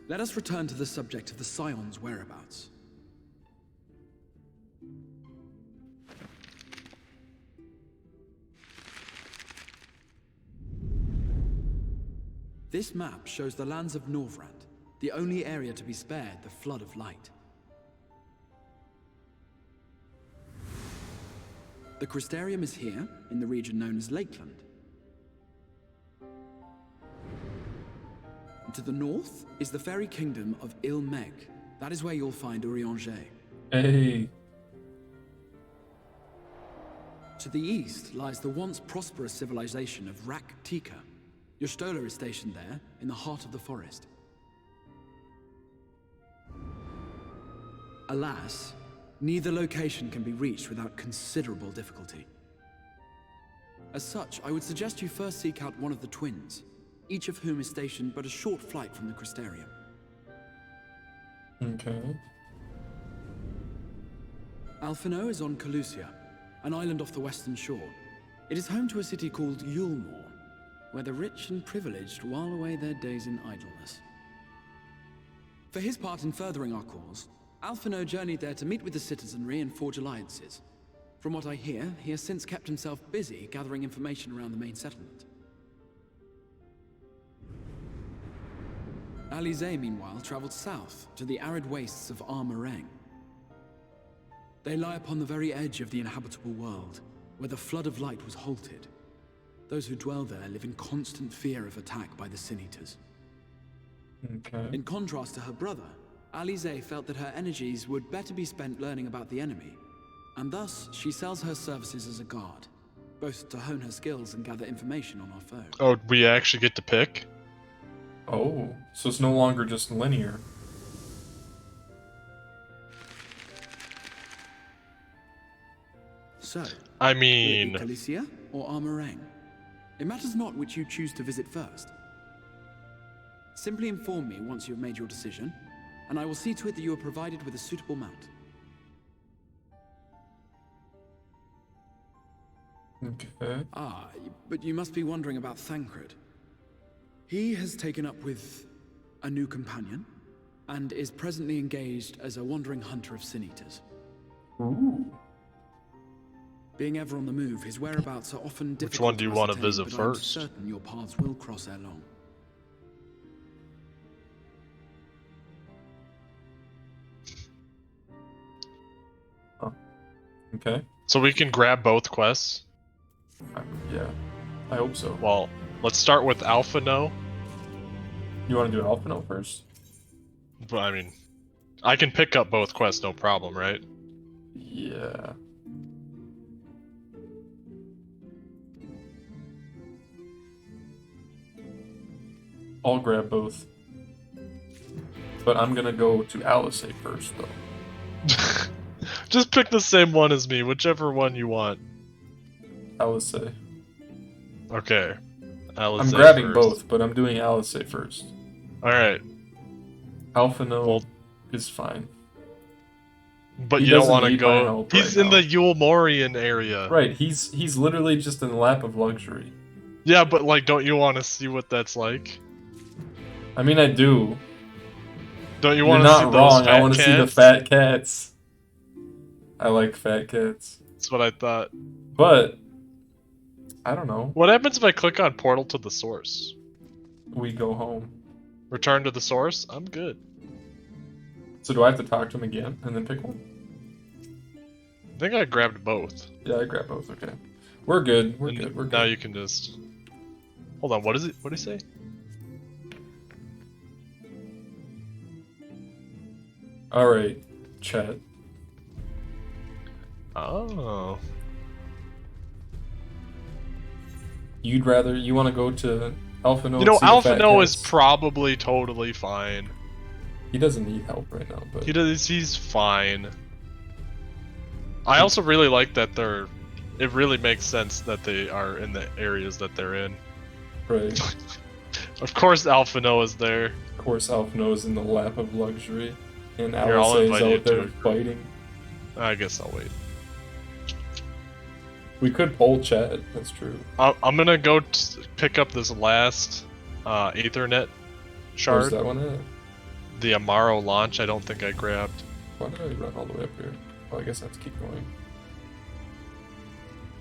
let us return to the subject of the Scion's whereabouts. This map shows the lands of Norvrand, the only area to be spared the Flood of Light. The Crystarium is here, in the region known as Lakeland. And to the north is the fairy kingdom of Ilmeg. That is where you'll find Urianger. Hey. To the east lies the once prosperous civilization of Rak-Tika. Your Stola is stationed there, in the heart of the forest. Alas, neither location can be reached without considerable difficulty. As such, I would suggest you first seek out one of the twins, each of whom is stationed but a short flight from the Crystarium. Okay. Alphino is on Calusia, an island off the western shore. It is home to a city called Yulmore, where the rich and privileged while away their days in idleness. For his part in furthering our cause, Alphino journeyed there to meet with the citizenry and forge alliances. From what I hear, he has since kept himself busy gathering information around the main settlement. Alize, meanwhile, traveled south to the arid wastes of Armareng. They lie upon the very edge of the inhabitable world, where the Flood of Light was halted. Those who dwell there live in constant fear of attack by the Sin Eaters. Okay. In contrast to her brother, Alize felt that her energies would better be spent learning about the enemy, and thus she sells her services as a guard, both to hone her skills and gather information on our foe. Oh, we actually get to pick? Oh, so it's no longer just linear. So, I mean, will it be Calusia or Armareng? It matters not which you choose to visit first. Simply inform me once you have made your decision, and I will see to it that you are provided with a suitable mount. Okay. Ah, but you must be wondering about Thancred. He has taken up with a new companion, and is presently engaged as a wandering hunter of Sin Eaters. Ooh. Being ever on the move, his whereabouts are often difficult. Which one do you want to ascertain, visit but first? I'm certain your paths will cross ere long. Oh. Okay. So we can grab both quests? Yeah, I hope so. Well, let's start with Alphino. You want to do Alphino first? But I mean, I can pick up both quests, no problem, right? Yeah. I'll grab both. But I'm gonna go to Alice first, though. Just pick the same one as me, whichever one you want. Alice. Okay. Alice I'm grabbing first. both, but I'm doing Alice first. Alright. Alphino is fine. But He you don't doesn't want to need my go. help He's right in now. the Yulmorian area. Right, he's literally just in the lap of luxury. Yeah, but like, don't you want to see what that's like? I mean, I do. Don't you You're want to see not those wrong. fat I want to see the cats? fat cats. I like fat cats. That's what I thought. But I don't know. What happens if I click on portal to the source? We go home. Return to the source? I'm good. So do I have to talk to him again and then pick one? I think I grabbed both. Yeah, I grabbed both. Okay. We're good. We're good. We're good. Now you can just... Hold on, what is it? What did he say? Alright, chat. Oh. You want to go to Alpha No? You know, and see the Alpha fat No is cats? probably totally fine. He doesn't need help right now, but He's fine. I also really like that it really makes sense that they are in the areas that they're in. right. Of course Alpha No is there. Of course, Alpha No is in the lap of luxury, and Here, I'll Alice is invite you out there to- fighting. I guess I'll wait. We could poll chat. That's true. I'm gonna go pick up this last Ethernet shard. Where's that one at? The Amaro launch, I don't think I grabbed. Why did I run all the way up here? Well, I guess I have to keep going.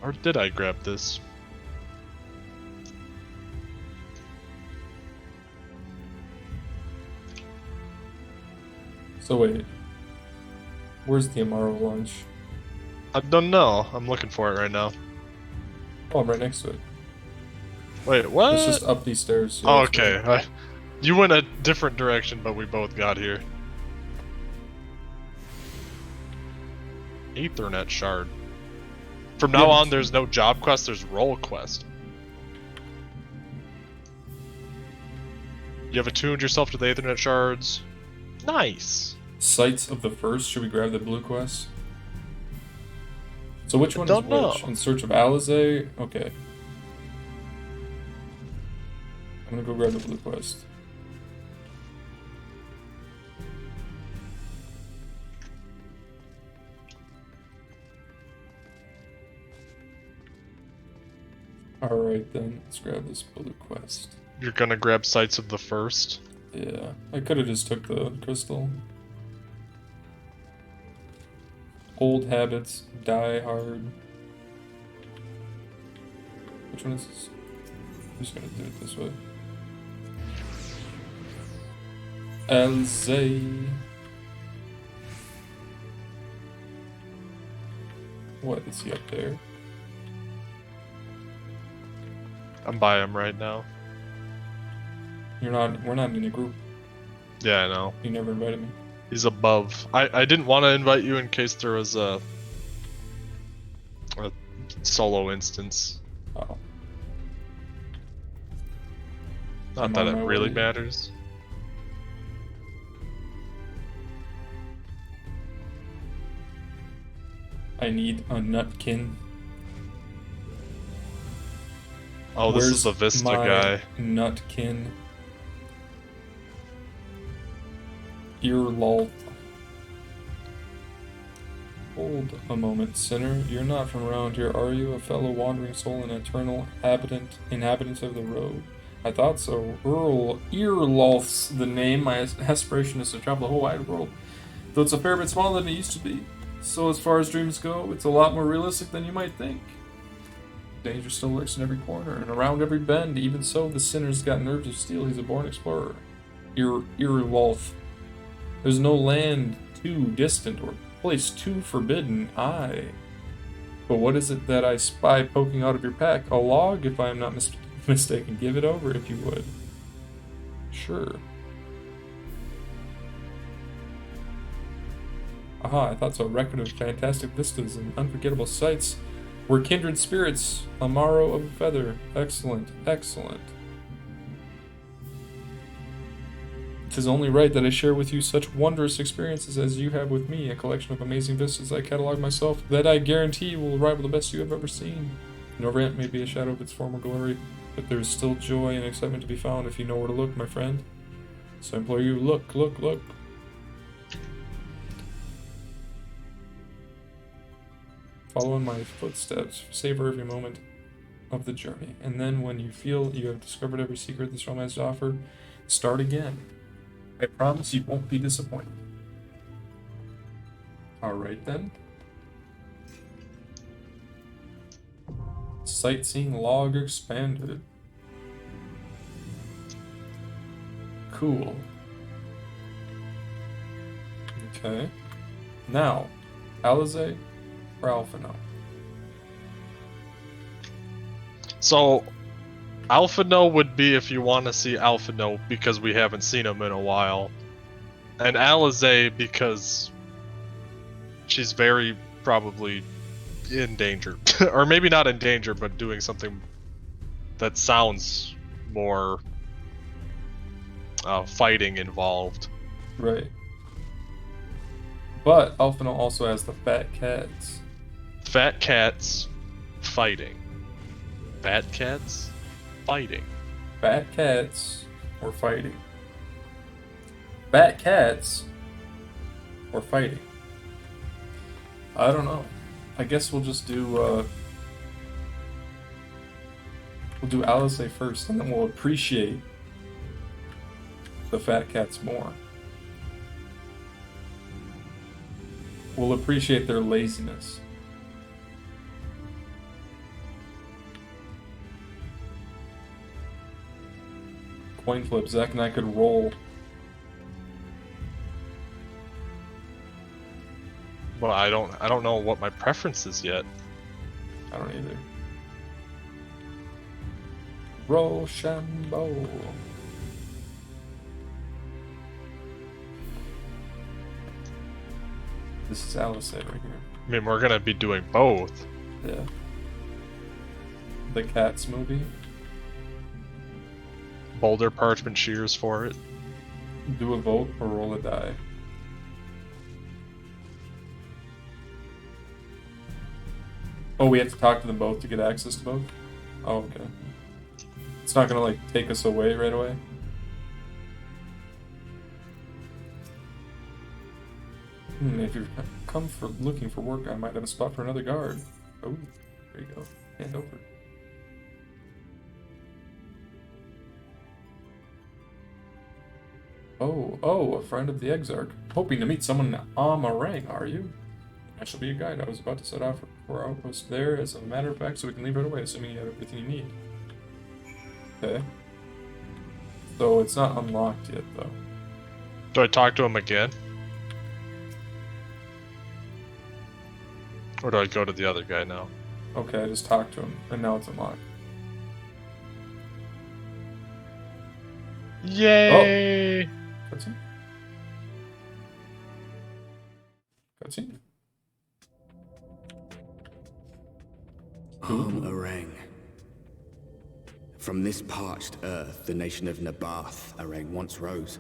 Or did I grab this? So wait, where's the Amaro launch? I don't know. I'm looking for it right now. Oh, I'm right next to it. Wait, what? It's just up these stairs. Yeah, Oh, it's okay. right. You went a different direction, but we both got here. Ethernet shard. From now on, there's no job quest, there's role quest. You have attuned yourself to the Ethernet shards. Nice. Sights of the First. Should we grab the blue quest? So which one is don't know. which? In search of Alizé? Okay. I'm gonna go grab the blue quest. Alright then, let's grab this blue quest. You're gonna grab Sights of the First? Yeah, I could have just took the crystal. Old habits, die hard. Which one is this? I'm just gonna do it this way. Elzay. What is he up there? I'm by him right now. We're not in a group. Yeah, I know. You never invited me. He's above. I didn't want to invite you in case there was a solo instance. Oh. Not I'm that on it my really way. matters. I need a nutkin. Oh, this is Where's the Vista my guy. Nutkin. Earlol. Hold a moment, sinner. You're not from around here, are you? A fellow wandering soul and eternal inhabitant of the road? I thought so. Earlolf's the name. My aspiration is to travel the whole wide world, though it's a fair bit smaller than it used to be. So as far as dreams go, it's a lot more realistic than you might think. Danger still lurks in every corner and around every bend. Even so, the sinner's got nerves of steel. He's a born explorer. Earlolf. There's no land too distant or place too forbidden. Aye. But what is it that I spy poking out of your pack? A log, if I am not mistaken. Give it over if you would. Sure. Aha, I thought so. A record of fantastic vistas and unforgettable sights. We're kindred spirits. Amaro of a feather. Excellent, excellent. 'Tis only right that I share with you such wondrous experiences as you have with me, a collection of amazing vistas I catalog myself that I guarantee will rival the best you have ever seen. Norvrant may be a shadow of its former glory, but there is still joy and excitement to be found if you know where to look, my friend. So I implore you, look, look, look. Follow in my footsteps, savor every moment of the journey, and then when you feel you have discovered every secret this realm has to offer, start again. I promise you won't be disappointed. Alright then. Sightseeing log expanded. Cool. Okay. Now, Alizé or Alpha No? So, Alpha No would be if you want to see Alpha No because we haven't seen him in a while. And Alizé because she's very probably in danger. Or maybe not in danger, but doing something that sounds more fighting involved. Right. But Alphinaud also has the fat cats. Fat cats fighting. Fat cats fighting. Fat cats or fighting. Fat cats or fighting. I don't know. I guess we'll just do we'll do Alizé first, and then we'll appreciate the fat cats more. We'll appreciate their laziness. Coin flip. Zach and I could roll. Well, I don't know what my preference is yet. I don't either. Rochambeau. This is Alizé right here. I mean, we're gonna be doing both. Yeah. The Cats movie. Boulder parchment shears for it. Do a vote or roll a die. Oh, we have to talk to them both to get access to both? Oh, okay. It's not gonna, like, take us away right away? If you've come for looking for work, I might have a spot for another guard. Oh, there you go. Hand over. Oh, a friend of the Exarch. Hoping to meet someone in Amarang, are you? I shall be your guide. I was about to set off for our outpost there, as a matter of fact, so we can leave right away, assuming you have everything you need. Okay. So it's not unlocked yet, though. Do I talk to him again? Or do I go to the other guy now? Okay, I just talked to him, and now it's unlocked. Yay! Oh. Cutscene? Cutscene? Arang. From this parched earth, the nation of Nabath, Arang once rose.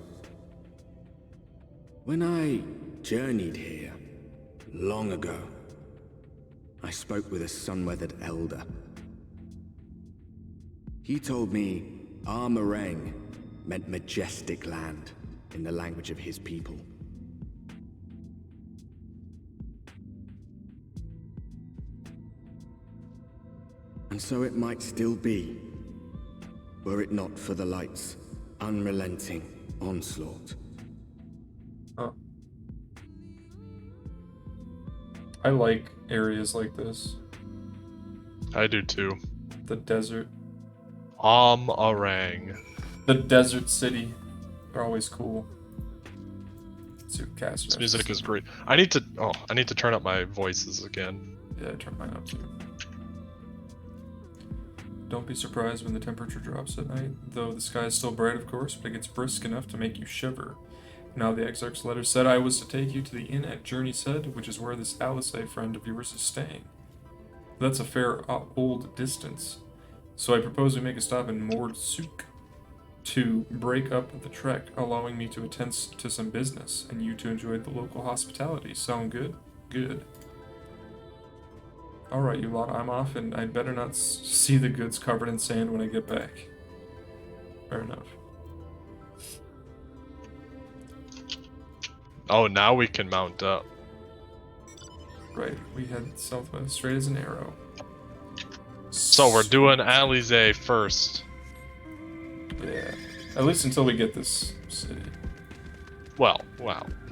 When I journeyed here, long ago, I spoke with a sun-weathered elder. He told me Amarang meant majestic land in the language of his people. And so it might still be, were it not for the light's unrelenting onslaught. Oh. I like areas like this. I do too. The desert. Amarang. The desert city. They're always cool. Let's see what Cass This music is great. I need to turn up my voices again. Yeah, I turned mine up too. Don't be surprised when the temperature drops at night, though the sky is still bright, of course, but it gets brisk enough to make you shiver. Now the Exarch's letter said I was to take you to the inn at Journey's Head, which is where this Alizé friend of yours is staying. That's a fair old distance, so I propose we make a stop in Mordsuk to break up the trek, allowing me to attend to some business, and you to enjoy the local hospitality. Sound good? Good. Alright, you lot, I'm off, and I'd better not see the goods covered in sand when I get back. Fair enough. Oh, now we can mount up. Right, we head southwest, straight as an arrow. So we're doing Alizé first. Yeah, at least until we get this city. Well,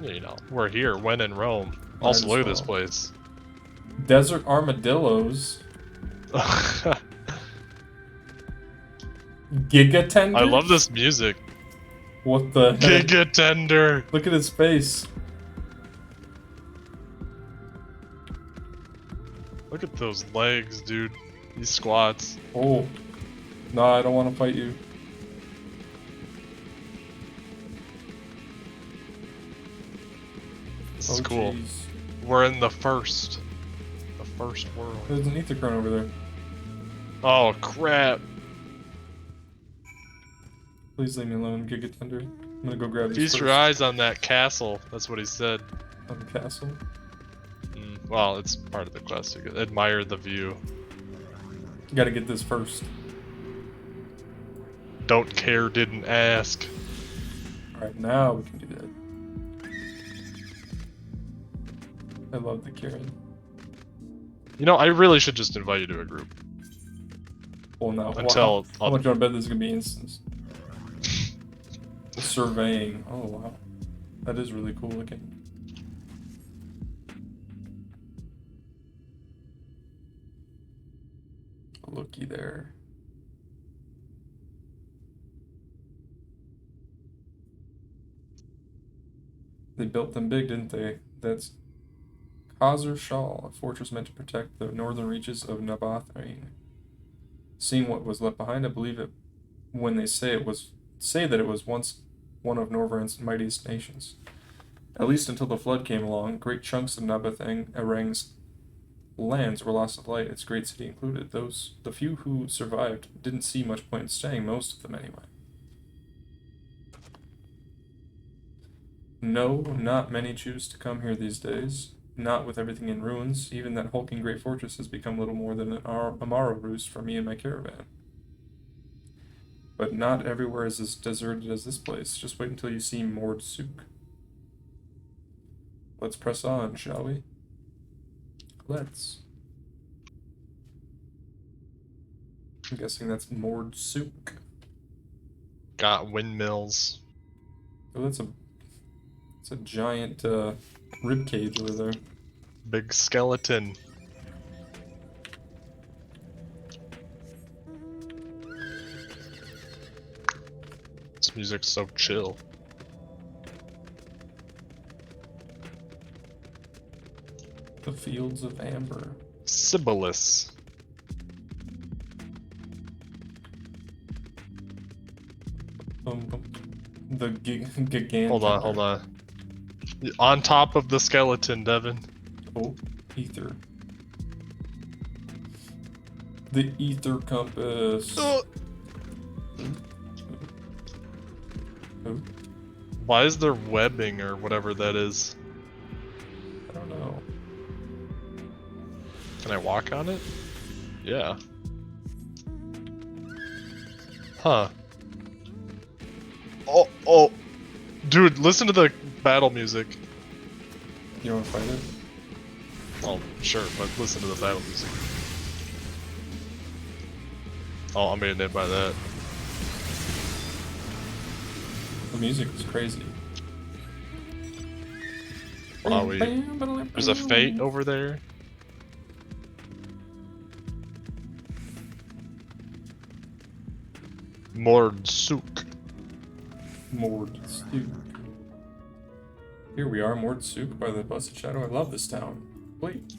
you know, we're here, when in Rome. Also, look at this place. Desert armadillos. Gigatender? I love this music. What the heck? Gigatender! Look at his face. Look at those legs, dude. These squats. Oh. Nah, I don't want to fight you. This Oh, is cool. jeez. We're in the first world. There's an ether crown over there. Oh crap! Please leave me alone, Giga Tender. I'm gonna go grab these Feast first. your eyes on that castle. That's what he said. On the castle? Well, it's part of the quest. You admire the view. You gotta get this first. Don't care, didn't ask. Alright, now we can do that. I love the Kieran. You know, I really should just invite you to a group. Well, now, Until how much on bet this is gonna be instance? Surveying. Oh wow, that is really cool looking. Looky there. They built them big, didn't they? That's Khazar Shal, a fortress meant to protect the northern reaches of Nabathain. Seeing what was left behind, I believe it when they say that it was once one of Norvrand's mightiest nations. At least until the flood came along, great chunks of Nabathain-Arang's lands were lost to light, its great city included. The few who survived didn't see much point in staying, most of them anyway. No, not many choose to come here these days. Not with everything in ruins. Even that hulking great fortress has become little more than an Amara roost for me and my caravan. But not everywhere is as deserted as this place. Just wait until you see Mord Sook. Let's press on, shall we? Let's. I'm guessing that's Mord Sook. Got windmills. Oh, it's a giant rib cage over there. Big skeleton. This music's so chill. The Fields of Amber. Sibyllus. The gigantic. Hold on. On top of the skeleton, Devin. Oh, ether. The ether compass. Oh. Why is there webbing or whatever that is? I don't know. Can I walk on it? Yeah. Huh. Oh. Dude, listen to the battle music. You wanna fight it? Oh, sure, but listen to the battle music. Oh, I'm getting hit by that. The music is crazy. Wow, there's a fate over there. Mord Sook. Mord Sook. Here we are, Mord Sook by the Blessed Shadow. I love this town. Wait.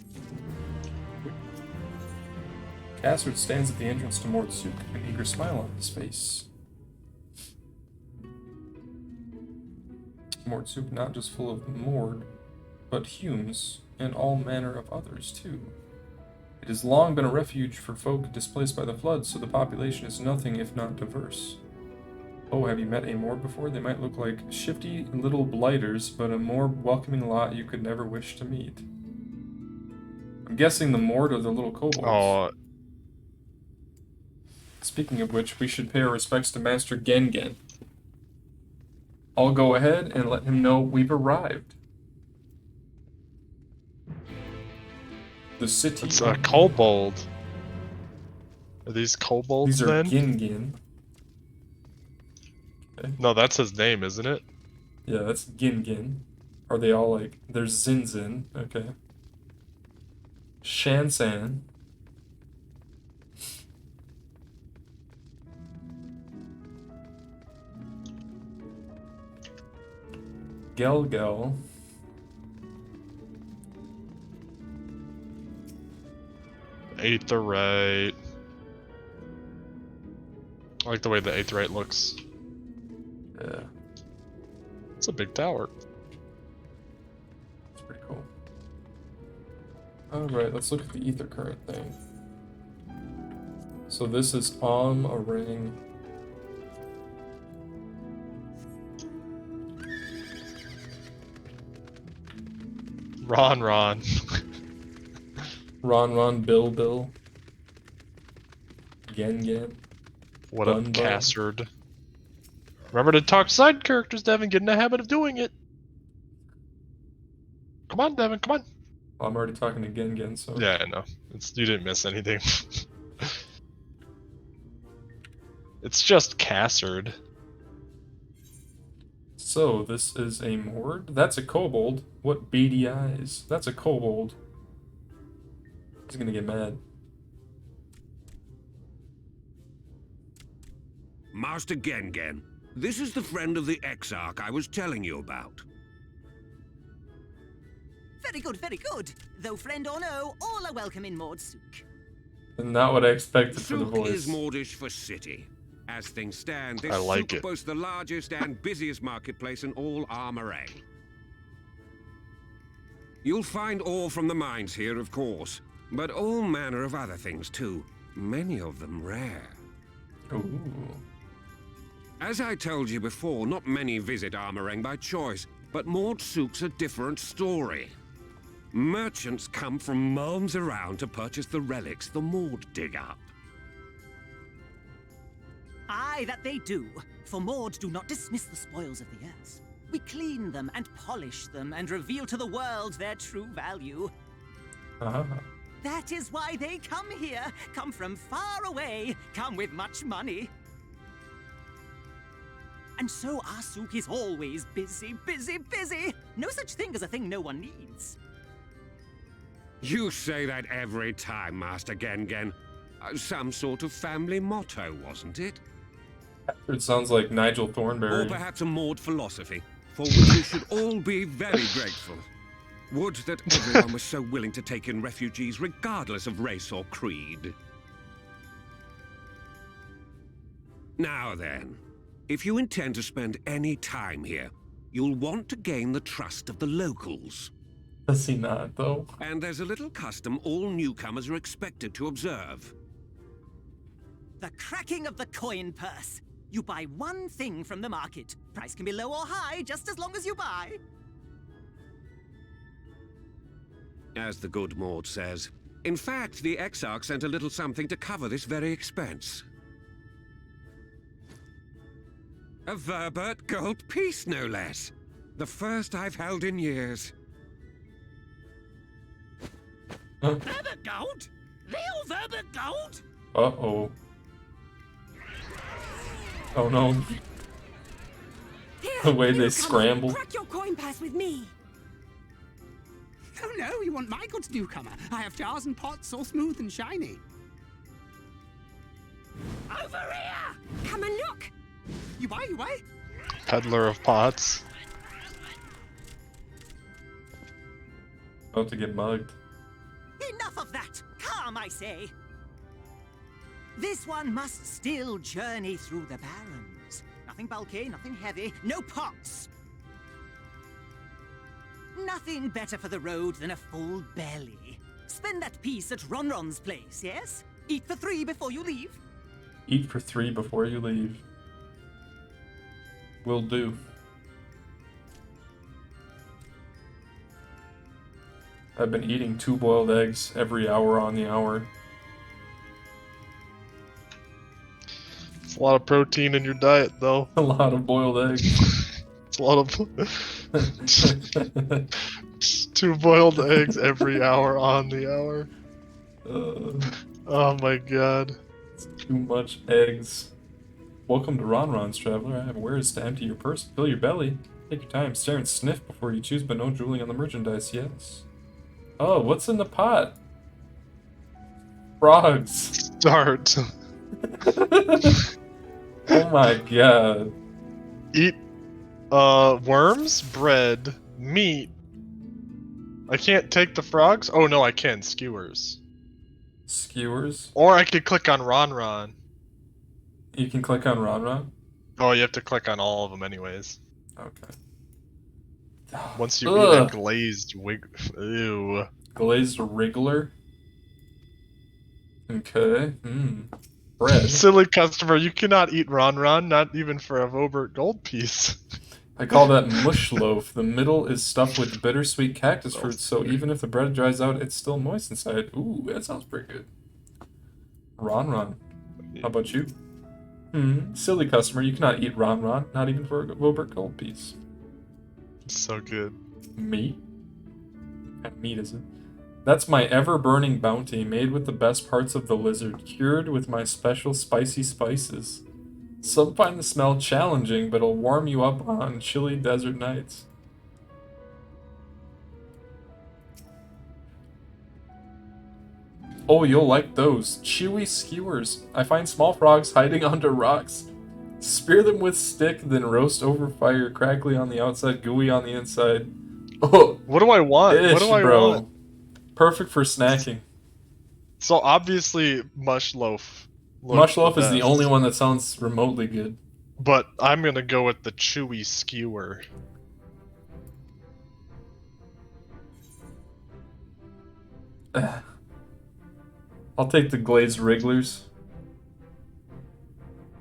Cassard stands at the entrance to Mord Sook, an eager smile on his face. Mord Sook not just full of Mord, but Humes, and all manner of others too. It has long been a refuge for folk displaced by the floods, so the population is nothing if not diverse. Oh, have you met a Mord before? They might look like shifty little blighters, but a more welcoming lot you could never wish to meet. I'm guessing the Mord are the little kobolds. Oh. Speaking of which, we should pay our respects to Master Gengen. I'll go ahead and let him know we've arrived. The city. It's a kobold. Are these kobolds These are then? Gingin. Okay. No, that's his name, isn't it? Yeah, that's Gingin. Are they all like... There's Zinzin. Okay. Shansan. Gelgel. Aetheryte. I like the way the Aetheryte looks. Yeah. It's a big tower. pretty cool. Alright, let's look at the ether current thing. So this is a ring. Ron. Ron, Bill. Gen. What Bun up, Cassard? Remember to talk to side characters, Devin. Get in the habit of doing it. Come on, Devin. Come on. Well, I'm already talking to Gen, so... Yeah, I know. You didn't miss anything. It's just Cassard. So, this is a Mord? That's a kobold. What beady eyes. That's a kobold. He's gonna get mad. Master Gen, this is the friend of the Exarch I was telling you about. Very good, very good. Though friend or no, all are welcome in Mordsook. Not what I expected for the Souk voice. is Mordish for city. As things stand, this I like souk it. boasts the largest and busiest marketplace in all Armorang. You'll find ore from the mines here, of course, but all manner of other things too. Many of them rare. Ooh. As I told you before, not many visit Armorang by choice, but Mordsook's a different story. Merchants come from miles around to purchase the relics the Mord dig up. Aye, that they do. For Mord do not dismiss the spoils of the earth. We clean them and polish them and reveal to the world their true value. That is why they come here, come from far away, come with much money. And so our souk is always busy. No such thing as a thing no one needs. You say that every time, Master Gen. Some sort of family motto, wasn't it? It sounds like Nigel Or Thornberry. perhaps a Mord philosophy, for which we should all be very grateful. Would that everyone was so willing to take in refugees regardless of race or creed. Now then, if you intend to spend any time here, you'll want to gain the trust of the locals. Does he not, though? And there's a little custom all newcomers are expected to observe. The cracking of the coin purse. You buy one thing from the market. Price can be low or high, just as long as you buy. As the good Mord says. In fact, the Exarch sent a little something to cover this very expense. A Verbert gold piece, no less. The first I've held in years. Verbert gold? Real Verbert gold? Uh-oh. Oh no. The way they scramble. Crack your coin purse with me. Oh no, you want my goods, newcomer? I have jars and pots all smooth and shiny. Over here! Come and look. You buy? Peddler of pots. About to get mugged. Enough of that! Calm, I say! This one must still journey through the barrens. Nothing bulky, nothing heavy, no pots! Nothing better for the road than a full belly. Spend that piece at Ronron's place, yes? Eat for 3 before you leave. Eat for 3 before you leave. Will do. I've been eating 2 boiled eggs every hour on the hour. It's a lot of protein in your diet, though. A lot of boiled eggs. It's a lot of... 2 boiled eggs every hour on the hour. Oh my god. It's too much eggs. Welcome to Ronron's, traveler. I have wares to empty your purse, fill your belly. Take your time, stare and sniff before you choose, but no drooling on the merchandise, yes. Oh, what's in the pot? Frogs. Start. Oh my god. Eat, worms, bread, meat. I can't take the frogs? Oh no, I can. Skewers. Skewers? Or I could click on Ronron. You can click on Ronron? Oh, you have to click on all of them anyways. Okay. Once you eat a glazed wig, ew. Glazed wriggler. Okay. Bread. Silly customer, you cannot eat Ron Ron, not even for a Vobert gold piece. I call that mush loaf. The middle is stuffed with bittersweet cactus fruits, so even if the bread dries out, it's still moist inside. Ooh, that sounds pretty good. Ron Ron. How about you? Silly customer, you cannot eat Ron Ron, not even for a Vobert gold piece. So good. Meat? What kind of meat is it? That's my ever-burning bounty, made with the best parts of the lizard, cured with my special spicy spices. Some find the smell challenging, but it'll warm you up on chilly desert nights. Oh, you'll like those. Chewy skewers. I find small frogs hiding under rocks. Spear them with stick, then roast over fire, crackly on the outside, gooey on the inside. Oh, what do I want? Ish, what do I bro. want? Perfect for snacking. So obviously, mush loaf. Mush loaf is the only one that sounds remotely good. But I'm gonna go with the chewy skewer. I'll take the glazed wrigglers.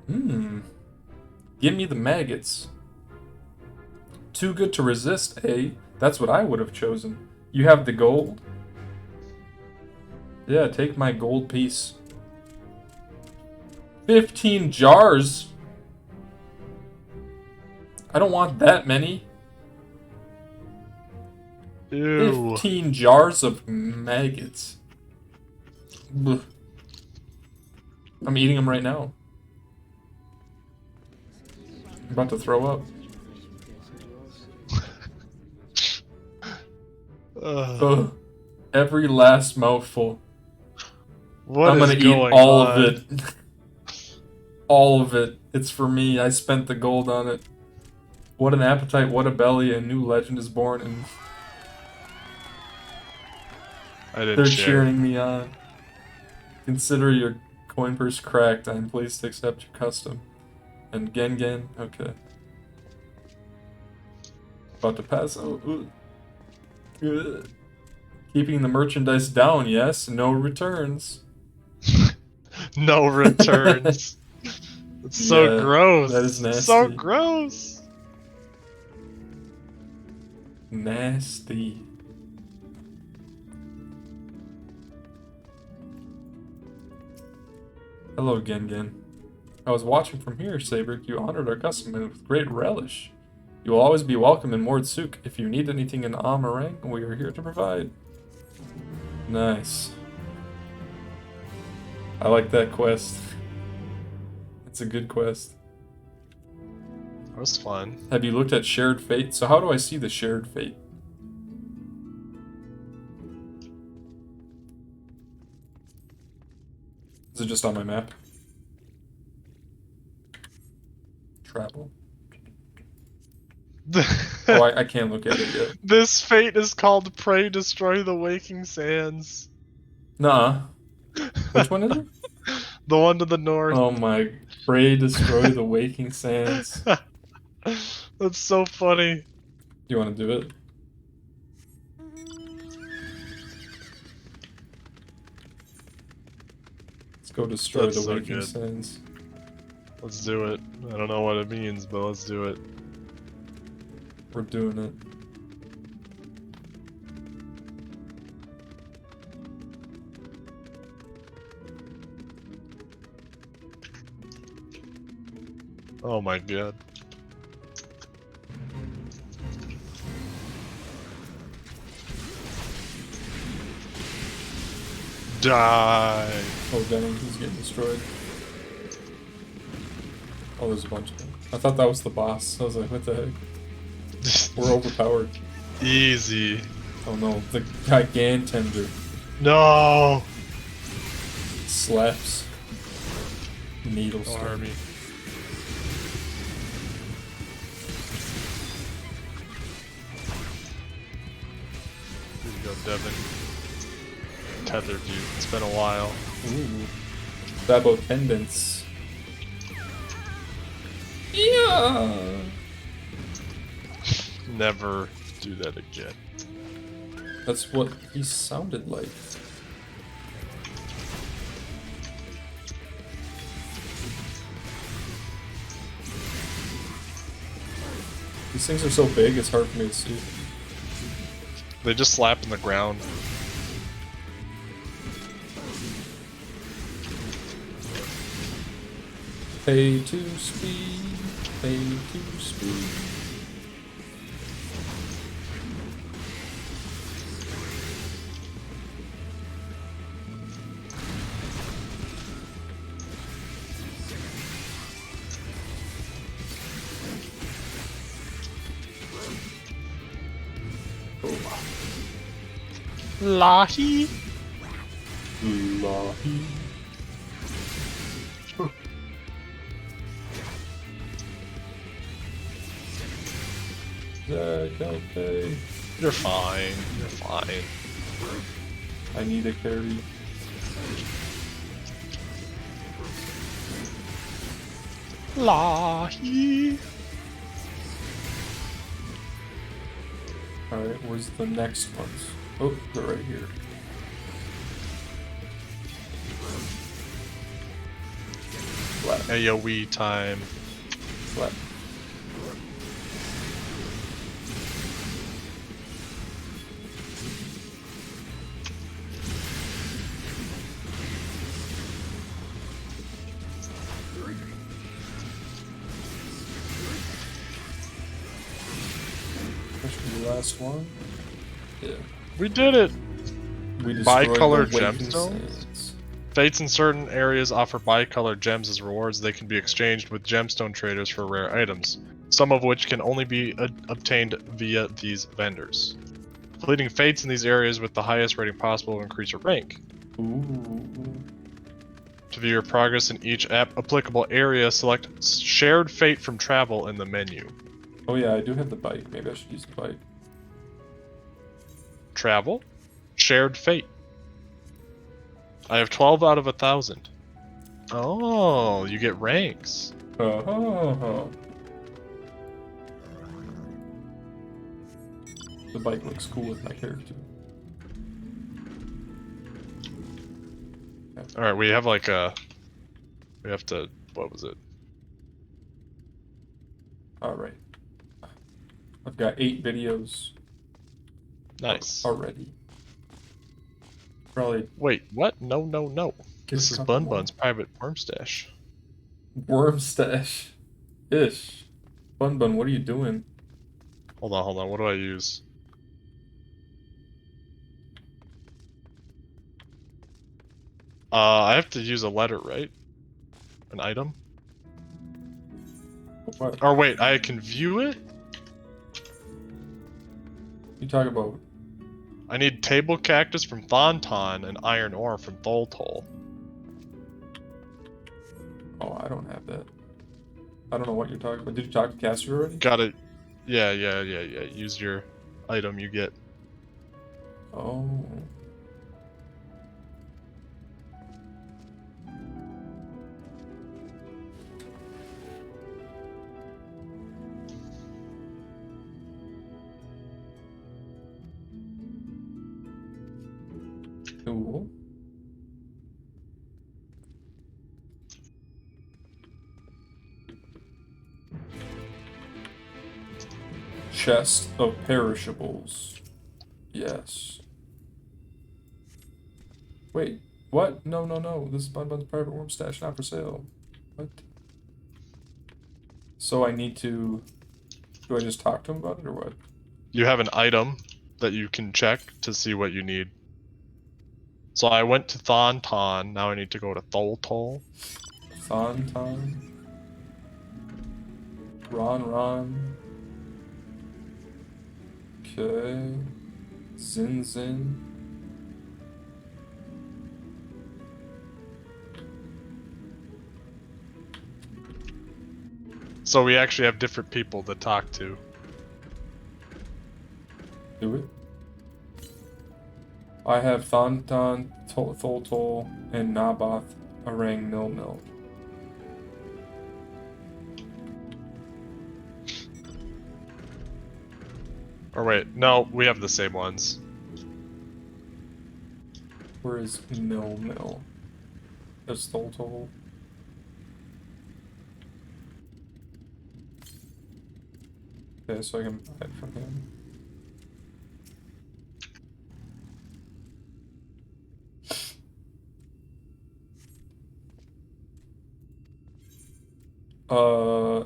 Give me the maggots. Too good to resist, eh? That's what I would have chosen. You have the gold? Yeah, take my gold piece. 15 jars? I don't want that many. Ew. 15 jars of maggots. Blech. I'm eating them right now. I'm about to throw up. Ugh. Every last mouthful. I'm gonna eat all of it. All of it. It's for me. I spent the gold on it. What an appetite, what a belly, a new legend is born, and they're cheering me on. Consider your coin purse cracked. I am pleased to accept your custom. And Gengen, okay. About to pass out. Ugh. Keeping the merchandise down, yes. No returns. No returns. It's so gross. That is nasty. So gross. Nasty. Hello, Gengen. I was watching from here, Sabric. You honored our custom with great relish. You will always be welcome in Mordsuk. If you need anything in Amarang, we are here to provide. Nice. I like that quest. It's a good quest. That was fun. Have you looked at Shared Fate? So how do I see the Shared Fate? Is it just on my map? Travel. Oh, I can't look at it yet. This fate is called Pray Destroy the Waking Sands. Nuh-uh. Which one is it? The one to the north. Oh my. Pray Destroy the Waking Sands. That's so funny. Do you want to do it? Let's go destroy That's the so Waking good. Sands. Let's do it. I don't know what it means, but let's do it. We're doing it. Oh my god. Die! Oh dang, he's getting destroyed. Oh, there's a bunch of them. I thought that was the boss. I was like, what the heck? We're overpowered. Easy. Oh no, the Gigantender. No! Slaps. Needle Army. Here you go, Devin. Tethered you. It's been a while. Ooh. Babo Tendons. Yeah! Never. do that again. That's what he sounded like. These things are so big, it's hard for me to see. They just slap in the ground. Pay to speed, pay to speed. Lahi. Lahi. Okay. You're fine. You're fine. I need a carry. Lahi. Alright, where's the next ones? Oh, they're right here. Flat. AoE time. Flat. That should be the last one. Yeah. We did it! We destroyed Bicolored the Waking gemstones? Sands. Fates in certain areas offer bicolored gems as rewards. They can be exchanged with gemstone traders for rare items, some of which can only be obtained via these vendors. Completing fates in these areas with the highest rating possible will increase your rank. Ooh. To view your progress in each applicable area, select Shared Fate from Travel in the menu. Oh yeah, I do have the bike. Maybe I should use the bike. Travel, Shared Fate. I have 12 out of 1,000. Oh, you get ranks. The bike looks cool with my character. Alright, we have like a... We have to... What was it? Alright. I've got 8 videos. Nice. Already. Probably... Wait, what? No, no, no. This is Bun more. Bun's private worm stash. Worm stash. Ish. Bun, what are you doing? Hold on, what do I use? I have to use a letter, right? An item? What? Or wait, I can view it? You talk about? I need table cactus from Thonton and iron ore from Tholtol. Oh, I don't have that. I don't know what you're talking about. Did you talk to Cassie already? Got it. Yeah. Use your item you get. Oh. Cool. Chest of perishables. Yes. Wait, what? No. This is Bun's private worm stash, not for sale. What? So I need to... Do I just talk to him about it, or what? You have an item that you can check to see what you need. So I went to Thonton, now I need to go to Tholtol. Thonton. Ron. Okay. Zin. So we actually have different people to talk to. Do it. I have Thonton, Tholtol, and Naboth, Arang, Mil. Or wait, no, we have the same ones. Where is Mill? There's Toll. Okay, so I can buy it from him.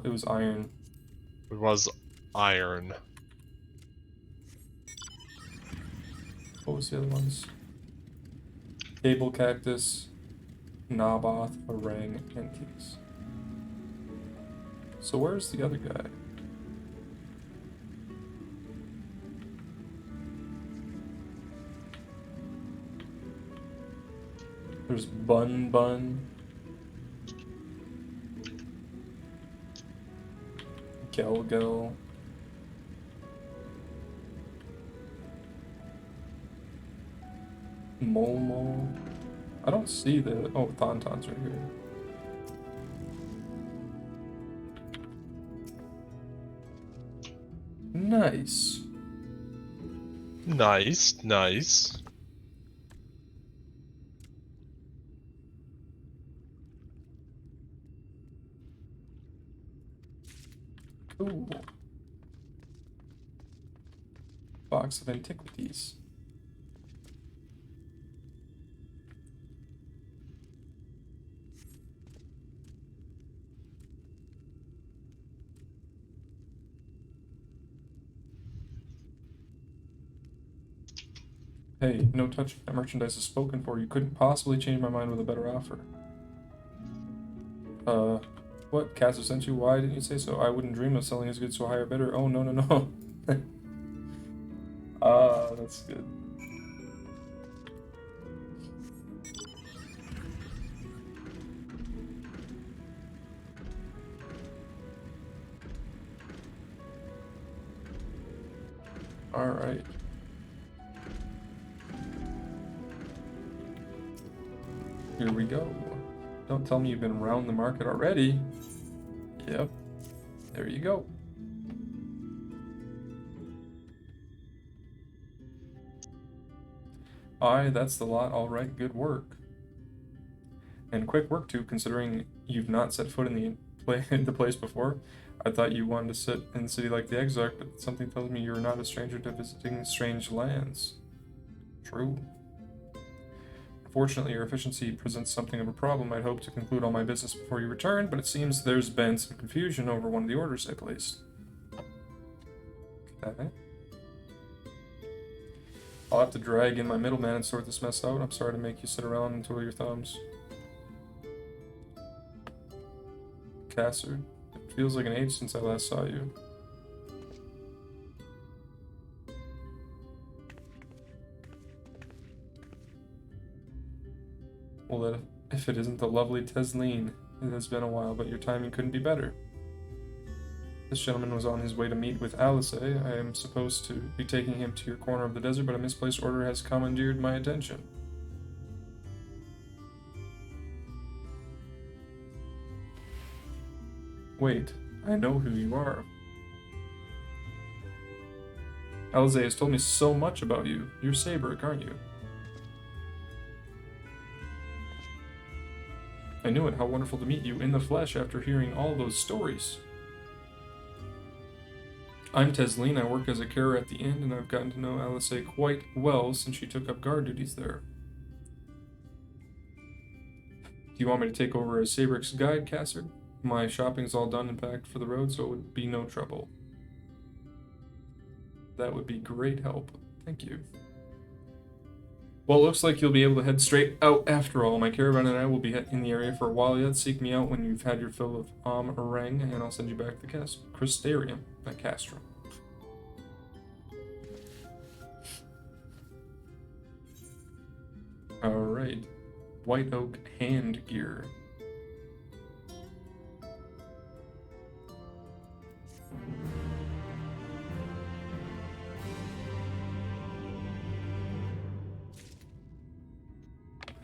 It was iron. It was iron. What was the other ones? Cable Cactus, Naboth, Orang, Antiques. So where's the other guy? There's Bun. Gelgel. Mole. I don't see the... Oh, Tauntaun's right here. Nice. Nice. Ooh. Box of antiquities. Hey, no touching. That merchandise is spoken for. You couldn't possibly change my mind with a better offer. What? Caster sent you? Why didn't you say so? I wouldn't dream of selling his goods to a higher bidder. Oh, no. That's good. Alright. Here we go. Don't tell me you've been around the market already. Yep. There you go. Aye, that's the lot. All right, good work. And quick work too, considering you've not set foot in the place before. I thought you wanted to sit in the city like the Exarch, but something tells me you're not a stranger to visiting strange lands. True. Unfortunately, your efficiency presents something of a problem. I'd hoped to conclude all my business before you return, but it seems there's been some confusion over one of the orders I placed. Okay. I'll have to drag in my middleman and sort this mess out. I'm sorry to make you sit around and twiddle your thumbs. Cassard, it feels like an age since I last saw you. Well, if it isn't the lovely Tesleen, it has been a while, but your timing couldn't be better. This gentleman was on his way to meet with Alice. I am supposed to be taking him to your corner of the desert, but a misplaced order has commandeered my attention. Wait, I know who you are. Alice has told me so much about you. You're Sabric, aren't you? I knew it. How wonderful to meet you in the flesh after hearing all those stories. I'm Tesleen. I work as a carer at the inn, and I've gotten to know Alice quite well since she took up guard duties there. Do you want me to take over as Sabric's guide, Cassard? My shopping's all done and packed for the road, so it would be no trouble. That would be great help. Thank you. Well, it looks like you'll be able to head straight out after all. My caravan and I will be in the area for a while yet. Seek me out when you've had your fill of Orang, and I'll send you back to Crystarium, not Castrum. Alright. White Oak hand gear.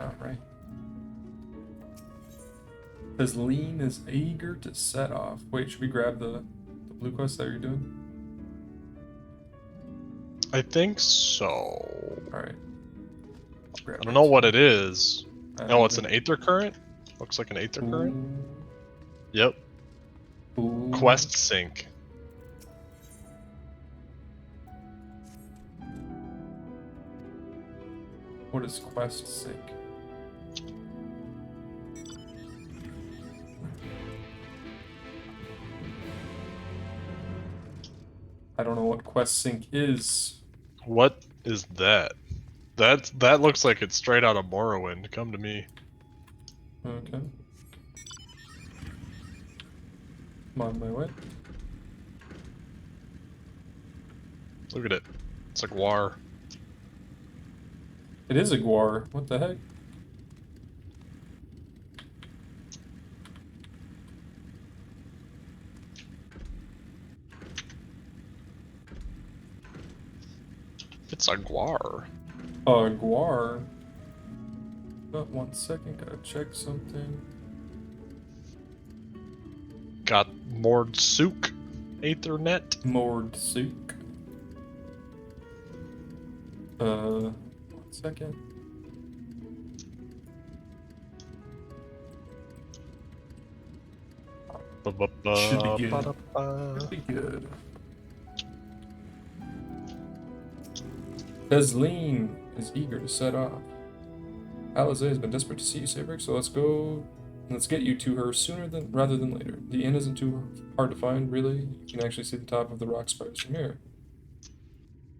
Alright. Tesleen is eager to set off. Wait, should we grab the blue quest that you're doing? I think so. Alright. I don't know what it is. Oh, it's an Alright. Aether Current? Looks like an Aether Current. Ooh. Yep. Ooh. Quest Sync. What is Quest Sync? I don't know what Quest Sync is. What is that? That looks like it's straight out of Morrowind. Come to me. Okay. I'm on my way. Look at it. It's like War. It is a Gwar. What the heck? It's a Gwar. A Gwar? But 1 second, gotta check something. Got Mordsuk. Aethernet. Mordsuk. 1 second. Should be good. Should be good. Desleen is eager to set off. Alize has been desperate to see you, Sabrick, so let's go. Let's get you to her sooner rather than later. The inn isn't too hard to find, really. You can actually see the top of the rock spires from here.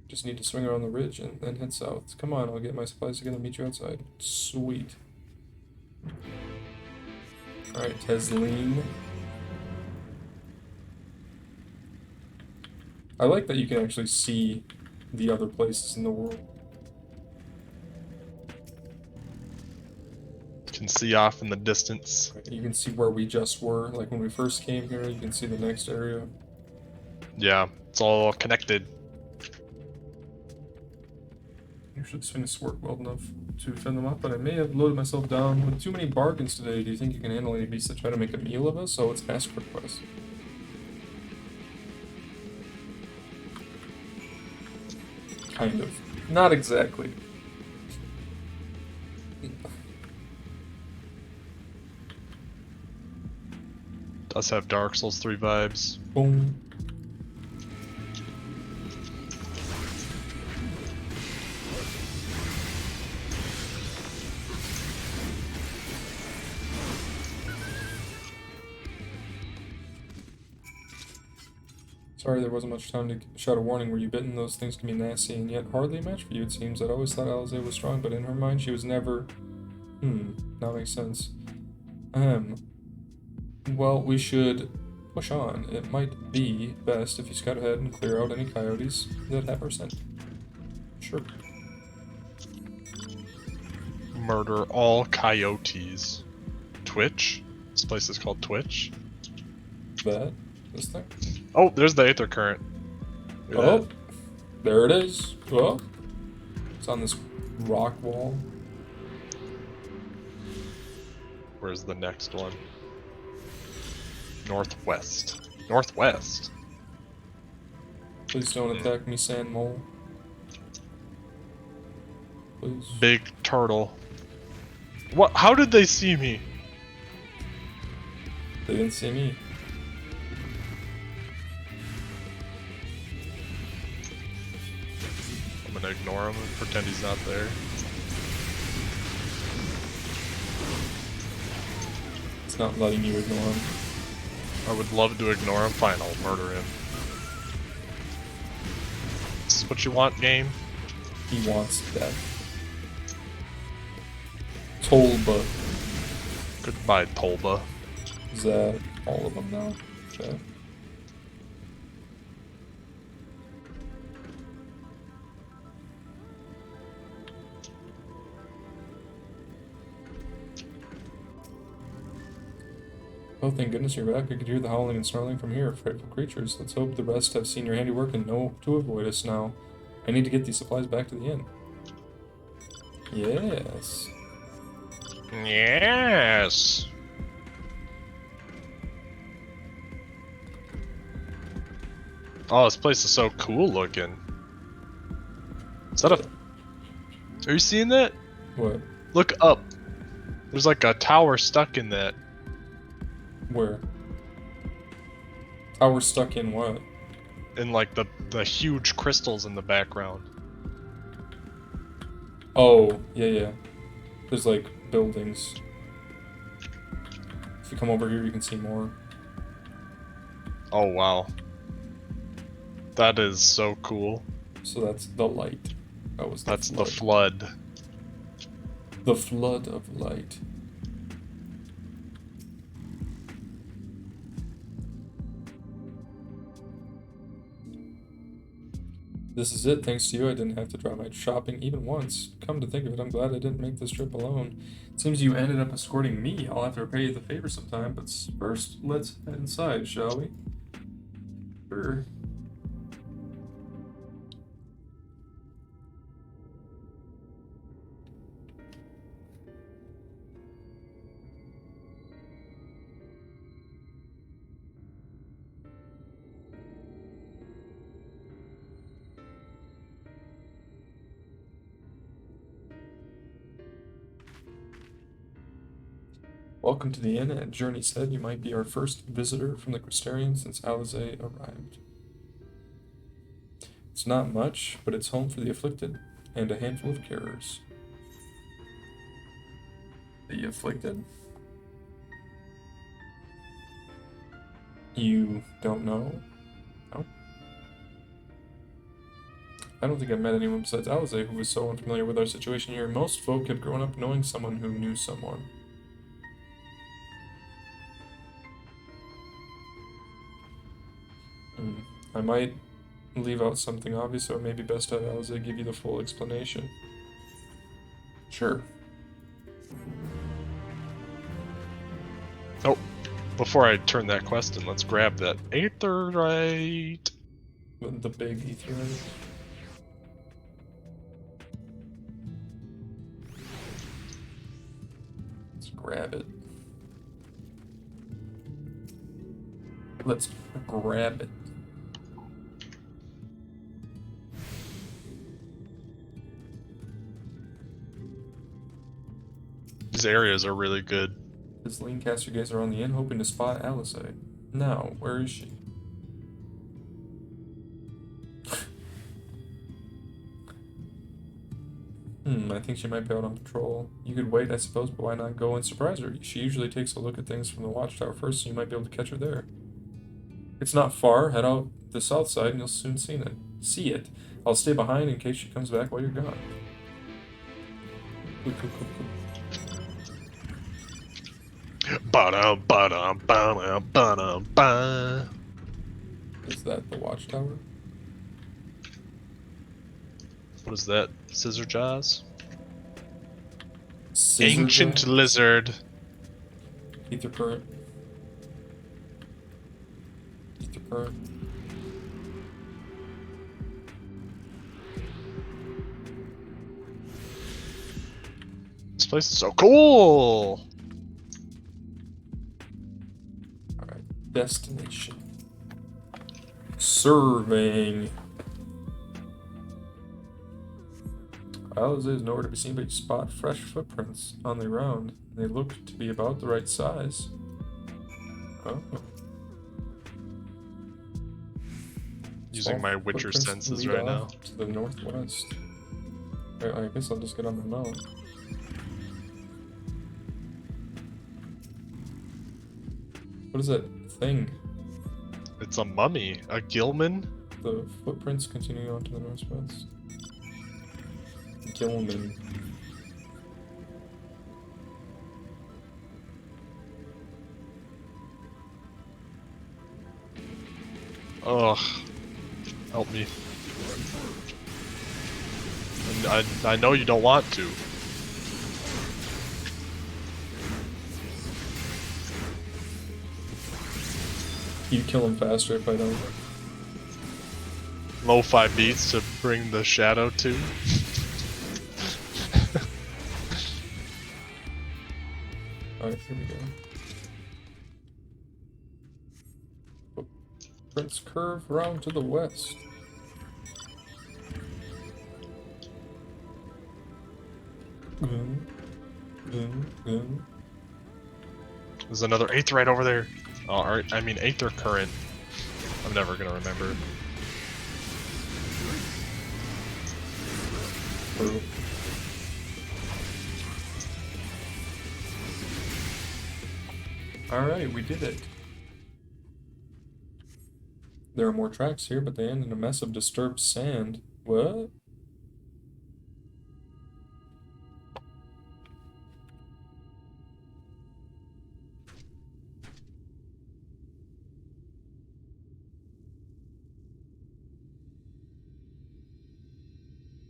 Just need to swing around the ridge and then head south. Come on, I'll get my supplies together and meet you outside. Sweet. Alright, Tesleen. I like that you can actually see the other places in the world. You can see off in the distance. You can see where we just were. Like when we first came here, you can see the next area. Yeah, it's all connected. Usually swings work well enough to fend them off, but I may have loaded myself down with too many bargains today. Do you think you can handle any beasts that try to make a meal of us? Oh, it's ask request. Kind of. Not exactly. Does have Dark Souls 3 vibes. Boom. Sorry there wasn't much time to shout a warning. Were you bitten? Those things can be nasty and yet hardly a match for you, it seems. I'd always thought Alize was strong, but in her mind she was never... That makes sense. Well, we should push on. It might be best if you scout ahead and clear out any coyotes that have our scent. Sure. Murder all coyotes. Twitch? This place is called Twitch? That? This thing? Oh, there's the Aether Current. Oh, there it is. Oh, it's on this rock wall. Where's the next one? Northwest. Northwest? Please don't attack me, sand mole. Please. Big turtle. What? How did they see me? They didn't see me. I'm gonna ignore him and pretend he's not there. It's not letting you ignore him. I would love to ignore him. Fine, I'll murder him. This is what you want, game? He wants death. Tolba. Goodbye, Tolba. Is that all of them now? Okay. Oh, thank goodness you're back. I could hear the howling and snarling from here. Frightful creatures. Let's hope the rest have seen your handiwork and know to avoid us now. I need to get these supplies back to the inn. Yes. Yes. Oh, this place is so cool looking. Is that a... Are you seeing that? What? Look up. There's like a tower stuck in that. Where? Tower stuck in what? In like the huge crystals in the background. Oh, yeah. There's like buildings. If you come over here, you can see more. Oh wow. That is so cool. So that's the light. That's the flood. The flood of light. This is it. Thanks to you, I didn't have to drop my shopping even once. Come to think of it, I'm glad I didn't make this trip alone. It seems you ended up escorting me. I'll have to repay you the favor sometime, but first, let's head inside, shall we? Sure. Welcome to the inn. At Journey said you might be our first visitor from the Crystarian since Alizé arrived. It's not much, but it's home for the afflicted and a handful of carers. The afflicted? You don't know? No? I don't think I've met anyone besides Alizé who was so unfamiliar with our situation here. Most folk have grown up knowing someone who knew someone. I might leave out something obvious, so it may be best to have Alizé give you the full explanation. Sure. Oh, before I turn that quest in, let's grab that aetherite. The big aetherite. Let's grab it. Let's grab it. These areas are really good. Isleen, cast your gaze around the inn, hoping to spot Alizé. Now, where is she? I think she might be out on patrol. You could wait, I suppose, but why not go and surprise her? She usually takes a look at things from the watchtower first, so you might be able to catch her there. It's not far. Head out the south side and you'll soon see it. I'll stay behind in case she comes back while you're gone. Cool. Is that the watchtower? What is that? Scissor jaws? Scissor Ancient jaws? lizard. Ether current. This place is so cool! Alright, destination. Surveying. Alizé is nowhere to be seen, but you spot fresh footprints on the ground. They look to be about the right size. Oh. Using my Witcher Footprints senses lead right now. off to the northwest. I guess I'll just get on the mount. What is that thing? It's a mummy. A Gilman? The footprints continue on to the northwest. Gilman. Ugh. Help me. I know you don't want to. You kill him faster if I don't. Lo-fi beats to bring the shadow to. Alright, here we go. Footprints curve around to the west. There's another Aether right over there. Oh, I mean Aether current. I'm never gonna remember. Alright, we did it. There are more tracks here, but they end in a mess of disturbed sand. What?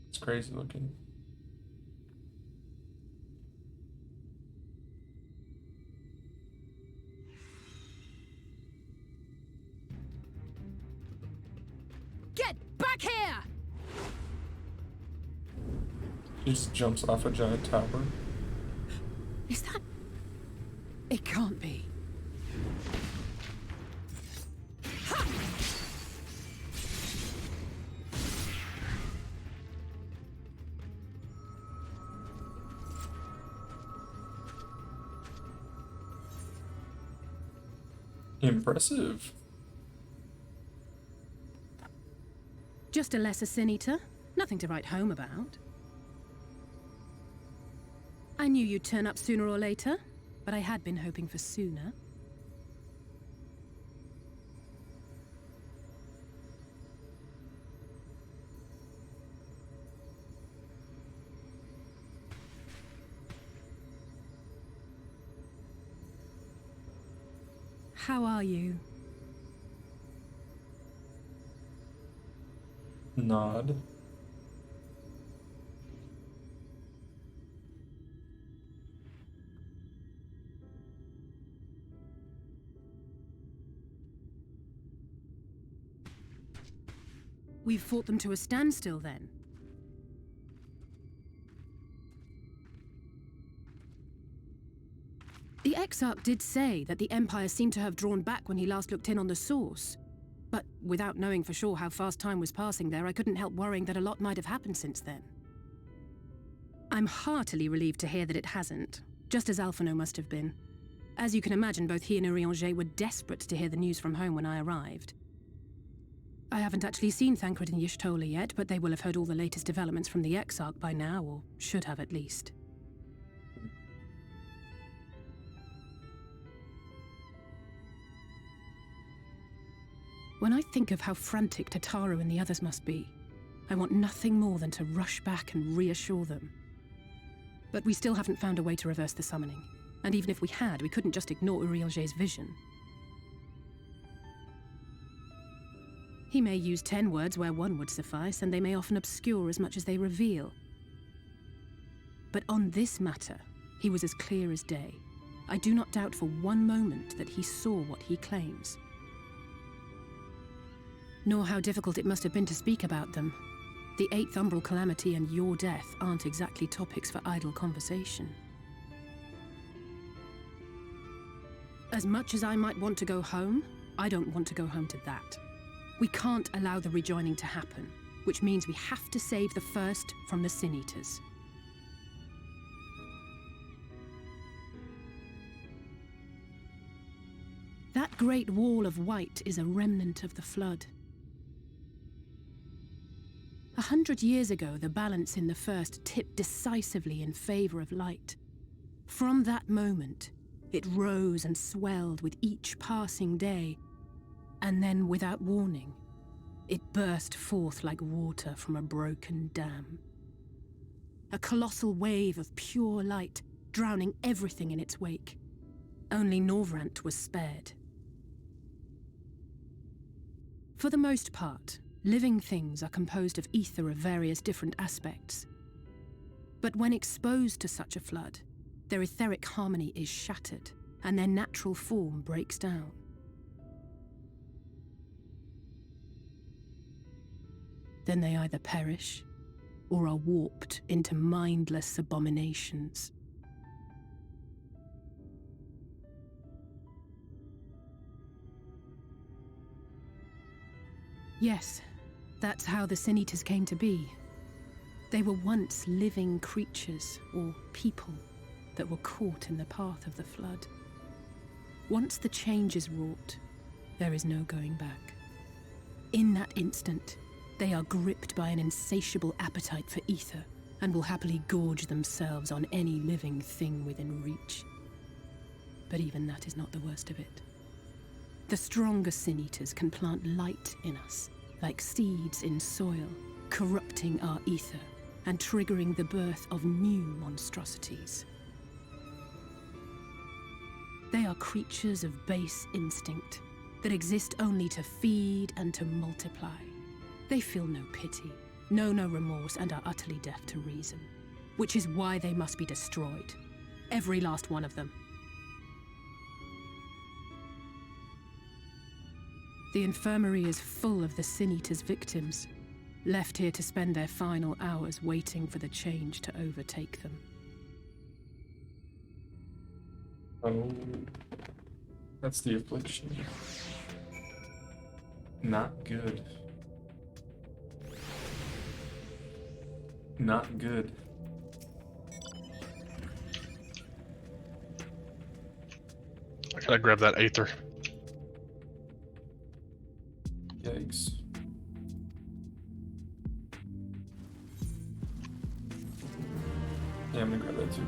It's crazy looking. Get back here! He just jumps off a giant tower. Is that... It can't be. Impressive. Just a lesser sin eater. Nothing to write home about. I knew you'd turn up sooner or later, but I had been hoping for sooner. How are you? Nod. We've fought them to a standstill, then. The Exarch did say that the Empire seemed to have drawn back when he last looked in on the source. But without knowing for sure how fast time was passing there, I couldn't help worrying that a lot might have happened since then. I'm heartily relieved to hear that it hasn't, just as Alphino must have been. As you can imagine, both he and Urianger were desperate to hear the news from home when I arrived. I haven't actually seen Thancred and Y'shtola yet, but they will have heard all the latest developments from the Exarch by now, or should have at least. When I think of how frantic Tataru and the others must be, I want nothing more than to rush back and reassure them. But we still haven't found a way to reverse the summoning, and even if we had, we couldn't just ignore Urianger's vision. He may use 10 words where 1 would suffice, and they may often obscure as much as they reveal. But on this matter, he was as clear as day. I do not doubt for one moment that he saw what he claims. Nor how difficult it must have been to speak about them. The 8th Umbral Calamity and your death aren't exactly topics for idle conversation. As much as I might want to go home, I don't want to go home to that. We can't allow the rejoining to happen, which means we have to save the first from the Sin Eaters. That great wall of white is a remnant of the flood. 100 years ago, the balance in the first tipped decisively in favor of light. From that moment, it rose and swelled with each passing day, and then, without warning, it burst forth like water from a broken dam. A colossal wave of pure light, drowning everything in its wake. Only Norvrant was spared. For the most part, living things are composed of ether of various different aspects. But when exposed to such a flood, their etheric harmony is shattered, and their natural form breaks down. Then they either perish, or are warped into mindless abominations. Yes, that's how the Sin Eaters came to be. They were once living creatures, or people, that were caught in the path of the flood. Once the change is wrought, there is no going back. In that instant, they are gripped by an insatiable appetite for ether, and will happily gorge themselves on any living thing within reach. But even that is not the worst of it. The stronger Sin Eaters can plant light in us, like seeds in soil, corrupting our ether and triggering the birth of new monstrosities. They are creatures of base instinct that exist only to feed and to multiply. They feel no pity, know no remorse, and are utterly deaf to reason, which is why they must be destroyed. Every last one of them. The infirmary is full of the Sin Eaters' victims, left here to spend their final hours waiting for the change to overtake them. Oh, that's the affliction. Not good. Not good. I gotta grab that Aether. Yikes. Yeah, I'm gonna grab that too.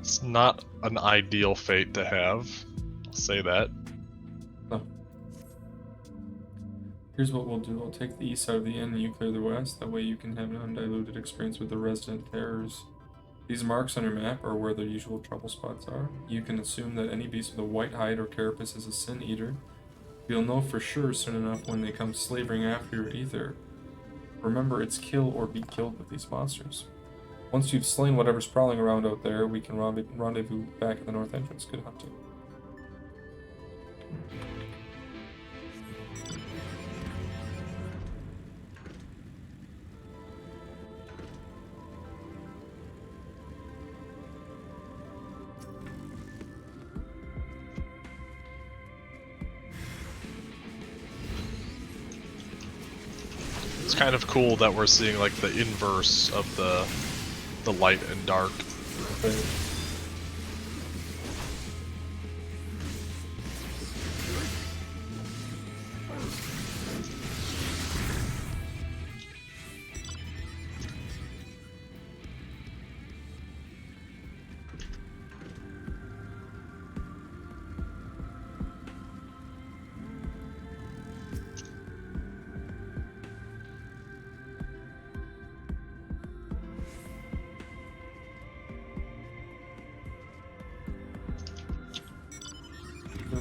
It's not an ideal fate to have. I'll say that. No. Here's what we'll do. I'll take the east side of the inn and you clear the west. That way you can have an undiluted experience with the resident terrors. These marks on your map are where the usual trouble spots are. You can assume that any beast with a white hide or carapace is a Sin Eater. You'll know for sure soon enough when they come slavering after your ether. Remember, it's kill or be killed with these monsters. Once you've slain whatever's prowling around out there, we can rendezvous back at the north entrance. Good hunting. It's kind of cool that we're seeing like the inverse of the light and dark.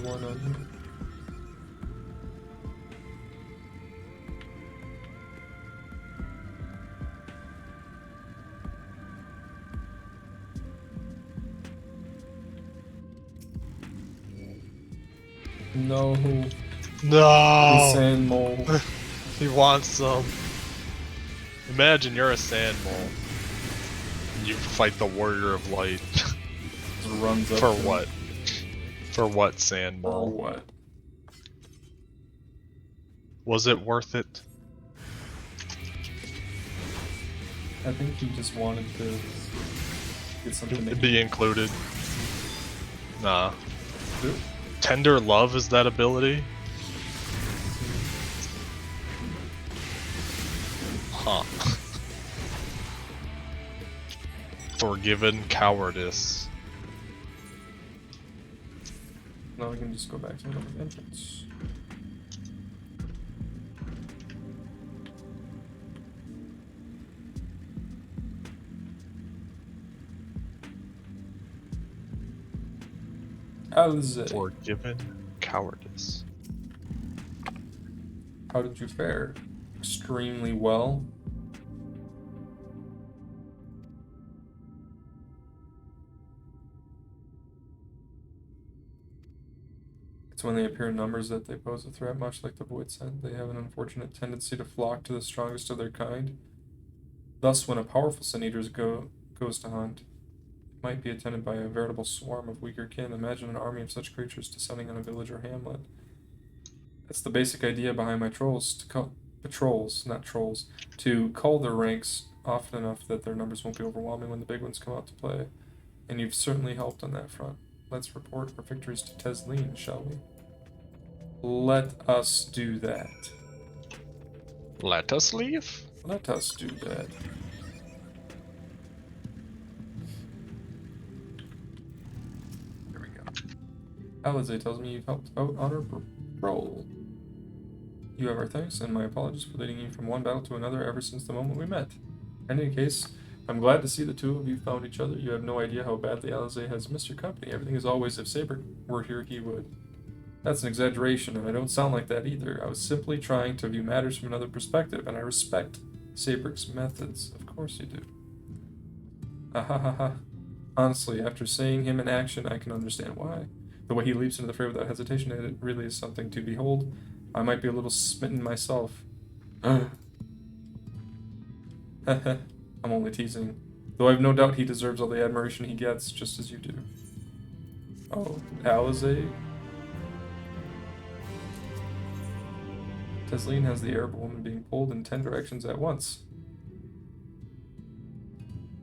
One on here. No. No. Sand mole. He wants some. Imagine you're a sand mole. And you fight the warrior of light. Runs up for what? For what, sand mole? For what? Was it worth it? I think he just wanted to get something to be included. Nah. Tender love is that ability? Huh. Forgiven cowardice. Now we can just go back to the north entrance. Forgiven cowardice. How did you fare? Extremely well. It's when they appear in numbers that they pose a threat, much like the void sent. They have an unfortunate tendency to flock to the strongest of their kind. Thus, when a powerful Sin Eater goes to hunt, it might be attended by a veritable swarm of weaker kin. Imagine an army of such creatures descending on a village or hamlet. That's the basic idea behind my patrols, not trolls, to cull their ranks often enough that their numbers won't be overwhelming when the big ones come out to play. And you've certainly helped on that front. Let's report our victories to Tesleen, shall we? Let us do that. Let us leave? Let us do that. There we go. Alizé tells me you've helped out on our patrol. You have our thanks, and my apologies for leading you from one battle to another ever since the moment we met. In any case, I'm glad to see the two of you found each other. You have no idea how badly Alizé has missed your company. Everything is always if Saber were here, he would. That's an exaggeration, and I don't sound like that either. I was simply trying to view matters from another perspective, and I respect Saber's methods. Of course you do. Ahahaha. Honestly, after seeing him in action, I can understand why. The way he leaps into the fray without hesitation, it really is something to behold. I might be a little smitten myself. I'm only teasing. Though I've no doubt he deserves all the admiration he gets, just as you do. Oh, Alizé? Tesleen has the air of a woman being pulled in 10 directions at once.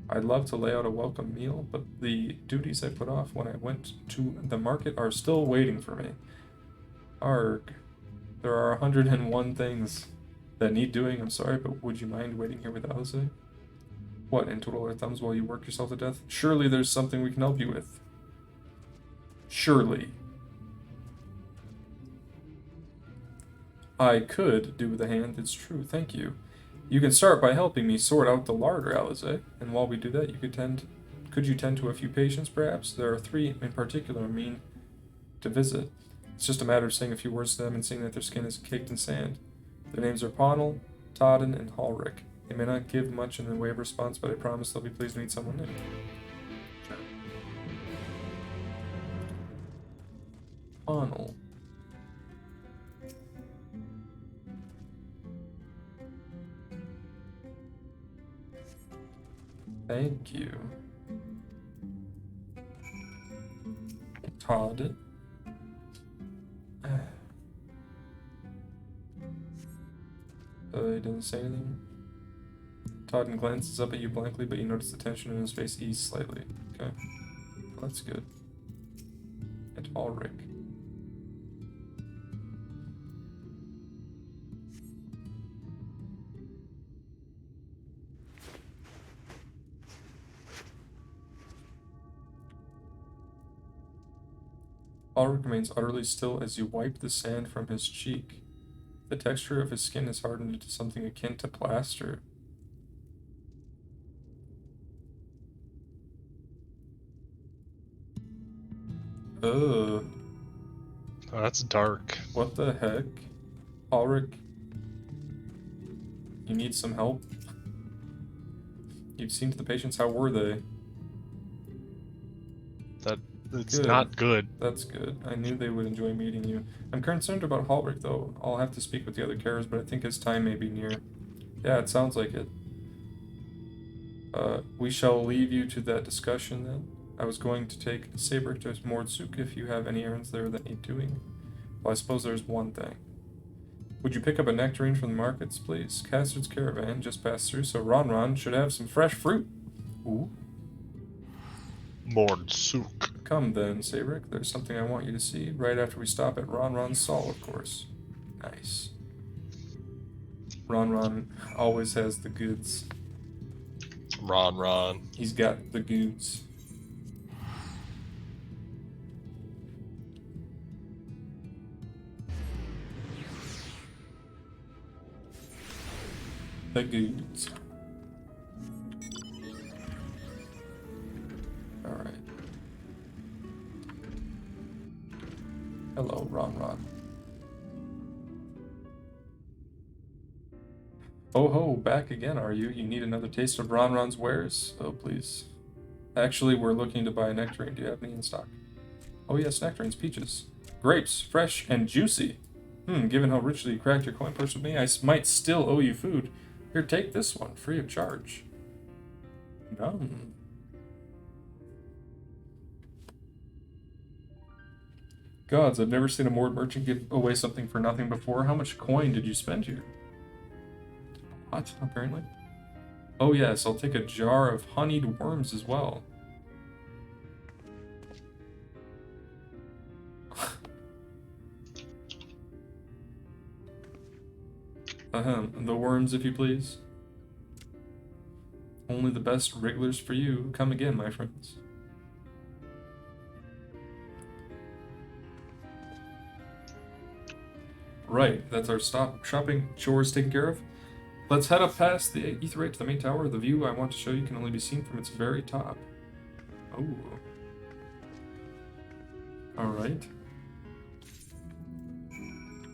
I'd love to lay out a welcome meal, but the duties I put off when I went to the market are still waiting for me. Arg. There are 101 things that need doing. I'm sorry, but would you mind waiting here with Alizé? What, and twiddle our thumbs while you work yourself to death? Surely there's something we can help you with. Surely. I could do with a hand, it's true, thank you. You can start by helping me sort out the larder, Alizé, and while we do that, could you tend to a few patients, perhaps? There are 3 in particular I mean to visit. It's just a matter of saying a few words to them and seeing that their skin is caked in sand. Their names are Ponnell, Todden, and Hallrick. They may not give much in the way of response, but I promise they'll be pleased to meet someone new. Ponnell. Thank you. Todd. He doesn't say anything. Todd glances up at you blankly, but you notice the tension in his face ease slightly. Okay. Well, that's good. And Ulrich. Ulrich remains utterly still as you wipe the sand from his cheek. The texture of his skin is hardened into something akin to plaster. Ugh. Oh, that's dark. What the heck? Ulrich? You need some help? You've seen to the patients, how were they? It's not good. That's good. I knew they would enjoy meeting you. I'm concerned about Hallrick, though. I'll have to speak with the other carers, but I think his time may be near. Yeah, it sounds like it. We shall leave you to that discussion, then. I was going to take Saber to Mordsuk if you have any errands there that need doing. Well, I suppose there's one thing. Would you pick up a nectarine from the markets, please? Castard's caravan just passed through, so Ron should have some fresh fruit. Ooh. Mordsuk. Come then, Sabrick. There's something I want you to see, right after we stop at Ron's Sol, of course. Nice. Ron always has the goods. Ron. He's got the goods. The goods. Alright. Hello, Ron. Oh ho, back again, are you? You need another taste of Ron's wares? Oh, please. Actually, we're looking to buy a nectarine. Do you have any in stock? Oh yes, nectarines, peaches. Grapes, fresh and juicy. Given how richly you cracked your coin purse with me, I might still owe you food. Here, take this one, free of charge. Yum. Gods, I've never seen a Mord merchant give away something for nothing before. How much coin did you spend here? What, apparently? Oh yes, I'll take a jar of honeyed worms as well. The worms, if you please. Only the best wrigglers for you. Come again, my friends. Right, that's our shopping chores taken care of. Let's head up past the Aetheryte to the main tower. The view I want to show you can only be seen from its very top. Oh. Alright.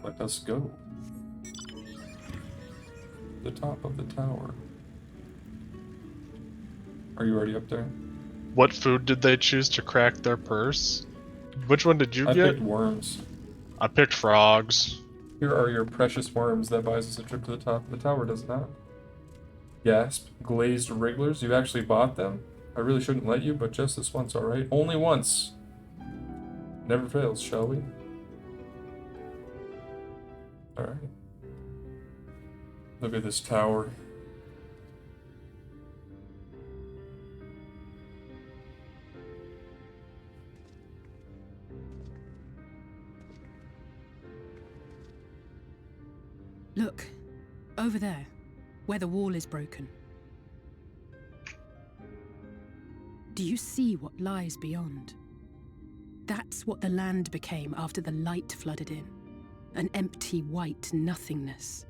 Let us go. The top of the tower. Are you already up there? What food did they choose to crack their purse? Which one did you get? I picked worms. I picked frogs. Here are your precious worms. That buys us a trip to the top of the tower, does it not? Gasp. Glazed wrigglers? You actually bought them? I really shouldn't let you, but just this once, alright? Only once. Never fails, shall we? Alright. Look at this tower. Look, over there, where the wall is broken. Do you see what lies beyond? That's what the land became after the light flooded in. An empty white nothingness.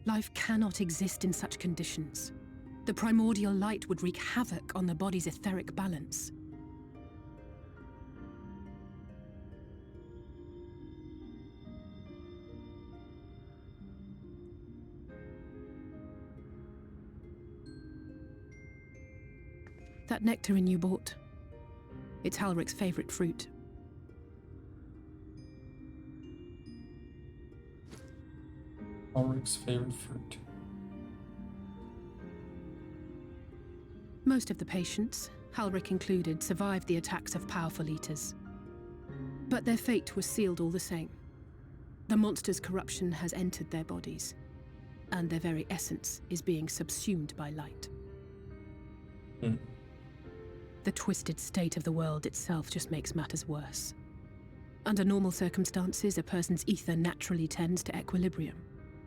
Life cannot exist in such conditions. The primordial light would wreak havoc on the body's etheric balance. That nectarine you bought, it's Halric's favorite fruit. Halric's favorite fruit. Most of the patients, Halric included, survived the attacks of powerful eaters. But their fate was sealed all the same. The monster's corruption has entered their bodies, and their very essence is being subsumed by light. The twisted state of the world itself just makes matters worse. Under normal circumstances, a person's ether naturally tends to equilibrium.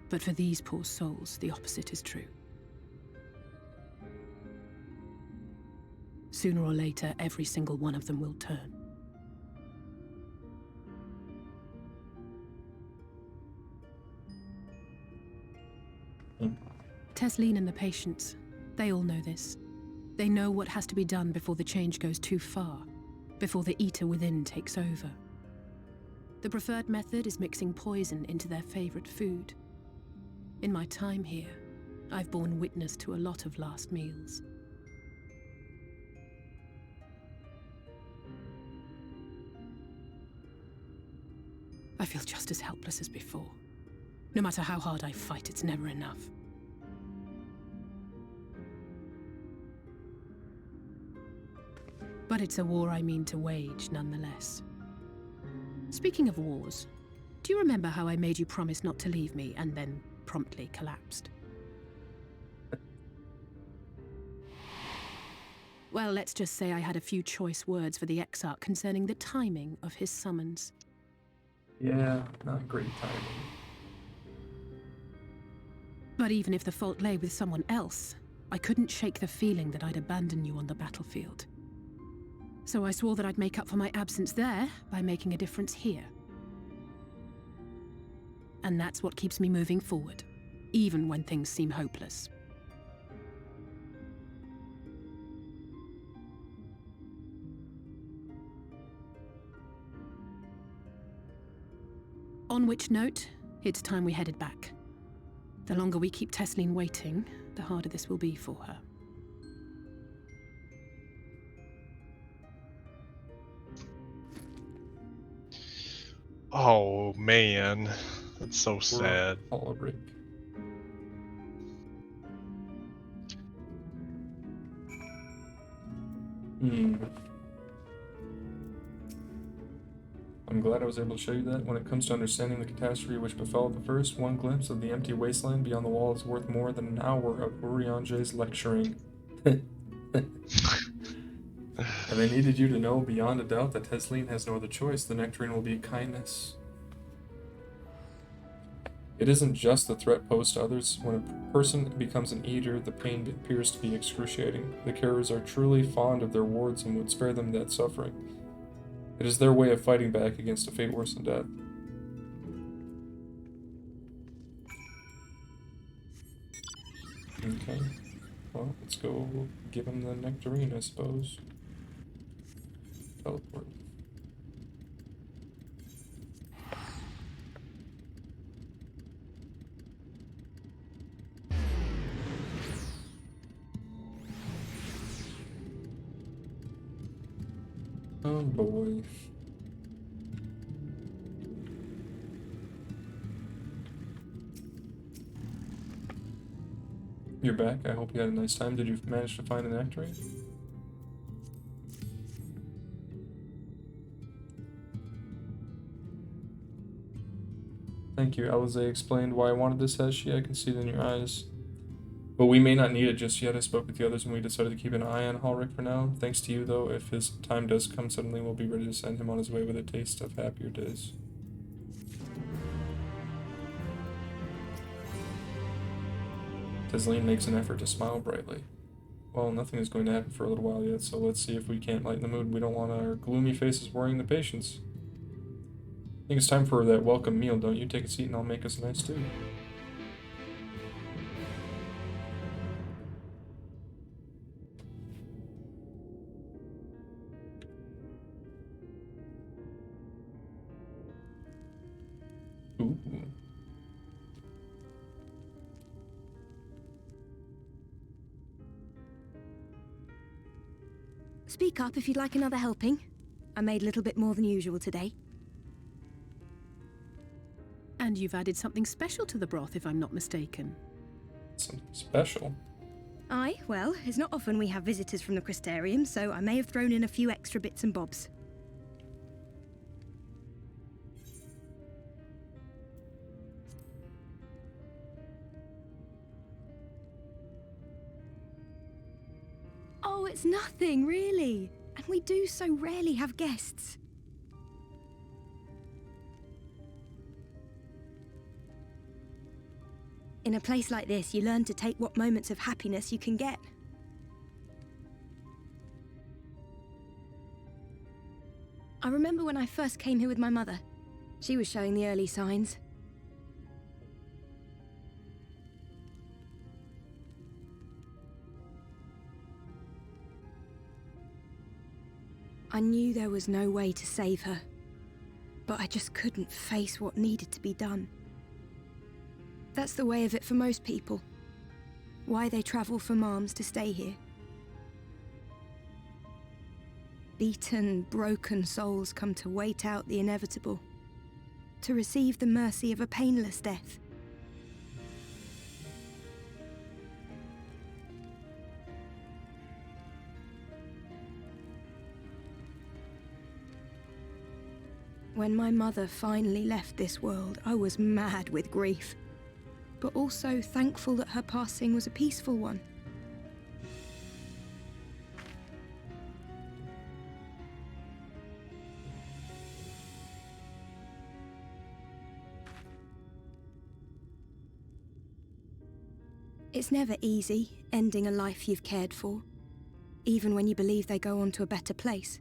But for these poor souls, the opposite is true. Sooner or later, every single one of them will turn. Tesleen and the patients, they all know this. They know what has to be done before the change goes too far, before the eater within takes over. The preferred method is mixing poison into their favorite food. In my time here, I've borne witness to a lot of last meals. I feel just as helpless as before. No matter how hard I fight, it's never enough. But it's a war I mean to wage, nonetheless. Speaking of wars, do you remember how I made you promise not to leave me and then promptly collapsed? Well, let's just say I had a few choice words for the Exarch concerning the timing of his summons. Yeah, not great timing. But even if the fault lay with someone else, I couldn't shake the feeling that I'd abandon you on the battlefield. So I swore that I'd make up for my absence there by making a difference here. And that's what keeps me moving forward, even when things seem hopeless. On which note, it's time we headed back. The longer we keep Tesleen waiting, the harder this will be for her. Oh man, that's so sad. Holobrick. I'm glad I was able to show you that. When it comes to understanding the catastrophe which befell at the first, one glimpse of the empty wasteland beyond the wall is worth more than an hour of Uriange's lecturing. And I needed you to know beyond a doubt that Tesleen has no other choice. The nectarine will be kindness. It isn't just the threat posed to others. When a person becomes an eater, the pain appears to be excruciating. The carers are truly fond of their wards and would spare them that suffering. It is their way of fighting back against a fate worse than death. Okay. Well, let's go give him the nectarine, I suppose. Teleport. Oh boy. You're back. I hope you had a nice time. Did you manage to find the nectarine? Thank you. Alize explained why I wanted this, has she? I can see it in your eyes. But we may not need it just yet. I spoke with the others and we decided to keep an eye on Halric for now. Thanks to you, though. If his time does come suddenly, we'll be ready to send him on his way with a taste of happier days. Tesleen makes an effort to smile brightly. Well, nothing is going to happen for a little while yet, so let's see if we can't lighten the mood. We don't want our gloomy faces worrying the patients. I think it's time for that welcome meal, don't you? Take a seat and I'll make us a nice stew. Ooh. Speak up if you'd like another helping. I made a little bit more than usual today. And you've added something special to the broth, if I'm not mistaken. Something special? Aye, well, it's not often we have visitors from the Crystarium, so I may have thrown in a few extra bits and bobs. Oh, it's nothing, really. And we do so rarely have guests. In a place like this, you learn to take what moments of happiness you can get. I remember when I first came here with my mother. She was showing the early signs. I knew there was no way to save her, but I just couldn't face what needed to be done. That's the way of it for most people. Why they travel from arms to stay here. Beaten, broken souls come to wait out the inevitable, to receive the mercy of a painless death. When my mother finally left this world, I was mad with grief, but also thankful that her passing was a peaceful one. It's never easy, ending a life you've cared for, even when you believe they go on to a better place.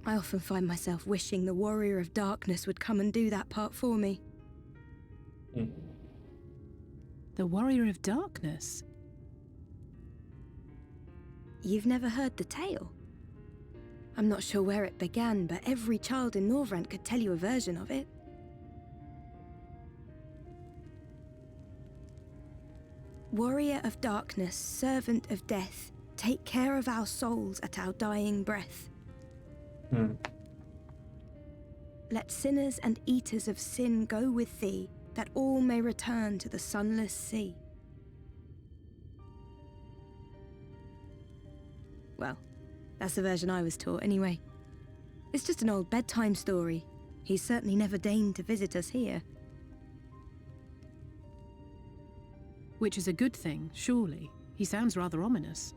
I often find myself wishing the Warrior of Darkness would come and do that part for me. The Warrior of Darkness? You've never heard the tale? I'm not sure where it began, but every child in Norvrent could tell you a version of it. Warrior of darkness, servant of death, take care of our souls at our dying breath. Let sinners and eaters of sin go with thee, that all may return to the sunless sea. Well, that's the version I was taught anyway. It's just an old bedtime story. He's certainly never deigned to visit us here. Which is a good thing, surely. He sounds rather ominous.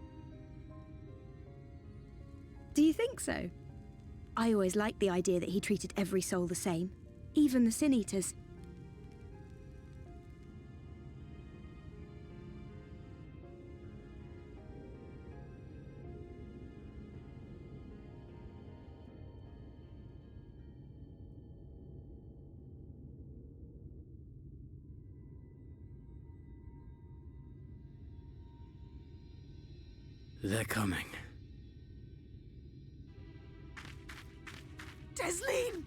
Do you think so? I always liked the idea that he treated every soul the same, even the Sin Eaters. They're coming. Desleen!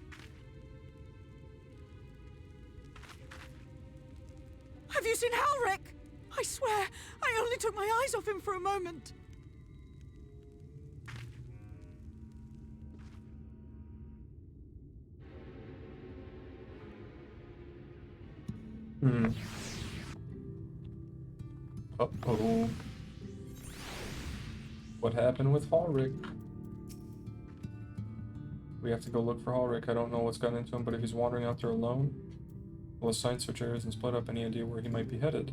Have you seen Halric? I swear, I only took my eyes off him for a moment. Uh-oh. What happened with Halric? We have to go look for Halric. I don't know what's gotten into him, but if he's wandering out there alone, we'll assign search areas and split up. Any idea where he might be headed?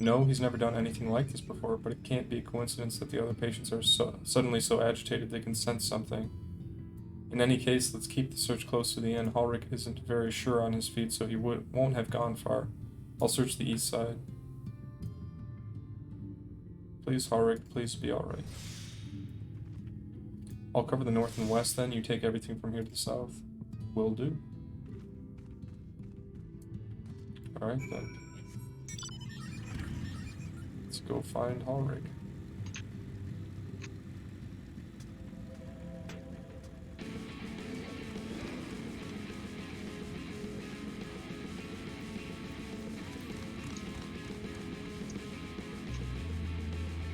No, he's never done anything like this before, but it can't be a coincidence that the other patients are suddenly so agitated they can sense something. In any case, let's keep the search close to the end. Halric isn't very sure on his feet, so he won't have gone far. I'll search the east side. Please, Halric, please be alright. I'll cover the north and west then. You take everything from here to the south. Will do. Alright then. Let's go find Halric.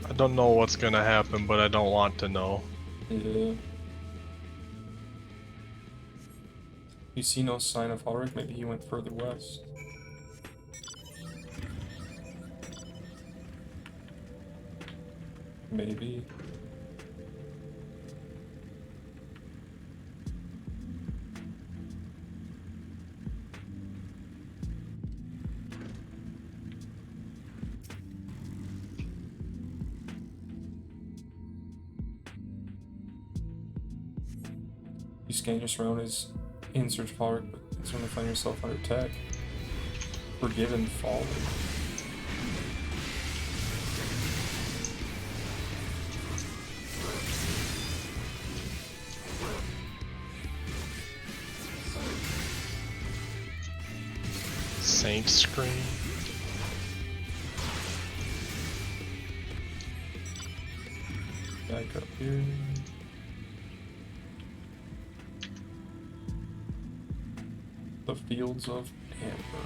I don't know what's gonna happen, but I don't want to know. Yeah. You see no sign of Halric? Maybe he went further west. Maybe. You scan your surroundings in search of Halric, but suddenly find yourself under attack. Forgiven, fallen. Saint scream. Back up here. The fields of Amber.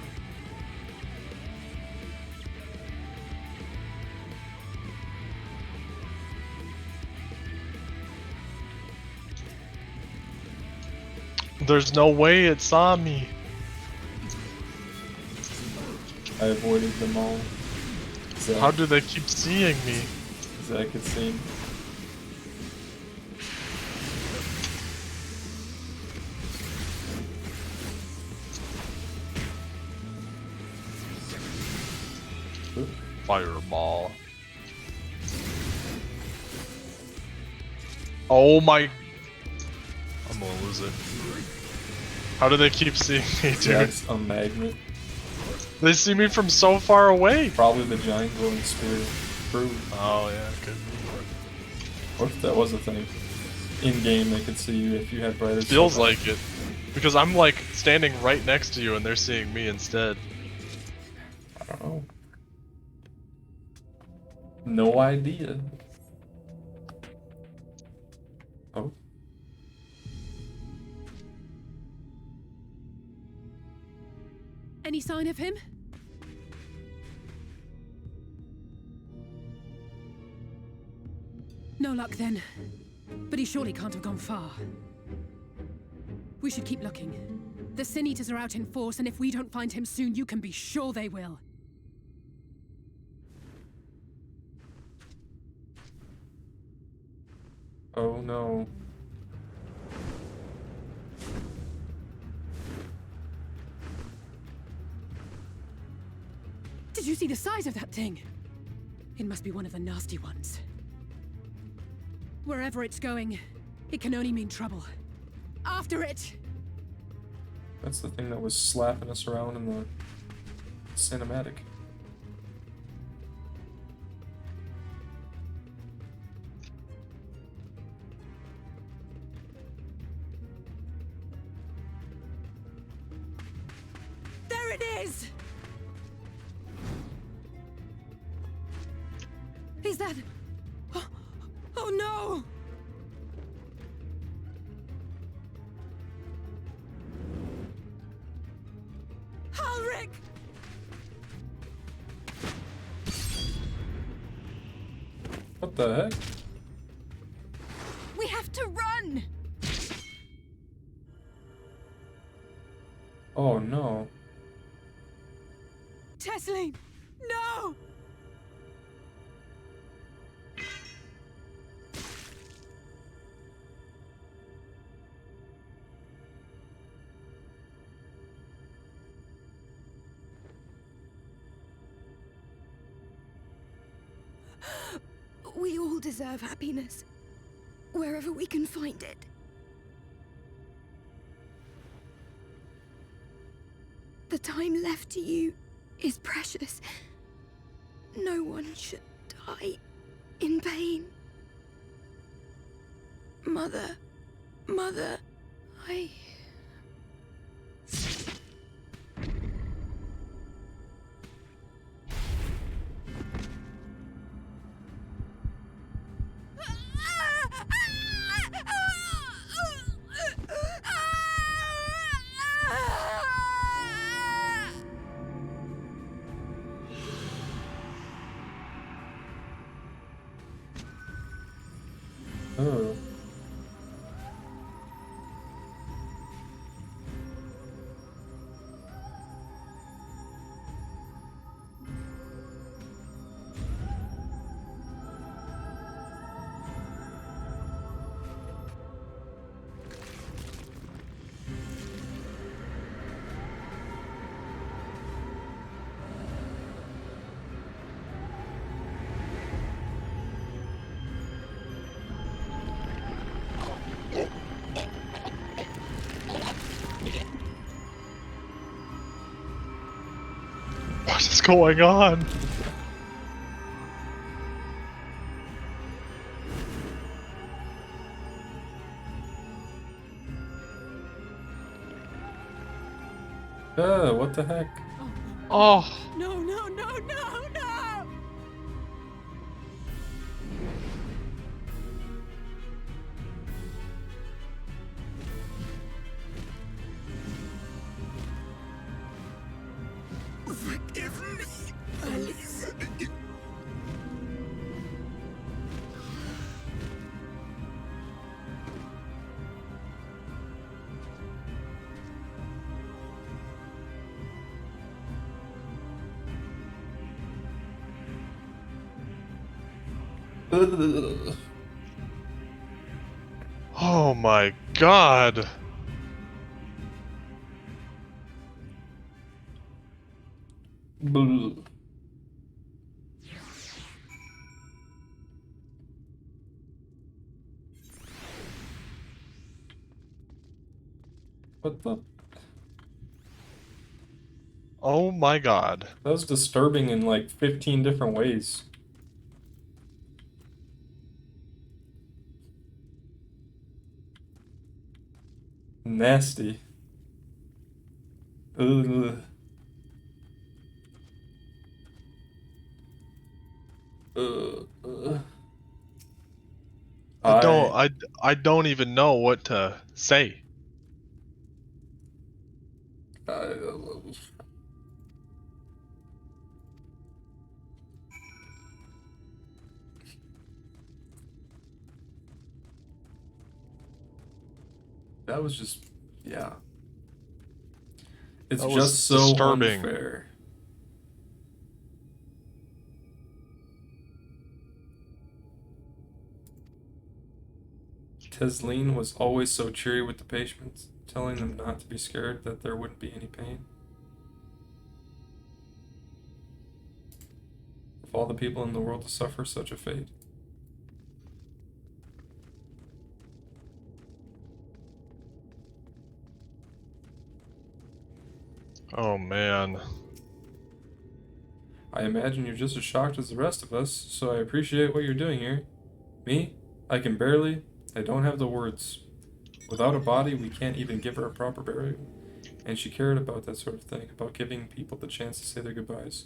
There's no way it saw me. I avoided them all. Zach, How do they keep seeing me? Zach had seen. Fireball. Oh my... I'm gonna lose it. How do they keep seeing me, dude? Zach's a magnet. They see me from so far away. Probably the giant glowing spirit. True. Oh yeah, could be. What if that was a thing? In game, they could see you if you had brighter. Feels like it, because I'm like standing right next to you and they're seeing me instead. I don't know. No idea. Oh. Any sign of him? No luck then. But he surely can't have gone far. We should keep looking. The Sin Eaters are out in force, and if we don't find him soon, you can be sure they will. Oh no. Did you see the size of that thing? It must be one of the nasty ones. Wherever it's going, it can only mean trouble. After it! That's the thing that was slapping us around in the cinematic. There it is! Is that... Oh no! Halric! What the heck? We have to run! Oh no. Tesleen! No! We all deserve happiness, wherever we can find it. The time left to you is precious. No one should die in pain. Mother, I... Oh. What is going on? What the heck? Oh. No, no, no, no, no! Forgive me, Alice. Oh my god. Blah. What the? Oh my god. That was disturbing in like 15 different ways. Nasty. Ugh. I don't even know what to say. That was just, yeah. It's That was just so disturbing. unfair. Tesleen was always so cheery with the patients, telling them not to be scared, that there wouldn't be any pain. Of all the people in the world to suffer such a fate. Oh man. I imagine you're just as shocked as the rest of us, so I appreciate what you're doing here. Me? I don't have the words. Without a body, we can't even give her a proper burial. And she cared about that sort of thing, about giving people the chance to say their goodbyes.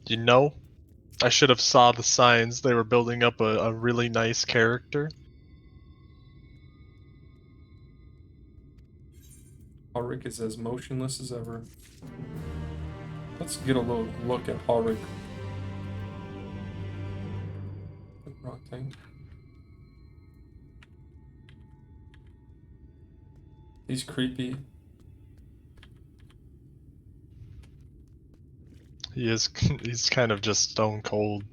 You know, I should have saw the signs. They were building up a really nice character. Ulrich is as motionless as ever. Let's get a little look at Ulrich. Wrong thing. He's creepy. He's kind of just stone cold.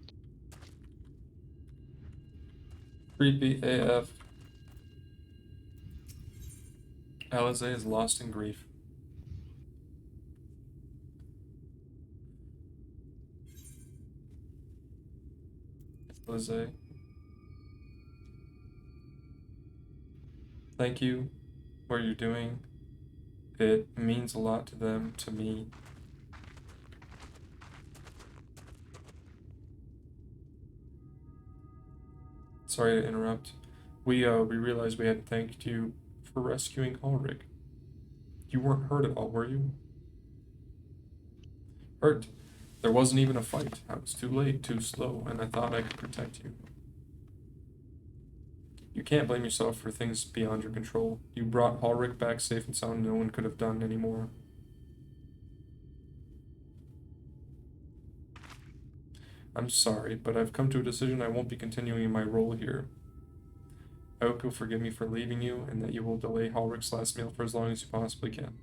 Creepy AF. Alize is lost in grief. Alize. Thank you. What you're doing. It means a lot to them, to me. Sorry to interrupt. We realized we hadn't thanked you for rescuing Ulrich. You weren't hurt at all, were you? Hurt. There wasn't even a fight. I was too late, too slow, and I thought I could protect you. You can't blame yourself for things beyond your control. You brought Ulrich back safe and sound. No one could have done any more. I'm sorry, but I've come to a decision. I won't be continuing my role here. I hope you'll forgive me for leaving you, and that you will delay Ulrich's last meal for as long as you possibly can.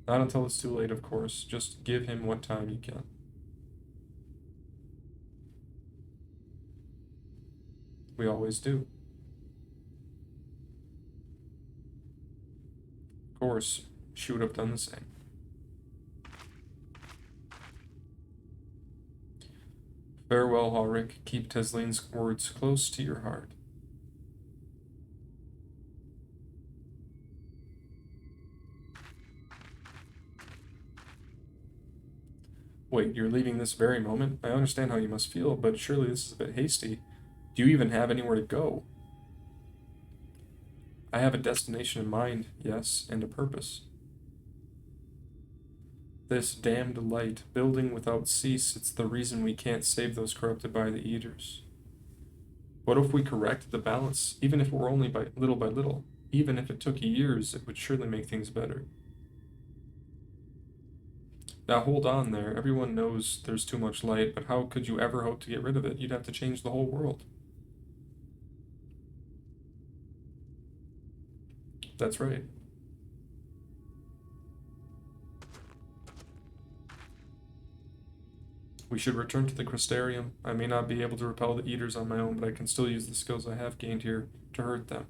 Not until it's too late, of course. Just give him what time you can. We always do. Of course, she would have done the same. Farewell, Ulrich. Keep Tesleen's words close to your heart. Wait, you're leaving this very moment? I understand how you must feel, but surely this is a bit hasty. Do you even have anywhere to go? I have a destination in mind, yes, and a purpose. This damned light, building without cease, it's the reason we can't save those corrupted by the Eaters. What if we corrected the balance, even if it were only by little? Even if it took years, it would surely make things better. Now hold on there, everyone knows there's too much light, but how could you ever hope to get rid of it? You'd have to change the whole world. That's right. We should return to the Crystarium. I may not be able to repel the Eaters on my own, but I can still use the skills I have gained here to hurt them.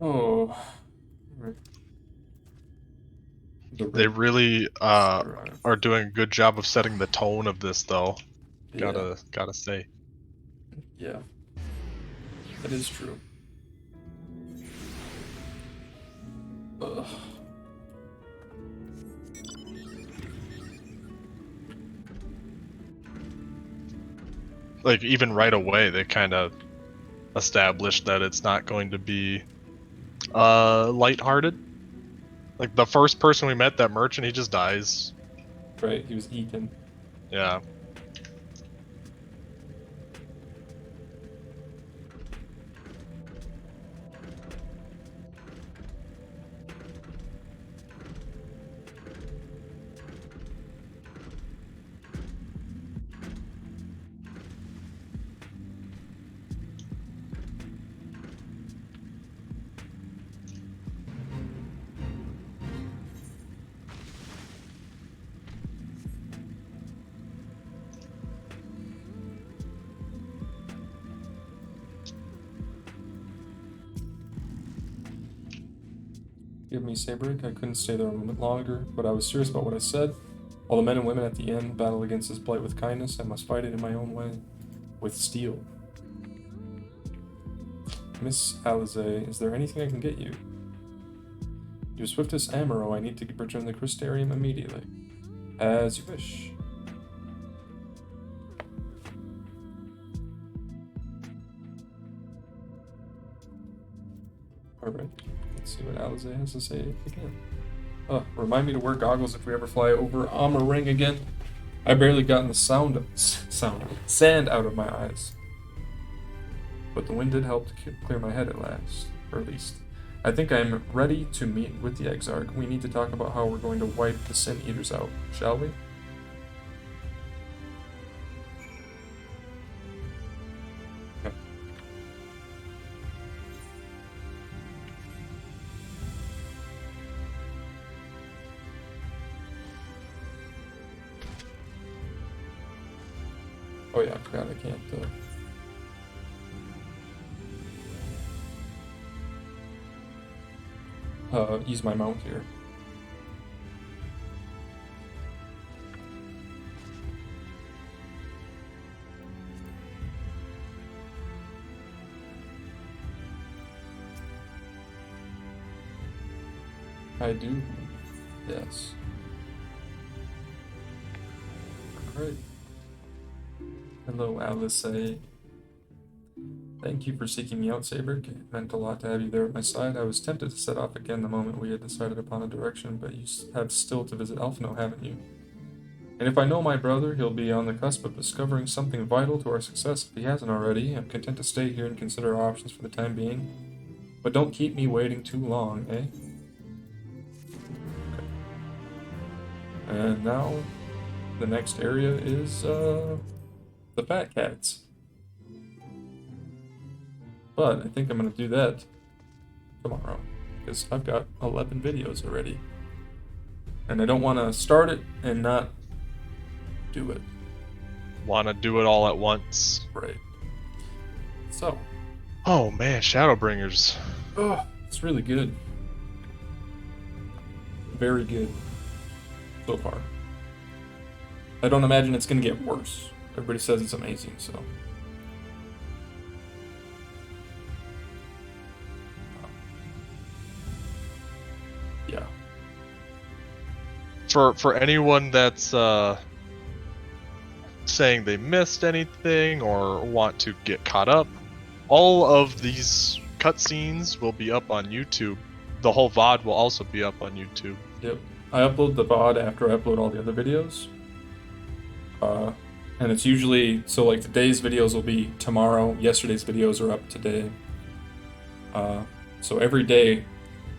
Oh. They really are doing a good job of setting the tone of this, though. Yeah. Gotta say. Yeah. That is true. Ugh. like even right away they kind of established that it's not going to be lighthearted. Like the first person we met, that merchant, he just dies. Right, he was eaten. Yeah. Give me Sabrik. I couldn't stay there a moment longer, but I was serious about what I said. All the men and women at the inn battle against this blight with kindness. I must fight it in my own way, with steel. Miss Alize, is there anything I can get you? Your swiftest Amaro, I need to return the Crystarium immediately. As you wish. Alright, let's see what Alize has to say again. Remind me to wear goggles if we ever fly over Ring again. I barely gotten the sand out of my eyes. But the wind did help to clear my head at last, or at least. I think I'm ready to meet with the Exarch. We need to talk about how we're going to wipe the Sin Eaters out, shall we? Okay. Oh yeah, I forgot I can't, use my mount here. I do. Yes. Alright. Hello, Alice. Thank you for seeking me out, Sabrik. It meant a lot to have you there at my side. I was tempted to set off again the moment we had decided upon a direction, but you have still to visit Elfno, haven't you? And if I know my brother, he'll be on the cusp of discovering something vital to our success if he hasn't already. I'm content to stay here and consider our options for the time being. But don't keep me waiting too long, eh? Okay. And now, the next area is, the Fat Cats. But I think I'm going to do that tomorrow, because I've got 11 videos already. And I don't want to start it and not do it. Want to do it all at once. Right. So. Oh man, Shadowbringers. Oh, it's really good. Very good. So far. I don't imagine it's going to get worse. Everybody says it's amazing, so. Yeah. For anyone that's saying they missed anything or want to get caught up, all of these cutscenes will be up on YouTube. The whole VOD will also be up on YouTube. Yep. I upload the VOD after I upload all the other videos. And it's usually, so like today's videos will be tomorrow, yesterday's videos are up today. So every day,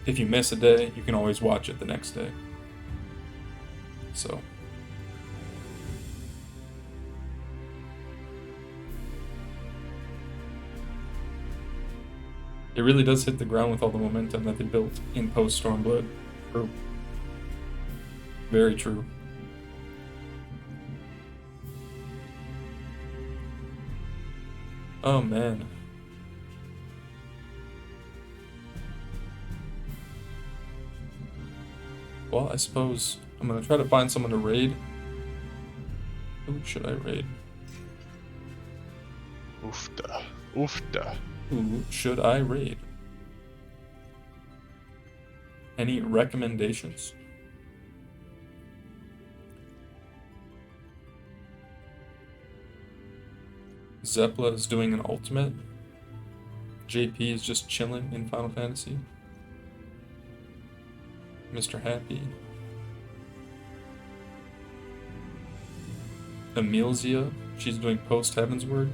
if you miss a day, you can always watch it the next day. So. It really does hit the ground with all the momentum that they built in post-Stormblood. True. Very true. Oh man. Well, I suppose I'm gonna try to find someone to raid. Who should I raid? Oofda. Oofda. Who should I raid? Any recommendations? Zeppla is doing an ultimate. JP is just chilling in Final Fantasy. Mr. Happy. Emilzia, she's doing post Heavensward.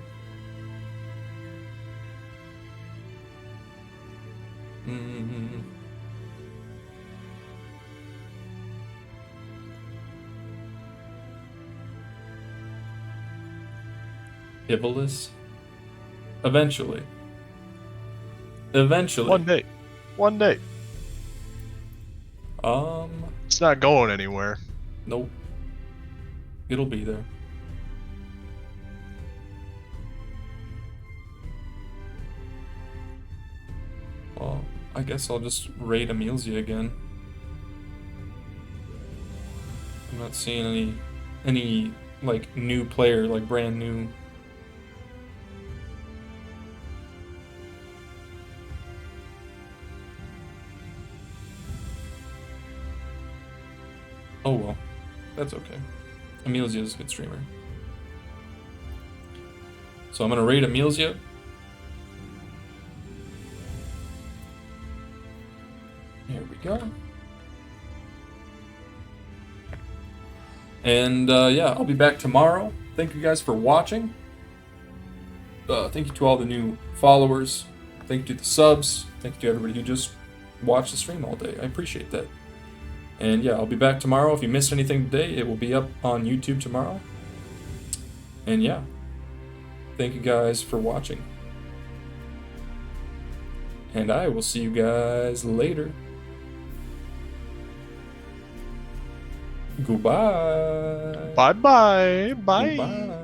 Ivalis. Eventually. One day. One day. It's not going anywhere. Nope. It'll be there. Well, I guess I'll just raid Emilzia again. I'm not seeing any like new player, like brand new. Oh well, that's okay. Emilzia is a good streamer. So I'm gonna raid Emilzia. Here we go. And yeah, I'll be back tomorrow. Thank you guys for watching. Thank you to all the new followers. Thank you to the subs. Thank you to everybody who just watched the stream all day. I appreciate that. And yeah, I'll be back tomorrow. If you missed anything today, it will be up on YouTube tomorrow. And yeah, thank you guys for watching. And I will see you guys later. Goodbye. Bye-bye. Bye. Goodbye.